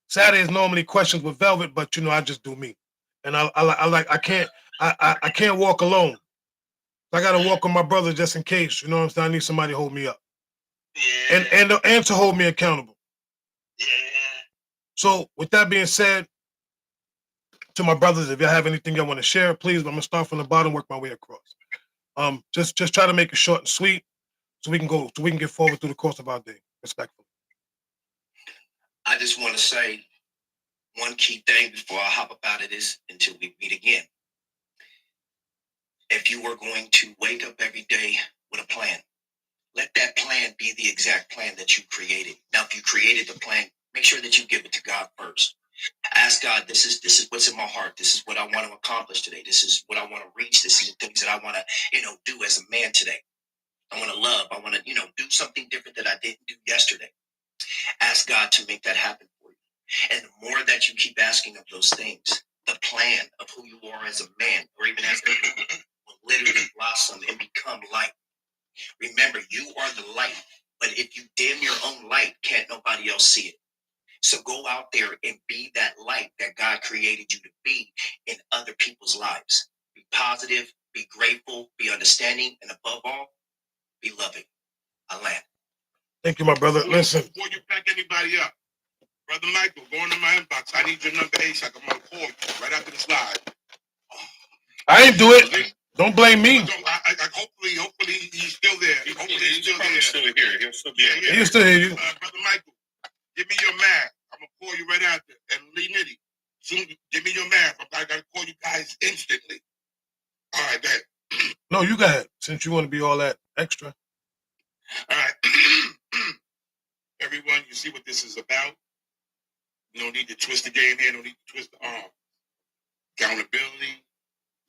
Saturday is normally questions with Velvet, but I just do me. And I can't walk alone. I gotta walk with my brother just in case. You know what I'm saying? I need somebody to hold me up. Yeah. And to hold me accountable. Yeah. So with that being said, to my brothers, if y'all have anything y'all want to share, please. I'm gonna start from the bottom, work my way across. Just try to make it short and sweet, so we can get forward through the course of our day. Respectfully. I just want to say one key thing before I hop up out of this until we meet again. If you are going to wake up every day with a plan, let that plan be the exact plan that you created. Now, if you created the plan, make sure that you give it to God first. Ask God, this is what's in my heart. This is what I want to accomplish today. This is what I want to reach. This is the things that I want to, do as a man today. I want to love. I want to, do do something different that I didn't do yesterday. Ask God to make that happen for you. And the more that you keep asking of those things, the plan of who you are as a man, or even as a woman, will literally blossom and become light. Remember, you are the light, but if you dim your own light, can't nobody else see it. So go out there and be that light that God created you to be in other people's lives. Be positive, be grateful, be understanding, and above all, be loving. I land. Thank you, my brother. Listen, Before you pack anybody up, Brother Michael, go into my inbox. I need your number ASAP. I'm gonna call you right after this live. I ain't do it. Don't blame me. Hopefully he's still there. Hopefully he's still there. Still here. He'll still be Yeah. He'll still hear you. Brother Michael, give me your math. I'm gonna call you right after. And Lee Nitty, soon give me your math. I gotta call you guys instantly. All right, go ahead. No, you go ahead. Since you want to be all that extra. All right. Everyone, you see what this is about. No need to twist the game here. No need to twist the arm. Accountability,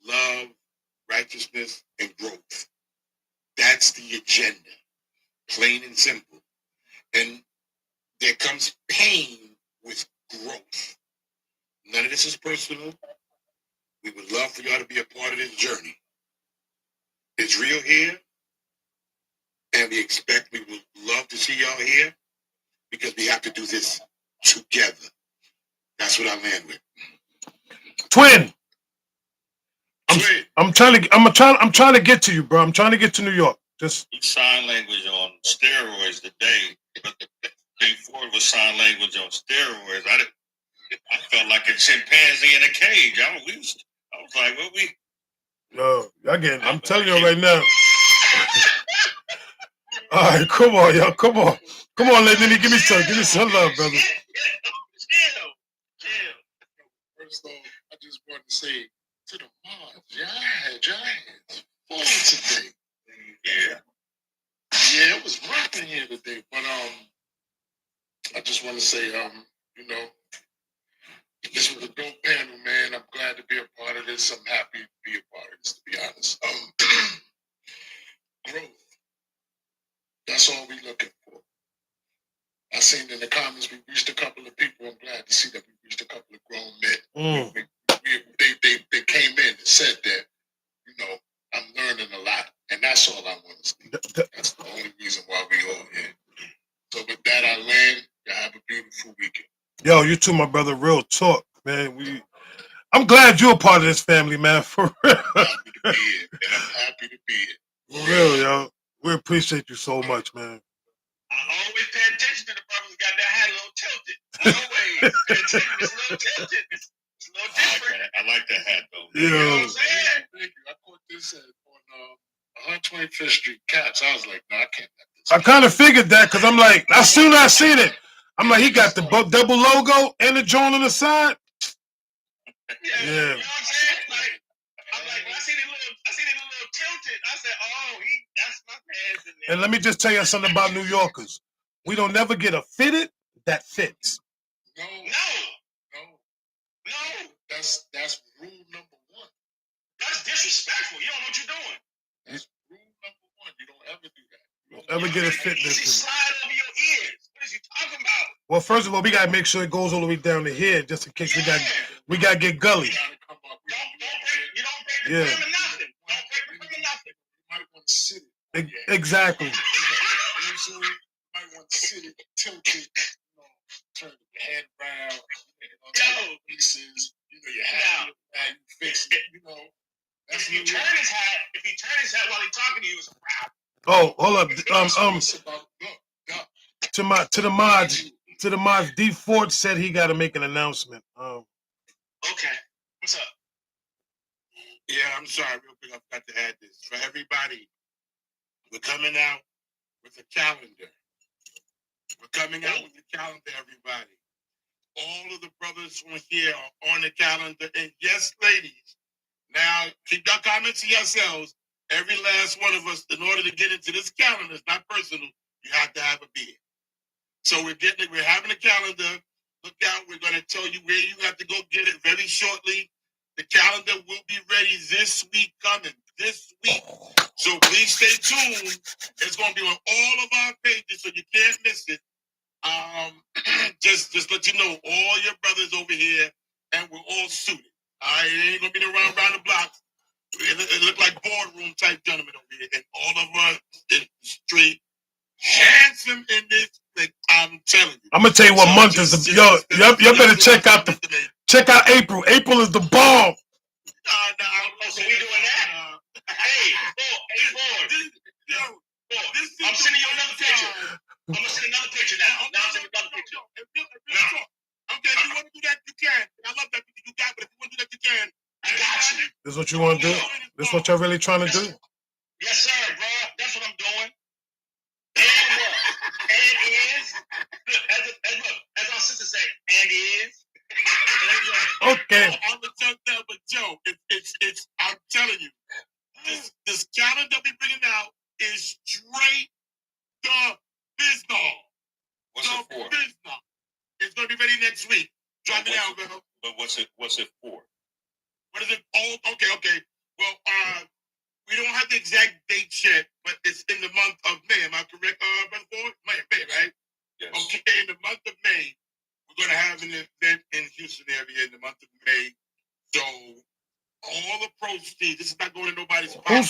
love, righteousness, and growth. That's the agenda. Plain and simple. And there comes pain with growth. None of this is personal. We would love for y'all to be a part of this journey. It's real here. And we would love to see y'all here because we have to do this together. That's what I land with. Twin. Twin. I'm trying to get to you, bro. I'm trying to get to New York. Just sign language on steroids today, but before it was sign language on steroids, I felt like a chimpanzee in a cage. I was like, what we? no, I'm telling you right now. All right, come on, y'all. Come on, Lenny. Give me some love, brother. First off, I just want to say to the moms, y'all had your hands full today. Yeah, it was rough in here today, but I just want to say, this was a dope panel, man. I'm glad to be a part of this. I'm happy to be a part of this, to be honest. Growth. That's all we're looking for. I seen in the comments we reached a couple of people. I'm glad to see that we reached a couple of grown men. They came in and said that, I'm learning a lot. And that's all I want to see. That's the only reason why we all here. So with that, I land. Y'all have a beautiful weekend. Yo, you too, my brother. Real talk, man. I'm glad you're a part of this family, man. For real. I'm happy to be here. And I'm happy to be here. For real, yo. We appreciate you so much, man. I always pay attention to the brothers got that hat a little tilted. Always pay attention. It's a little tilted. It's a little different. I like that hat though. You You know what know, I'm saying? Thank you. I caught this on 125th Street Caps. I was like, no, I can't let this. I kind of figured that because I'm like, as soon as I seen it, I'm like, he got the double logo and the joint on the side. Yeah. You know what I'm saying? Like, I'm like, when I see it a little tilted. I said, oh, that's my hands in there. And let me just tell you something about New Yorkers. We don't never get a fitted that fits. No. That's rule number one. That's disrespectful. You don't know what you're doing. That's rule number one. You don't ever do that. Don't ever get a fit Easy that slide over your ears. What is you talking about? Well, first of all, we gotta make sure it goes all the way down to here, just in case we gotta get gully. You gotta come up. You don't break the rim or nothing. Don't break the rim or nothing. You might want to sit it. Exactly. You know what I'm saying? You might want to sit it, tilt it, turn your head around, your pieces, your hat, you fix it, That's if you turn his hat while he's talking to you, it's a problem. Oh, hold up. It's about To the mods, D Ford said he gotta make an announcement. Okay. What's up? Yeah, I'm sorry, real quick, I forgot to add this. For everybody, we're coming out with a calendar. We're coming out with a calendar, everybody. All of the brothers from here are on the calendar. And yes, ladies, now keep your comments to yourselves. Every last one of us, in order to get into this calendar, it's not personal, you have to have a beard. So we're having a calendar. Look out, we're going to tell you where you have to go get it very shortly. The calendar will be ready this week coming, this week. So please stay tuned. It's going to be on all of our Just let you know, all your brothers over here, and we're all suited. All right, it ain't gonna be no round the block. It look like boardroom type gentlemen over here, and all of us is straight handsome in this thing. I'm telling you. I'm gonna tell you what month is the y'all better check out April. April is the bomb. So we doing that? Hey, Ford. I'm sending you another picture. I'm gonna send another picture now. Now I'm sending another picture. Okay, if you want to do that, you can. I love that you got, but if you want to do that, you can. I got you. This is what you want to do? This is what y'all really trying to do? Yes, sir, bro. That's what I'm doing. And what? And is. Look, as our sister said, and is. Okay. I'm gonna tell that, but Joe, it's. I'm telling you, this calendar we bringing out is straight the business. What's it for? Business. It's gonna be ready next week. Drop it out, girl. But what's it for? What is it? Oh, okay. Well, we don't have the exact date yet, but it's in the month of May. Am I correct, Brother Ford? May, right? Yes. Okay, in the month of May, we're gonna have an event in Houston area in the month of May. So all the proceeds, this is not going to nobody's pocket.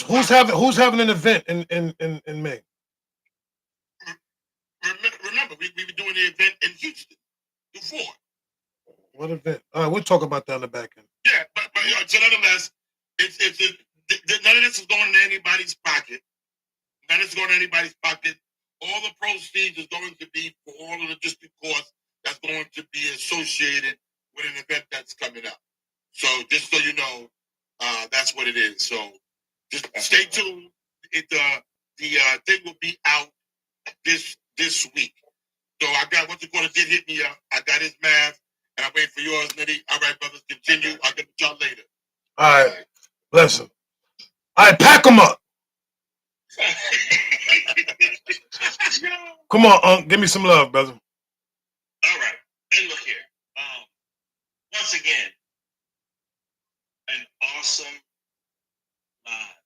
Who's having an event in May? Remember, we were doing the event in Houston before. What event? All right, we'll talk about that in the back end. Yeah, but so nonetheless, none of this is going into anybody's pocket. None of this is going to anybody's pocket. All the proceeds is going to be for all of the district courts that's going to be associated with an event that's coming up. So just so you know, that's what it is. So just stay tuned. The thing will be out this week. So I got what you're going to hit me up. I got his math, and I'm waiting for yours, Nitty. All right, brothers, continue. I'll get with y'all later. All right, bless him. All right, pack them up. Come on, give me some love, brother. All right. And look here. Once again, an awesome live.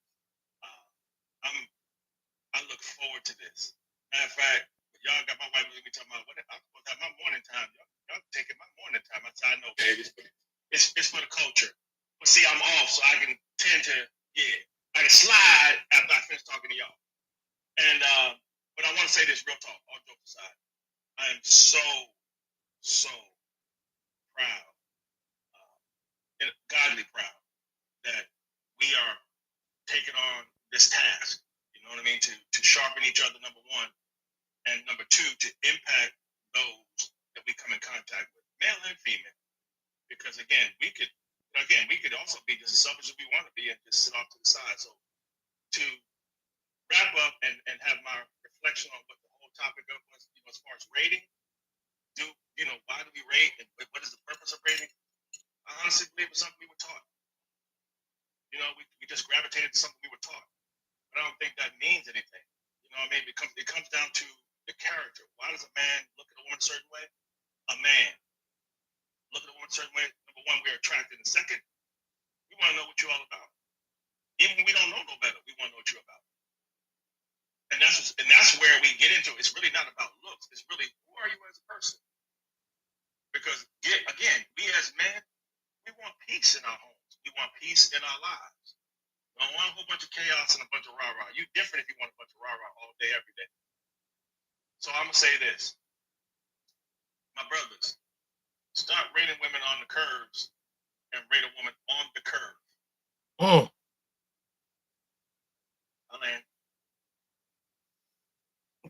I look forward to this. Matter of fact, y'all got my wife looking talking about what I'm supposed to have my morning time. Y'all taking my morning time. I said, I know, baby. It's for the culture. But see, I'm off, so I can tend to, I can slide after I finish talking to y'all. And but I want to say this real talk, all jokes aside. I am so proud, and godly proud that we are taking on this task. You know what I mean? To sharpen each other, number one, and number two, to impact those that we come in contact with, male and female. Because again, we could also be just as selfish as we want to be and just sit off to the side. So to wrap up and have my reflection on what the whole topic of was, as far as rating, why do we rate and what is the purpose of rating? I honestly believe it's something we were taught. We just gravitated to something we were taught. But I don't think that means anything. You know what I mean? It comes down to the character. Why does a man look at a woman a certain way? A man look at a woman a certain way. Number one, we're attracted. And second, we want to know what you're all about. Even when we don't know no better, we want to know what you're about. And that's where we get into it. It's really not about looks. It's really, who are you as a person? Because again, we as men, we want peace in our homes. We want peace in our lives. We don't want a whole bunch of chaos and a bunch of rah-rah. You're different if you want a bunch of rah-rah all day, every day. So I'm going to say this. My brothers, stop rating women on the curves and rate a woman on the curve.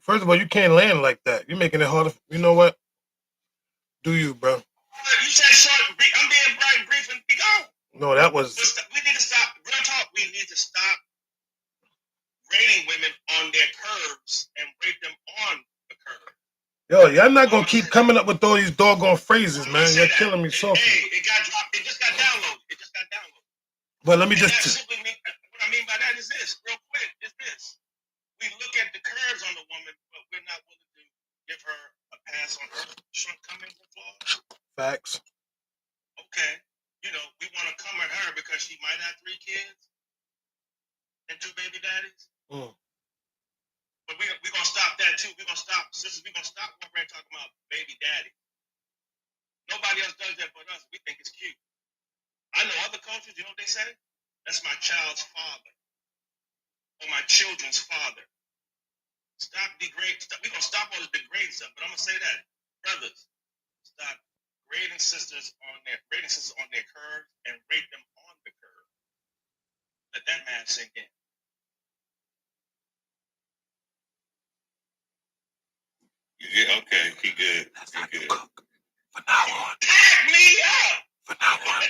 First of all, you can't land like that. You're making it harder. You know what? Do you, bro? You said short. I'm being bright, brief, and be gone. No, that was. We need to stop. Real talk. We need to stop rating women on their curves and rate them on the curve. Yo, y'all not gonna keep coming up with all these doggone phrases, man. You're killing me softly. Hey, it just got downloaded. But let me just. Simply mean, what I mean by that is this, real quick. It's this. We look at the curves on the woman, but we're not willing to give her a pass on her shortcomings and flaws. Facts. Okay. We want to come at her because she might have 3 kids and 2 baby daddies. But we're going to stop that too. We're going to stop, sisters, we're going to stop what we're talking about baby daddy. nobody else does that but us. We think it's cute. I know other cultures, you know what they say? That's my child's father or my children's father. Stop degrading. We're going to stop all the degrading stuff, but I'm going to say that. Brothers, stop grading sisters on their curves and rate them on the curve. Let that man sink in. Yeah, okay, he good. That's how He you good. cook. From now on. Tag me up! From now on.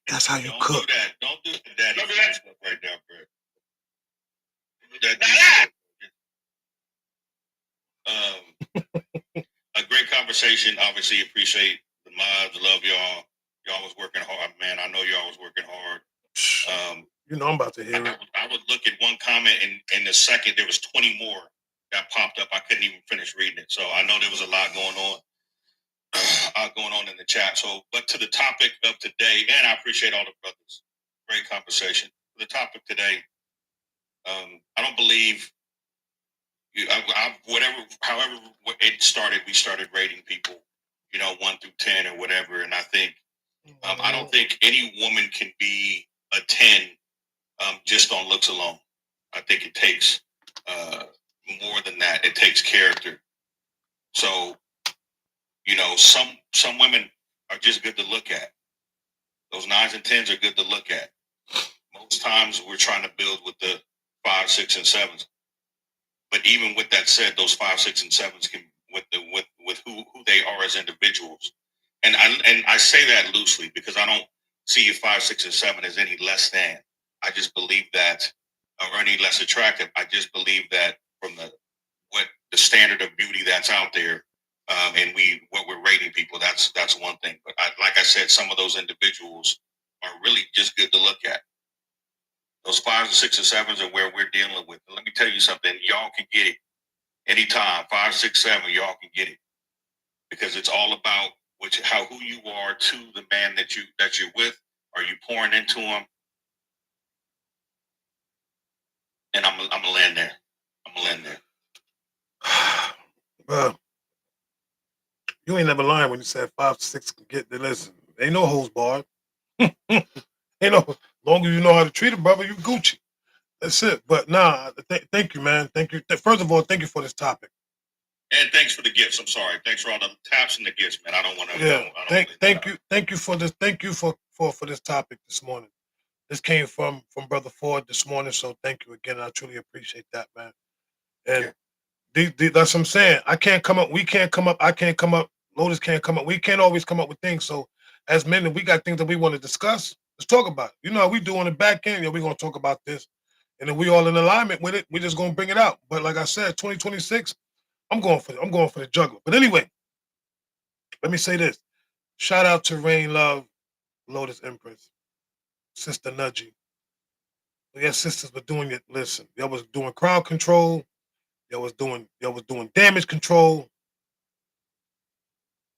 That's how you Don't cook. do that. Don't do the daddy Don't do that. stuff right now, bro. That Now a great conversation. Obviously, appreciate the mods. Love y'all. Y'all was working hard, man. I know y'all was working hard. You know I'm about to hear it. I would look at one comment, and in the second there was 20 more that popped up. I couldn't even finish reading it, so I know there was a lot going on in the chat. So, but to the topic of today, and I appreciate all the brothers. Great conversation. The topic today, I don't believe however it started, we started rating people, 1 through 10 or whatever. And I think, I don't think any woman can be a 10 just on looks alone. I think it takes more than that. It takes character. So, some women are just good to look at. Those 9s and 10s are good to look at. Most times we're trying to build with the 5, 6, and 7s. But even with that said, those 5, 6, and 7s can with who they are as individuals. And I say that loosely because I don't see a 5, 6, and 7 as any less than. I just believe that, or any less attractive. I just believe that from the standard of beauty that's out there, and what we're rating people, that's one thing. But like I said, some of those individuals are really just good to look at. Those 5s and 6 and 7s are where we're dealing with. And let me tell you something. Y'all can get it anytime. 5, 6, 7. Y'all can get it because it's all about who you are to the man that you're with. Are you pouring into him? And I'm gonna land there. Bro, you ain't never lying when you said 5, 6 can get the listen. Ain't no hose barred. Ain't no, long as you know how to treat a brother, you Gucci. That's it. But nah, thank you, man. Thank you. First of all, thank you for this topic. And thanks for the gifts. I'm sorry. Thanks for all the taps and the gifts, man. I don't want to. Yeah. Thank you for this. Thank you for this topic this morning. This came from Brother Ford this morning, so thank you again. I truly appreciate that, man. And that's what I'm saying. I can't come up. We can't come up. I can't come up. Lotus can't come up. We can't always come up with things. So as men, we got things that we want to discuss. Let's talk about it. You know how we do on the back end. We're gonna talk about this, and if we all in alignment with it, we're just gonna bring it out. But like I said, 2026, I'm going for the juggler. But anyway, let me say this. Shout out to Rain Love, Lotus Empress, Sister Nudgy. Your sisters were doing it. Listen, y'all was doing crowd control. Y'all was doing damage control.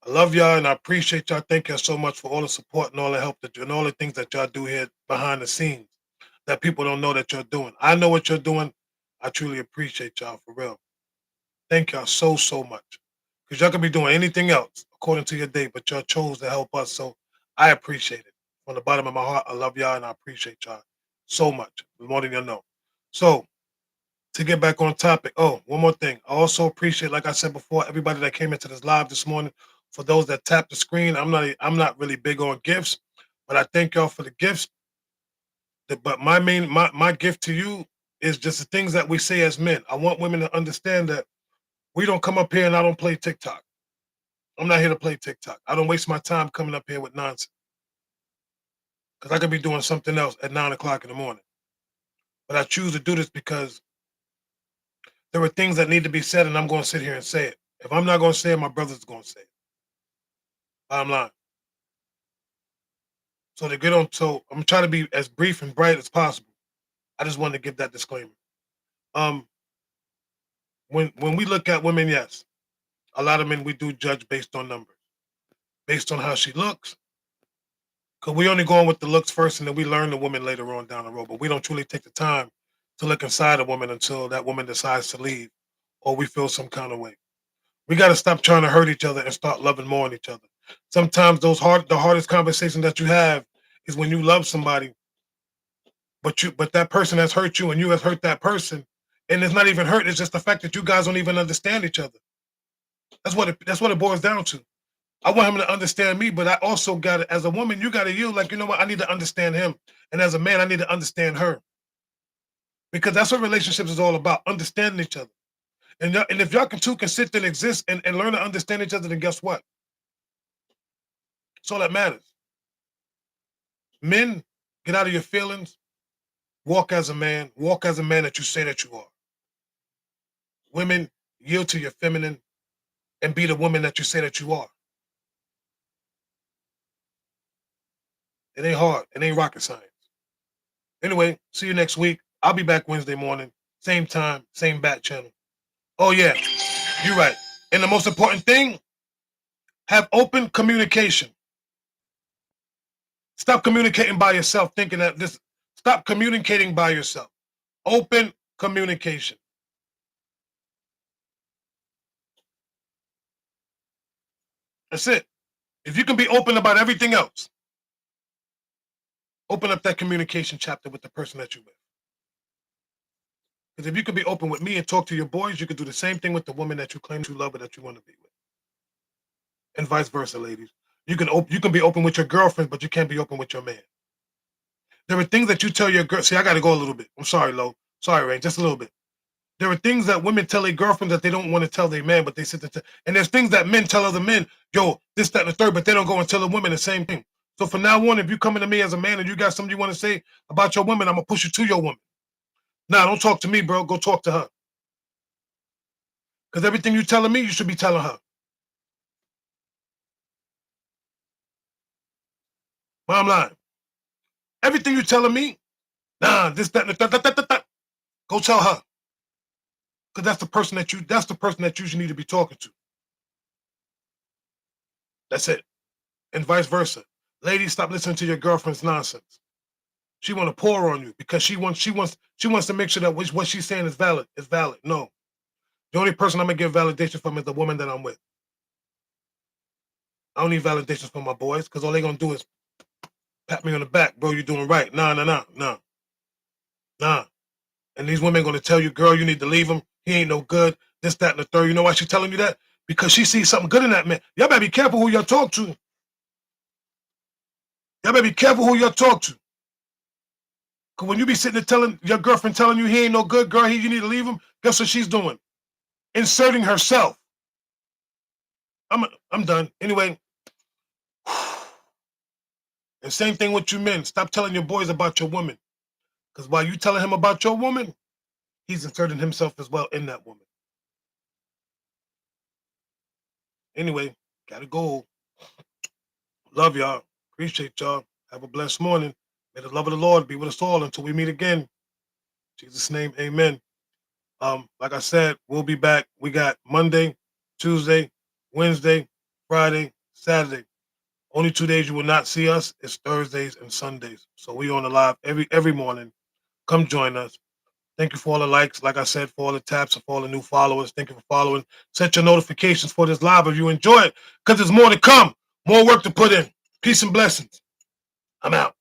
I love y'all and I appreciate y'all. Thank y'all so much for all the support and all the help and all the things that y'all do here behind the scenes that people don't know that you're doing. I know what you're doing. I truly appreciate y'all for real. Thank y'all so much. Because y'all could be doing anything else according to your day, but y'all chose to help us. So I appreciate it. From the bottom of my heart, I love y'all and I appreciate y'all so much. More than you know. So to get back on topic, one more thing. I also appreciate, like I said before, everybody that came into this live this morning. For those that tapped the screen, I'm not really big on gifts, but I thank y'all for the gifts. But my gift to you is just the things that we say as men. I want women to understand that we don't come up here and I don't play TikTok. I'm not here to play TikTok. I don't waste my time coming up here with nonsense. Because I could be doing something else at 9 o'clock in the morning. But I choose to do this because there are things that need to be said, and I'm going to sit here and say it. If I'm not going to say it, my brother's going to say it. Bottom line. So I'm trying to be as brief and bright as possible. I just wanted to give that disclaimer. When we look at women, yes, a lot of men we do judge based on numbers, based on how she looks. Because we only go on with the looks first, and then we learn the woman later on down the road. But we don't truly take the time to look inside a woman until that woman decides to leave, or we feel some kind of way. We got to stop trying to hurt each other and start loving more on each other. Sometimes the hardest conversation that you have is when you love somebody, but that person has hurt you and you have hurt that person, and it's not even hurt. It's just the fact that you guys don't even understand each other. That's what it boils down to. I want him to understand me, but I also got to, as a woman, you got to you like, you know what? I need to understand him, and as a man, I need to understand her, because that's what relationships is all about: understanding each other. And if y'all can sit there and exist and learn to understand each other, then guess what? That's all that matters. Men, get out of your feelings. Walk as a man. Walk as a man that you say that you are. Women, yield to your feminine and be the woman that you say that you are. It ain't hard. It ain't rocket science. Anyway, see you next week. I'll be back Wednesday morning. Same time, same bat channel. Oh, yeah. You're right. And the most important thing, have open communication. Stop communicating by yourself, thinking that this. Stop communicating by yourself. Open communication. That's it. If you can be open about everything else, open up that communication chapter with the person that you're with. Because if you can be open with me and talk to your boys, you can do the same thing with the woman that you claim to love or that you want to be with. And vice versa, ladies. You can be open with your girlfriend, but you can't be open with your man. There are things that you tell your girl. See, I got to go a little bit. I'm sorry, Lo. Sorry, Rain. Just a little bit. There are things that women tell their girlfriends that they don't want to tell their man, but they sit there. And there's things that men tell other men, yo, this, that, and the third, but they don't go and tell the women the same thing. So from now on, if you coming to me as a man and you got something you want to say about your woman, I'm going to push you to your woman. Nah, don't talk to me, bro. Go talk to her. Because everything you're telling me, you should be telling her. Bottom line. Everything you're telling me, nah, this, that, and the third, go tell her. Because that's the person that you need to be talking to. That's it. And vice versa. Ladies, stop listening to your girlfriend's nonsense. She want to pour on you because she wants to make sure that what she's saying is valid. It's valid. No. The only person I'm gonna get validation from is the woman that I'm with. I don't need validation from my boys because all they're gonna do is pat me on the back, bro. You're doing right. Nah. And these women gonna tell you, girl, you need to leave him. He ain't no good. This, that, and the third. You know why she's telling you that? Because she sees something good in that man. Y'all better be careful who y'all talk to. Y'all better be careful who y'all talk to. Because when you be sitting there telling your girlfriend, telling you he ain't no good, girl, you need to leave him, guess what she's doing? Inserting herself. I'm done. Anyway. And same thing with you men. Stop telling your boys about your woman. Because while you telling him about your woman, he's inserting himself as well in that woman. Anyway, gotta go. Love y'all. Appreciate y'all. Have a blessed morning. May the love of the Lord be with us all until we meet again. In Jesus' name, amen. Like I said, we'll be back. We got Monday, Tuesday, Wednesday, Friday, Saturday. Only 2 days you will not see us is Thursdays and Sundays. So we on the live every morning. Come join us. Thank you for all the likes. Like I said, for all the taps and for all the new followers. Thank you for following. Set your notifications for this live if you enjoy it, because there's more to come. More work to put in. Peace and blessings. I'm out.